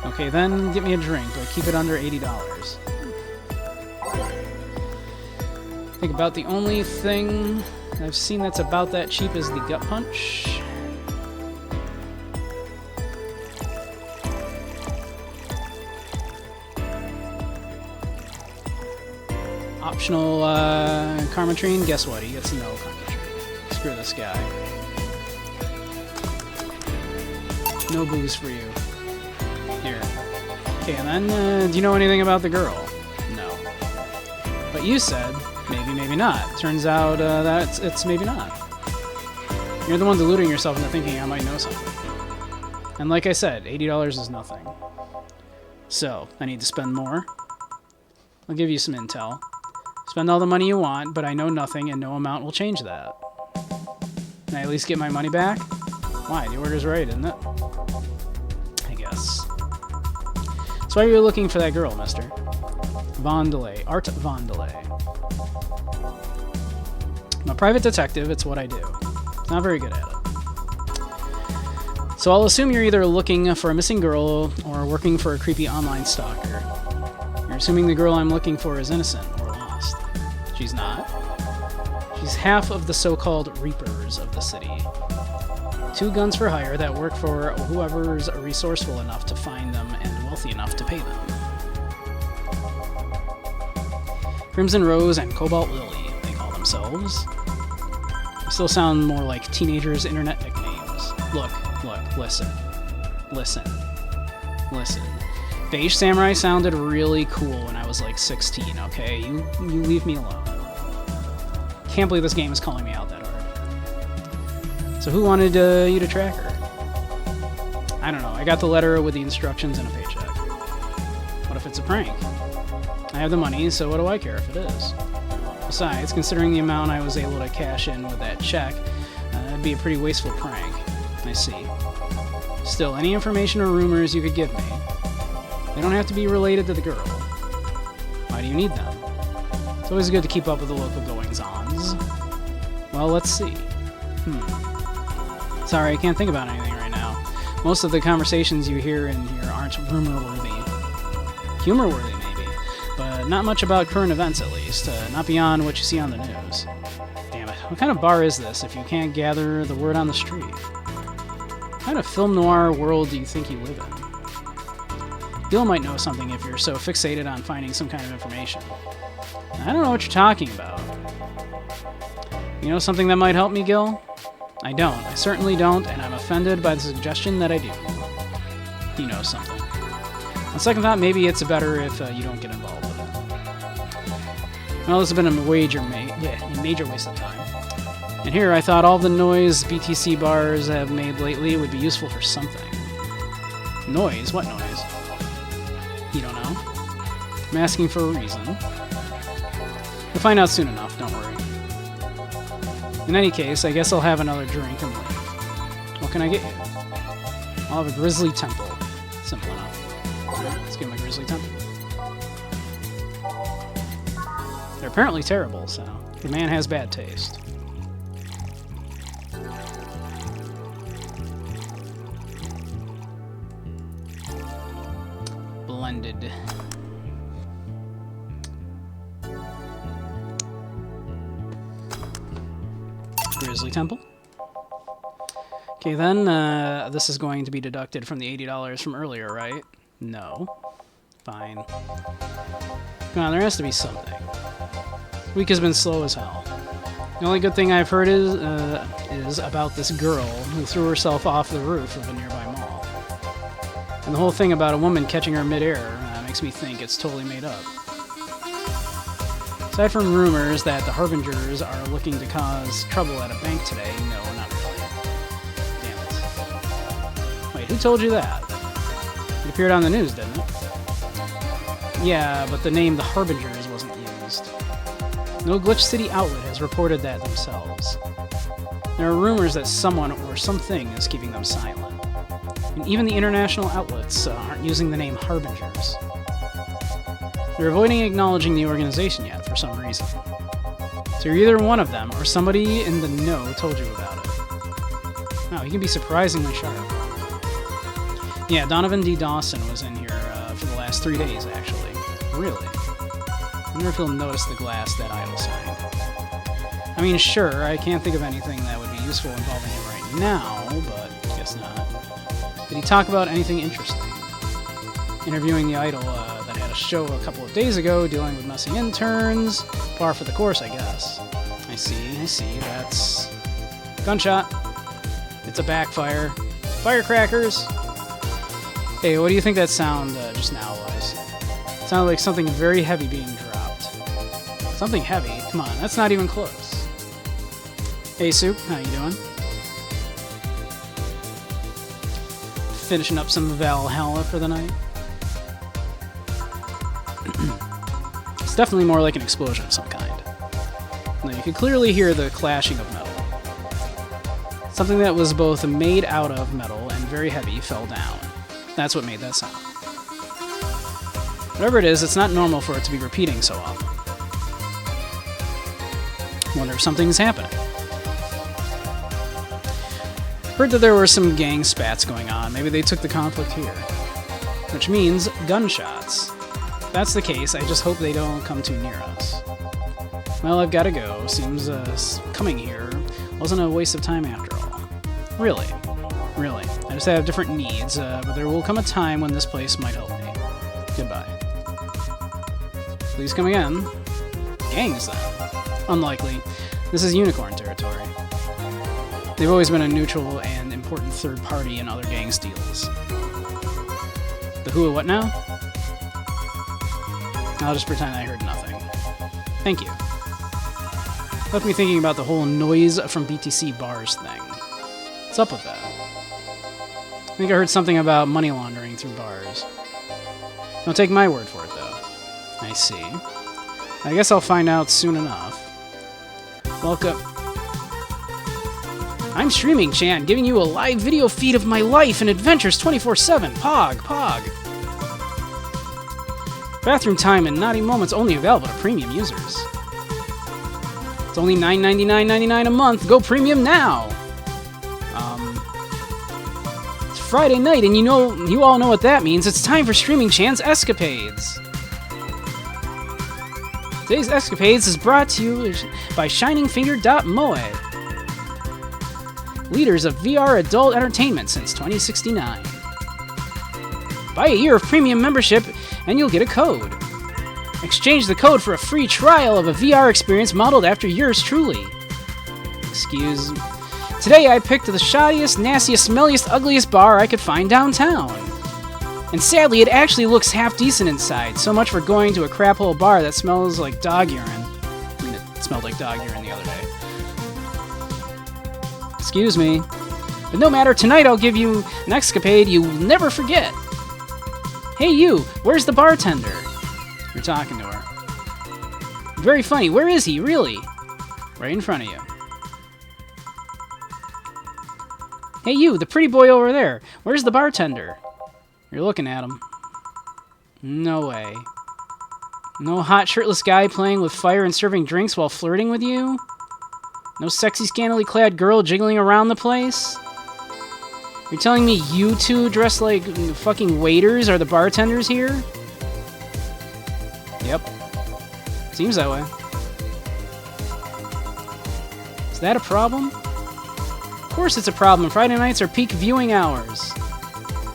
Okay, then get me a drink, but keep it under $80. I think about the only thing I've seen that's about that cheap is the gut punch. Optional Karmatrine, guess what? He gets no Karmatrine. Screw this guy. No booze for you. Here. Okay, and then, do you know anything about the girl? No. But you said, maybe, maybe not. Turns out that it's maybe not. You're the one deluding yourself into thinking I might know something. And like I said, $80 is nothing. So, I need to spend more. I'll give you some intel. Spend all the money you want, but I know nothing and no amount will change that. Can I at least get my money back? Why? The order's right, isn't it? I guess. So why are you looking for that girl, mister? Vondelay. Art Vondelay. I'm a private detective, it's what I do. Not very good at it. So I'll assume you're either looking for a missing girl or working for a creepy online stalker. You're assuming the girl I'm looking for is innocent or lost. She's not. She's half of the so-called Reapers of the city. 2 guns for hire that work for whoever's resourceful enough to find them and wealthy enough to pay them. Crimson Rose and Cobalt Lily, they call themselves. They still sound more like teenagers' internet nicknames. Look, listen. Beige Samurai sounded really cool when I was like 16, okay? You leave me alone. Can't believe this game is calling me out that hard. So who wanted you to track her? I don't know. I got the letter with the instructions and a paycheck. What if it's a prank? I have the money, so what do I care if it is? Besides, considering the amount I was able to cash in with that check, it'd be a pretty wasteful prank. I see. Still, any information or rumors you could give me, they don't have to be related to the girl. Why do you need them? It's always good to keep up with the local goings-ons. Well, let's see. Sorry, I can't think about anything right now. Most of the conversations you hear in here aren't rumor-worthy. Humor-worthy, maybe, but not much about current events, at least. Not beyond what you see on the news. Damn it. What kind of bar is this if you can't gather the word on the street? What kind of film noir world do you think you live in? Gil might know something if you're so fixated on finding some kind of information. I don't know what you're talking about. You know something that might help me, Gil? I don't. I certainly don't, and I'm offended by the suggestion that I do. He knows something. On second thought, maybe it's better if you don't get involved with it. Well, this has been a major waste of time. And here, I thought all the noise BTC bars have made lately would be useful for something. Noise? What noise? You don't know? I'm asking for a reason. You'll find out soon enough, don't worry. In any case, I guess I'll have another drink and leave. What can I get you? I'll have a Grizzly Temple. Simple enough. Let's give him a Grizzly Temple. They're apparently terrible, so the man has bad taste. Blended. Grizzly Temple. Okay, then, this is going to be deducted from the $80 from earlier, right? No. Fine. Come on, there has to be something. This week has been slow as hell. The only good thing I've heard is about this girl who threw herself off the roof of a nearby mall. And the whole thing about a woman catching her midair makes me think it's totally made up. Aside from rumors that the Harbingers are looking to cause trouble at a bank today, no, not really. Damn it. Wait, who told you that? It appeared on the news, didn't it? Yeah, but the name the Harbingers wasn't used. No Glitch City outlet has reported that themselves. There are rumors that someone or something is keeping them silent. And even the international outlets aren't using the name Harbingers. They're avoiding acknowledging the organization yet, for some reason. So you're either one of them, or somebody in the know told you about it. Wow, he can be surprisingly sharp. Yeah, Donovan D. Dawson was in here for the last 3 days, actually. Really? I wonder if he'll notice the glass that idol signed. I mean, sure, I can't think of anything that would be useful involving it right now, but I guess not. Did he talk about anything interesting? Interviewing the idol that had a show a couple of days ago dealing with messy interns. Par for the course, I guess. I see. That's... gunshot. It's a backfire. Firecrackers! Hey, what do you think that sound just now was? It sounded like something very heavy being dropped. Something heavy? Come on, that's not even close. Hey, Soup, how you doing? Finishing up some Valhalla for the night. It's definitely more like an explosion of some kind. Now, you could clearly hear the clashing of metal. Something that was both made out of metal and very heavy fell down. That's what made that sound. Whatever it is, it's not normal for it to be repeating so often. Wonder if something's happening. Heard that there were some gang spats going on. Maybe they took the conflict here. Which means gunshots. If that's the case, I just hope they don't come too near us. Well, I've got to go. Seems coming here wasn't a waste of time after all. Really. I just have different needs, but there will come a time when this place might help me. Goodbye. Please come again. Gangs, then. Unlikely. This is Unicorn territory. They've always been a neutral and important third party in other gangs' deals. The who and what now? I'll just pretend I heard nothing. Thank you. Left me thinking about the whole noise from BTC bars thing. What's up with that? I think I heard something about money laundering through bars. Don't take my word for it, though. I see. I guess I'll find out soon enough. Welcome. I'm Streaming Chan, giving you a live video feed of my life and adventures 24/7. Pog. Bathroom time and naughty moments only available to premium users. It's only $9.99.99 a month. Go premium now! It's Friday night, and you all know what that means. It's time for Streaming Chan's Escapades. Today's Escapades is brought to you by ShiningFinger.moe, leaders of VR adult entertainment since 2069. Buy a year of premium membership and you'll get a code. Exchange the code for a free trial of a VR experience modeled after yours truly. Excuse me. Today I picked the shoddiest, nastiest, smelliest, ugliest bar I could find downtown. And sadly, it actually looks half decent inside. So much for going to a crap hole bar that smells like dog urine. I mean, it smelled like dog urine the other day. Excuse me. But no matter, tonight I'll give you an escapade you'll never forget. Hey you, where's the bartender? You're talking to her. Very funny, where is he, really? Right in front of you. Hey you, the pretty boy over there, where's the bartender? You're looking at him. No way. No hot shirtless guy playing with fire and serving drinks while flirting with you? No sexy scantily clad girl jiggling around the place? You're telling me you two dressed like fucking waiters are the bartenders here? Yep. Seems that way. Is that a problem? Of course it's a problem. Friday nights are peak viewing hours.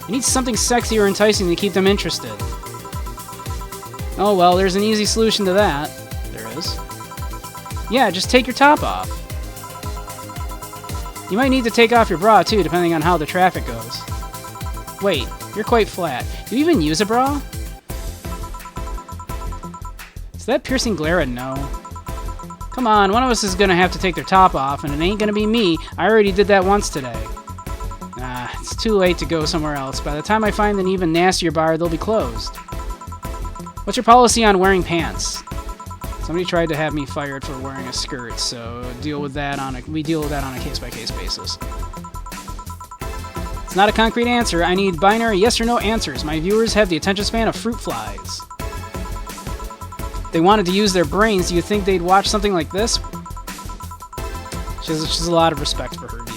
You need something sexy or enticing to keep them interested. Oh well, there's an easy solution to that. There is. Yeah, just take your top off. You might need to take off your bra too, depending on how the traffic goes. Wait, you're quite flat. Do you even use a bra? Is that piercing glare a no? Come on, one of us is gonna have to take their top off, and it ain't gonna be me. I already did that once today. It's too late to go somewhere else. By the time I find an even nastier bar, they'll be closed. What's your policy on wearing pants? Somebody tried to have me fired for wearing a skirt, so we deal with that on a case-by-case basis. It's not a concrete answer. I need binary yes or no answers. My viewers have the attention span of fruit flies. If they wanted to use their brains, do you think they'd watch something like this? She has a lot of respect for her viewers.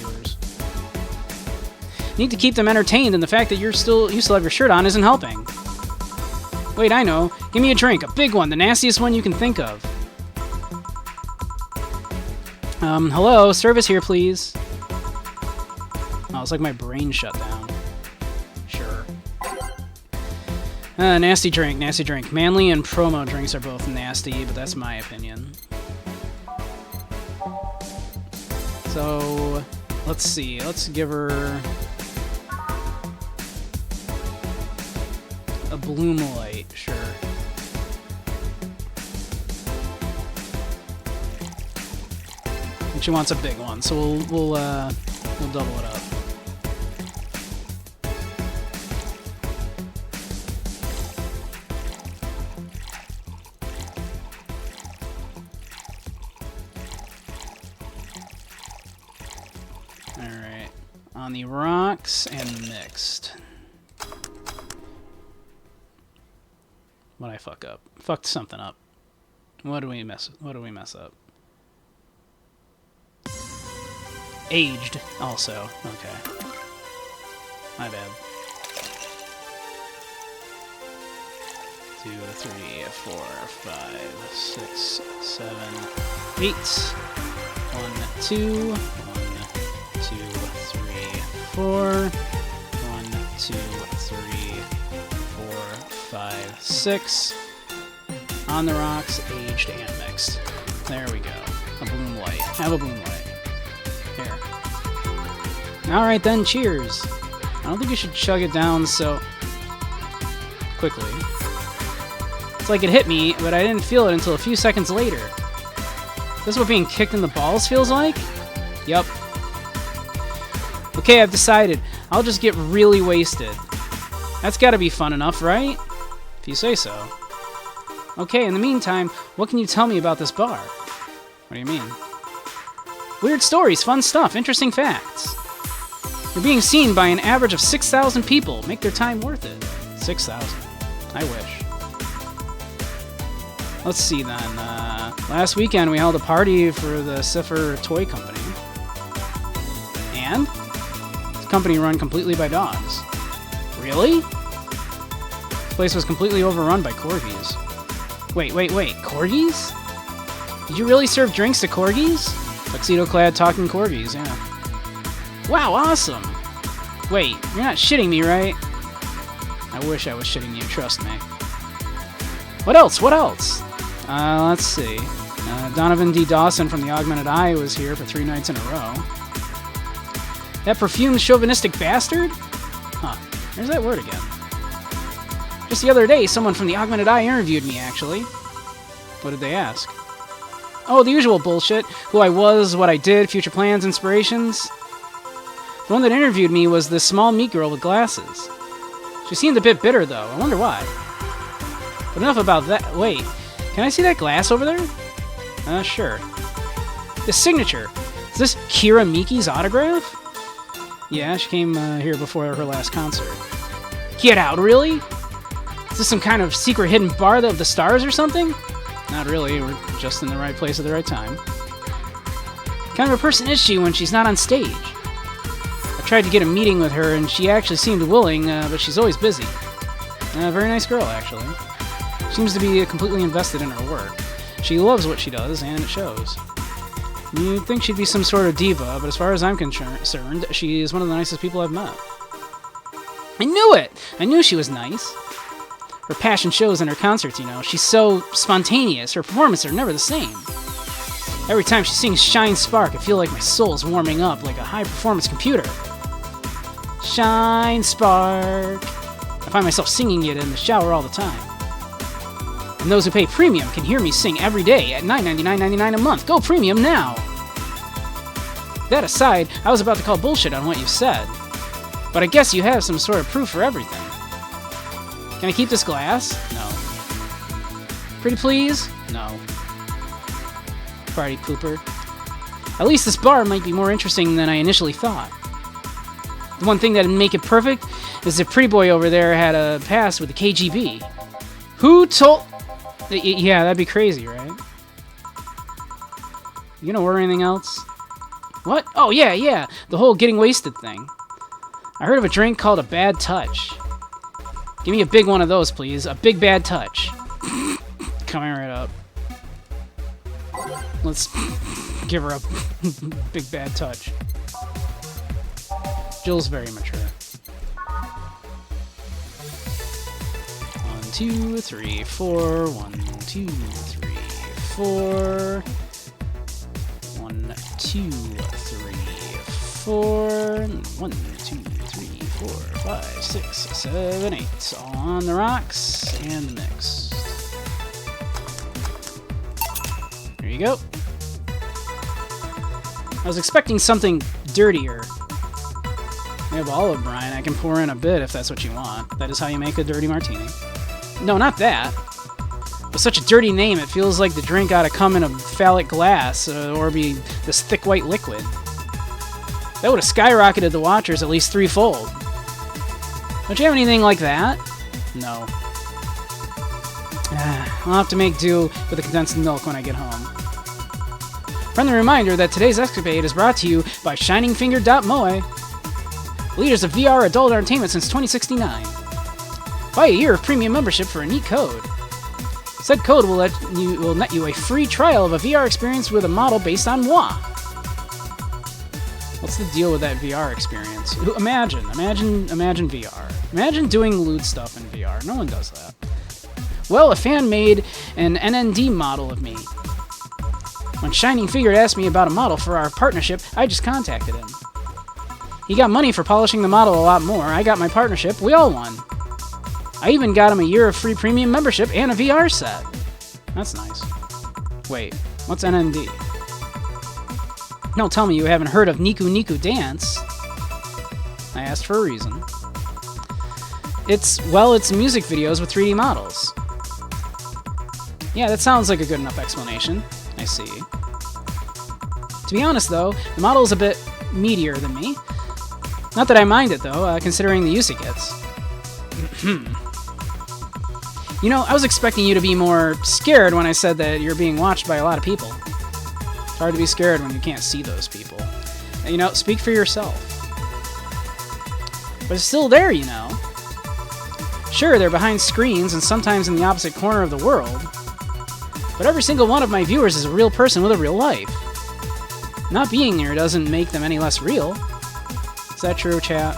Need to keep them entertained, and the fact that you still have your shirt on isn't helping. Wait, I know. Give me a drink, a big one, the nastiest one you can think of. Hello, service here, please. Oh, it's like my brain shut down. Sure. Nasty drink, nasty drink. Manly and promo drinks are both nasty, but that's my opinion. So, let's see. Let's give her a Bloom Light, sure. And she wants a big one, so we'll double it up. All right, on the rocks and mixed. What'd I fuck up? Fucked something up. What do we mess up? Aged, also. Okay. My bad. 2, 3, 4, 5, 6, 7, 8. 1, 2. 1, 2, 3, 4. 1, 2, 3, 4, 5, 6. On the rocks, aged and mixed. There we go. A Bloom Light. Have a Bloom Light. Here. Alright then, cheers. I don't think you should chug it down so quickly. It's like it hit me, but I didn't feel it until a few seconds later. This is what being kicked in the balls feels like? Yup. Okay, I've decided. I'll just get really wasted. That's gotta be fun enough, right? If you say so. Okay, in the meantime, what can you tell me about this bar? What do you mean? Weird stories, fun stuff, interesting facts. You're being seen by an average of 6,000 people. Make their time worth it. 6,000. I wish. Let's see then. Last weekend we held a party for the Cipher Toy Company. And? It's a company run completely by dogs. Really? This place was completely overrun by corgis. Wait. Corgis? Did you really serve drinks to corgis? Tuxedo-clad talking corgis, yeah. Wow, awesome! Wait, you're not shitting me, right? I wish I was shitting you, trust me. What else? Let's see. Donovan D. Dawson from the Augmented Eye was here for 3 nights in a row. That perfumed chauvinistic bastard? Huh, there's that word again. Just the other day, someone from the Augmented Eye interviewed me, actually. What did they ask? Oh, the usual bullshit. Who I was, what I did, future plans, inspirations. The one that interviewed me was this small meat girl with glasses. She seemed a bit bitter, though. I wonder why. But enough about that. Wait, can I see that glass over there? Sure. This signature. Is this Kira Miki's autograph? Yeah, she came here before her last concert. Get out, really? Is this some kind of secret hidden bar of the stars or something? Not really, we're just in the right place at the right time. What kind of a person is she when she's not on stage? I tried to get a meeting with her, and she actually seemed willing, but she's always busy. Very nice girl, actually. Seems to be completely invested in her work. She loves what she does, and it shows. You'd think she'd be some sort of diva, but as far as I'm concerned, she is one of the nicest people I've met. I knew it! I knew she was nice. Her passion shows in her concerts, you know. She's so spontaneous. Her performances are never the same. Every time she sings Shine Spark, I feel like my soul's warming up like a high-performance computer. Shine Spark. I find myself singing it in the shower all the time. And those who pay premium can hear me sing every day at $9.99.99 a month. Go premium now! That aside, I was about to call bullshit on what you said. But I guess you have some sort of proof for everything. Can I keep this glass? No. Pretty please? No. Party pooper. At least this bar might be more interesting than I initially thought. The one thing that'd make it perfect is if Pretty Boy over there had a pass with the KGB. Who told... Yeah, that'd be crazy, right? You gonna order anything else? What? Oh, yeah. The whole getting wasted thing. I heard of a drink called a Bad Touch. Give me a big one of those, please. A big bad touch. Coming right up. Let's give her a big bad touch. Jill's very mature. 1, 2, 3, 4. 1, 2, 3, 4. 1, 2, 3, 4. 1, 2, 3, 4, 5, 6, 7, 8. On the rocks and mixed. There you go. I was expecting something dirtier. We have olive brine. I can pour in a bit if that's what you want. That is how you make a dirty martini. No, not that. With such a dirty name, it feels like the drink ought to come in a phallic glass or be this thick white liquid. That would have skyrocketed the watchers at least 3-fold. Don't you have anything like that? No. I'll have to make do with the condensed milk when I get home. Friendly reminder that today's escapade is brought to you by ShiningFinger.moe, leaders of VR adult entertainment since 2069. Buy a year of premium membership for a neat code. Said code will net you a free trial of a VR experience with a model based on moi. What's the deal with that VR experience? Imagine VR. Imagine doing lewd stuff in VR. No one does that. Well, a fan made an NND model of me. When Shining Figure asked me about a model for our partnership, I just contacted him. He got money for polishing the model a lot more. I got my partnership. We all won. I even got him a year of free premium membership and a VR set. That's nice. Wait, what's NND? Don't tell me you haven't heard of Niku Niku Dance. I asked for a reason. It's music videos with 3D models. Yeah, that sounds like a good enough explanation. I see. To be honest, though, the model is a bit meatier than me. Not that I mind it, though, considering the use it gets. You know, I was expecting you to be more scared when I said that you're being watched by a lot of people. It's hard to be scared when you can't see those people. You know, speak for yourself. But it's still there, you know. Sure, they're behind screens and sometimes in the opposite corner of the world. But every single one of my viewers is a real person with a real life. Not being there doesn't make them any less real. Is that true, chat?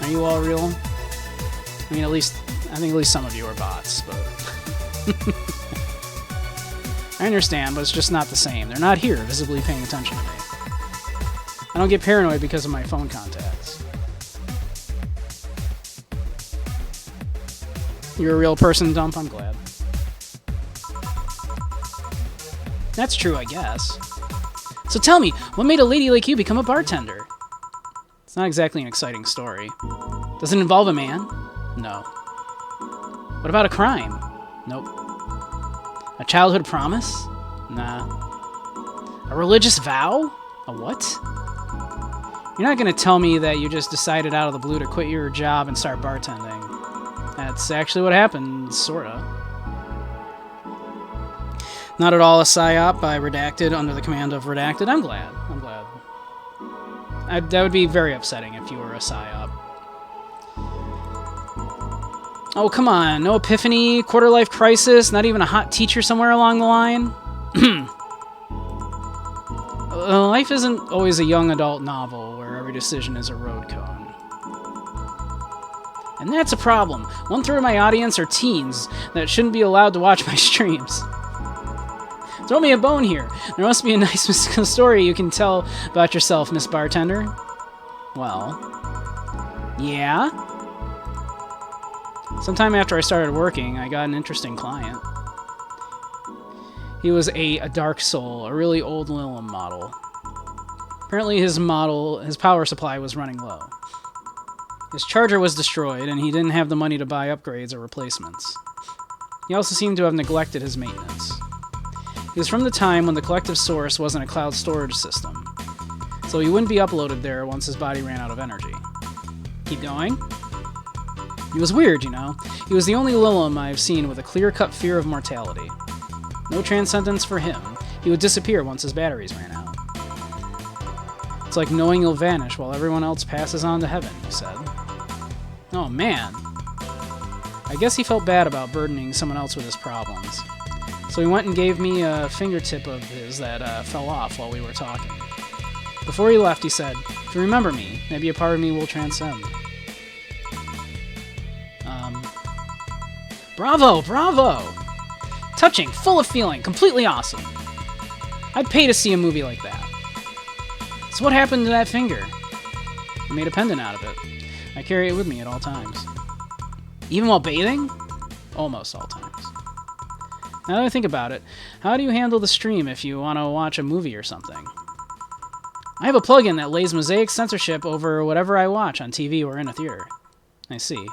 Are you all real? I mean, I think at least some of you are bots, but... I understand, but it's just not the same. They're not here, visibly paying attention to me. I don't get paranoid because of my phone contacts. You're a real person, Dump? I'm glad. That's true, I guess. So tell me, what made a lady like you become a bartender? It's not exactly an exciting story. Does it involve a man? No. What about a crime? Nope. A childhood promise? Nah. A religious vow? A what? You're not gonna tell me that you just decided out of the blue to quit your job and start bartending. That's actually what happened, sorta. Not at all a psyop by Redacted under the command of Redacted. I'm glad. I'm glad. That would be very upsetting if you were a psyop. Oh, come on. No epiphany, quarter-life crisis, not even a hot teacher somewhere along the line? Life isn't always a young adult novel where every decision is a road cone. And that's a problem. 1/3 of my audience are teens that shouldn't be allowed to watch my streams. Throw me a bone here. There must be a nice mystical story you can tell about yourself, Miss Bartender. Well, yeah? Sometime after I started working, I got an interesting client. He was a dark soul, a really old Lilum model. Apparently his power supply was running low. His charger was destroyed, and he didn't have the money to buy upgrades or replacements. He also seemed to have neglected his maintenance. It was from the time when the collective source wasn't a cloud storage system, so he wouldn't be uploaded there once his body ran out of energy. Keep going? He was weird, you know. He was the only Lilum I've seen with a clear-cut fear of mortality. No transcendence for him. He would disappear once his batteries ran out. It's like knowing you'll vanish while everyone else passes on to heaven, he said. Oh, man. I guess he felt bad about burdening someone else with his problems. So he went and gave me a fingertip of his that fell off while we were talking. Before he left, he said, "If you remember me, maybe a part of me will transcend." Bravo, bravo! Touching, full of feeling, completely awesome. I'd pay to see a movie like that. So what happened to that finger? I made a pendant out of it. I carry it with me at all times. Even while bathing? Almost all times. Now that I think about it, how do you handle the stream if you want to watch a movie or something? I have a plugin that lays mosaic censorship over whatever I watch on TV or in a theater. I see.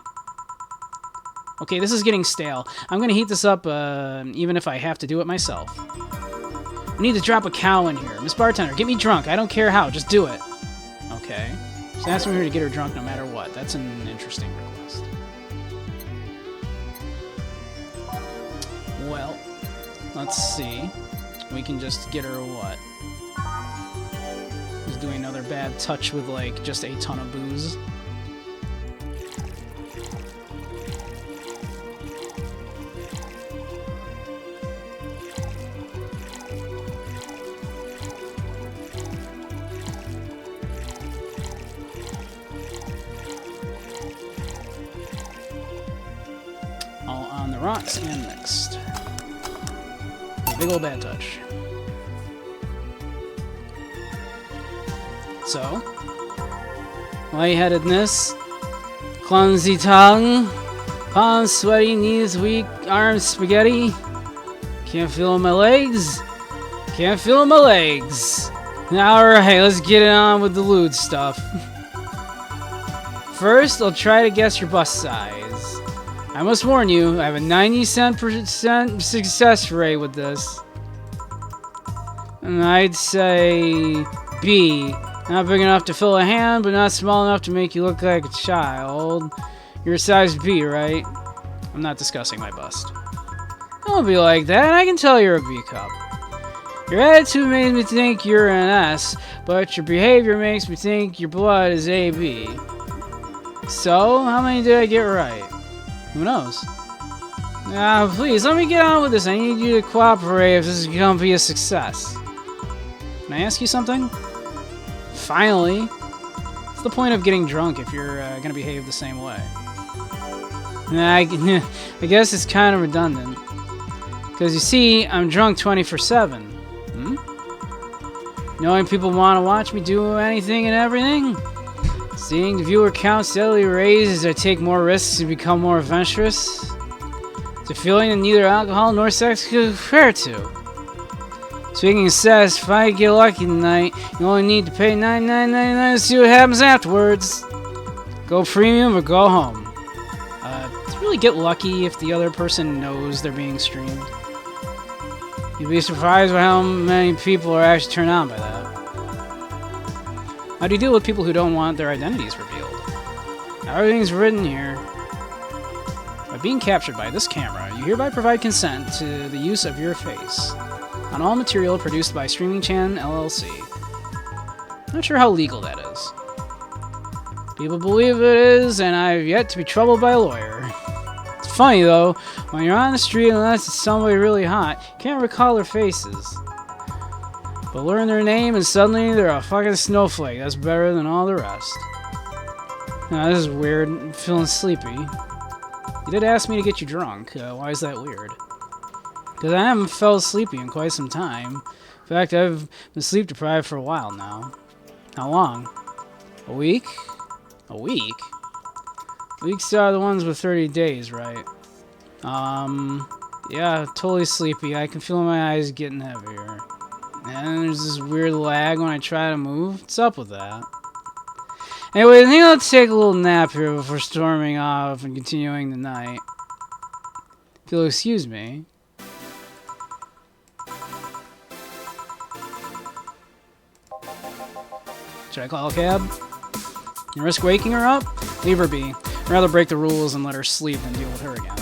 Okay, this is getting stale. I'm going to heat this up even if I have to do it myself. We need to drop a cow in here. Miss Bartender, get me drunk. I don't care how. Just do it. Okay. She's asking me to get her drunk no matter what. That's an interesting request. Well, let's see. We can just get her what? Just doing another bad touch with, like, just a ton of booze. All on the rocks and mixed. Big ol' bad touch. So, lightheadedness, clumsy tongue, palms sweaty, knees weak, arms spaghetti. Can't feel my legs. Can't feel my legs. Alright, let's get it on with the lewd stuff. First, I'll try to guess your bust size. I must warn you, I have a 90% success rate with this. And I'd say B. Not big enough to fill a hand, but not small enough to make you look like a child. You're a size B, right? I'm not discussing my bust. Don't be like that. I can tell you're a B cup. Your attitude makes me think you're an S, but your behavior makes me think your blood is AB. So, how many did I get right? Who knows? Please, let me get on with this. I need you to cooperate if this is going to be a success. Can I ask you something? Finally. What's the point of getting drunk if you're going to behave the same way? I guess it's kind of redundant. Because you see, I'm drunk 24/7. Knowing people want to watch me do anything and everything? Seeing the viewer count steadily raise as I take more risks and become more adventurous? It's a feeling that neither alcohol nor sex can compare to. Speaking of sex, if I get lucky tonight, you only need to pay $9.99 to see what happens afterwards. Go premium or go home. Does it really get lucky if the other person knows they're being streamed? You'd be surprised by how many people are actually turned on by that. How do you deal with people who don't want their identities revealed? Everything's written here. By being captured by this camera, you hereby provide consent to the use of your face on all material produced by Streaming Chan LLC. Not sure how legal that is. People believe it is, and I've yet to be troubled by a lawyer. It's funny though, when you're on the street, unless it's somebody really hot, you can't recall their faces. But learn their name and suddenly they're a fucking snowflake. That's better than all the rest. Now, this is weird. I'm feeling sleepy. You did ask me to get you drunk. Why is that weird? Because I haven't felt sleepy in quite some time. In fact, I've been sleep deprived for a while now. How long? A week? A week? Weeks are the ones with 30 days, right? Yeah, totally sleepy. I can feel my eyes getting heavier. And there's this weird lag when I try to move. What's up with that? Anyway, I think I'll take a little nap here before storming off and continuing the night. If you'll excuse me. Should I call a cab? You risk waking her up? Leave her be. I'd rather break the rules and let her sleep than deal with her again.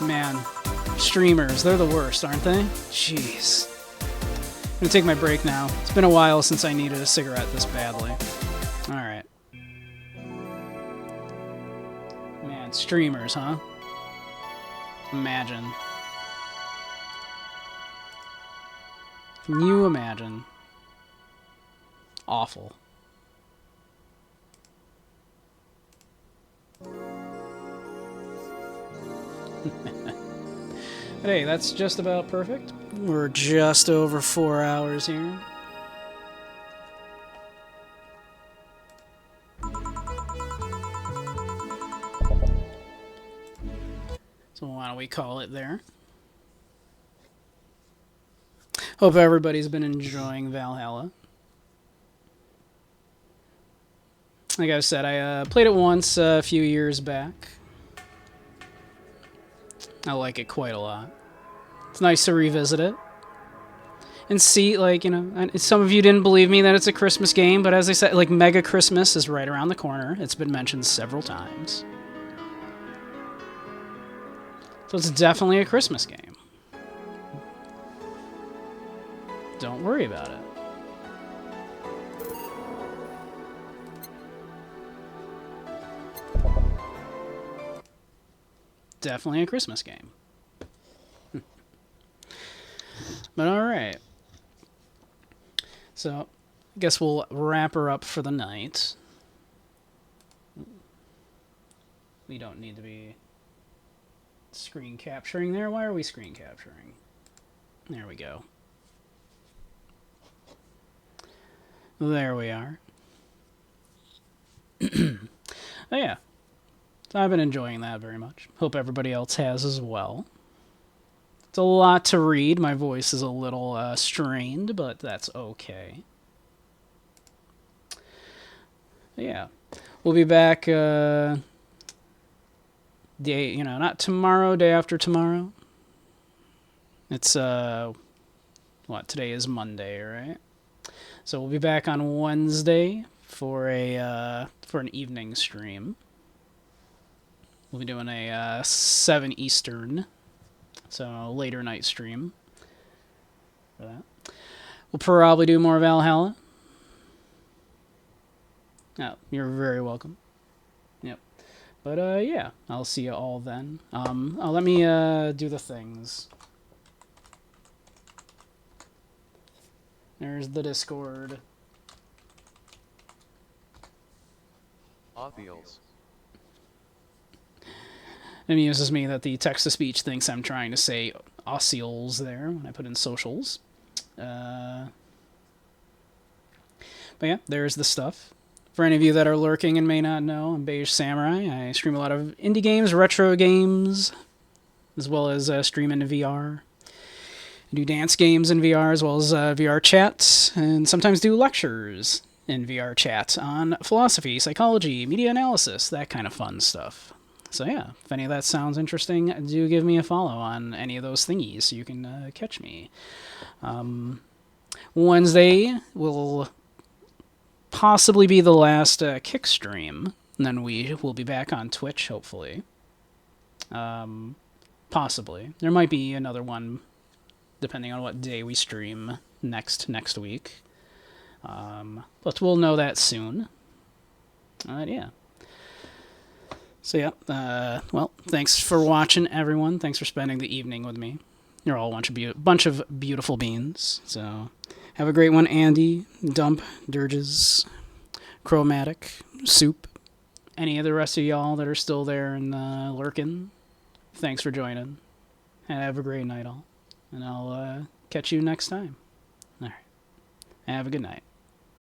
Man, streamers, they're the worst, aren't they? Jeez. I'm gonna take my break now. It's been a while since I needed a cigarette this badly. Alright. Man, streamers, huh? Imagine. Can you imagine? Awful. Hey, that's just about perfect. We're just over 4 hours here. So why don't we call it there? Hope everybody's been enjoying Valhalla. Like I said, I played it once a few years back. I like it quite a lot. It's nice to revisit it. And see, like, you know, some of you didn't believe me that it's a Christmas game, but as I said, like, Mega Christmas is right around the corner. It's been mentioned several times. So it's definitely a Christmas game. Don't worry about it. Definitely a Christmas game. But alright. So, I guess we'll wrap her up for the night. We don't need to be screen capturing there. Why are we screen capturing? There we go. There we are. Oh yeah. So I've been enjoying that very much. Hope everybody else has as well. It's a lot to read. My voice is a little strained, but that's okay. Yeah. We'll be back day, not tomorrow, day after tomorrow. It's what, today is Monday, right? So we'll be back on Wednesday for an evening stream. We'll be doing a 7 Eastern, so later night stream for that. We'll probably do more Valhalla. Oh, you're very welcome. Yep. But yeah, I'll see you all then. Let me do the things. There's the Discord. Audios. It amuses me that the text-to-speech thinks I'm trying to say Aussials there when I put in socials. But yeah, there's the stuff. For any of you that are lurking and may not know, I'm Beige Samurai. I stream a lot of indie games, retro games, as well as stream into VR. I do dance games in VR as well as VR chat, and sometimes do lectures in VR chat on philosophy, psychology, media analysis, that kind of fun stuff. So yeah, if any of that sounds interesting, do give me a follow on any of those thingies so you can catch me. Wednesday will possibly be the last kick stream, and then we will be back on Twitch, hopefully. Possibly. There might be another one, depending on what day we stream next week. But we'll know that soon. Yeah. So yeah, well, thanks for watching, everyone. Thanks for spending the evening with me. You're all a bunch of beautiful beans. So have a great one, Andy, Dump, Dirges, Chromatic, Soup, any of the rest of y'all that are still there and lurking. Thanks for joining. Have a great night, all. And I'll catch you next time. All right. Have a good night.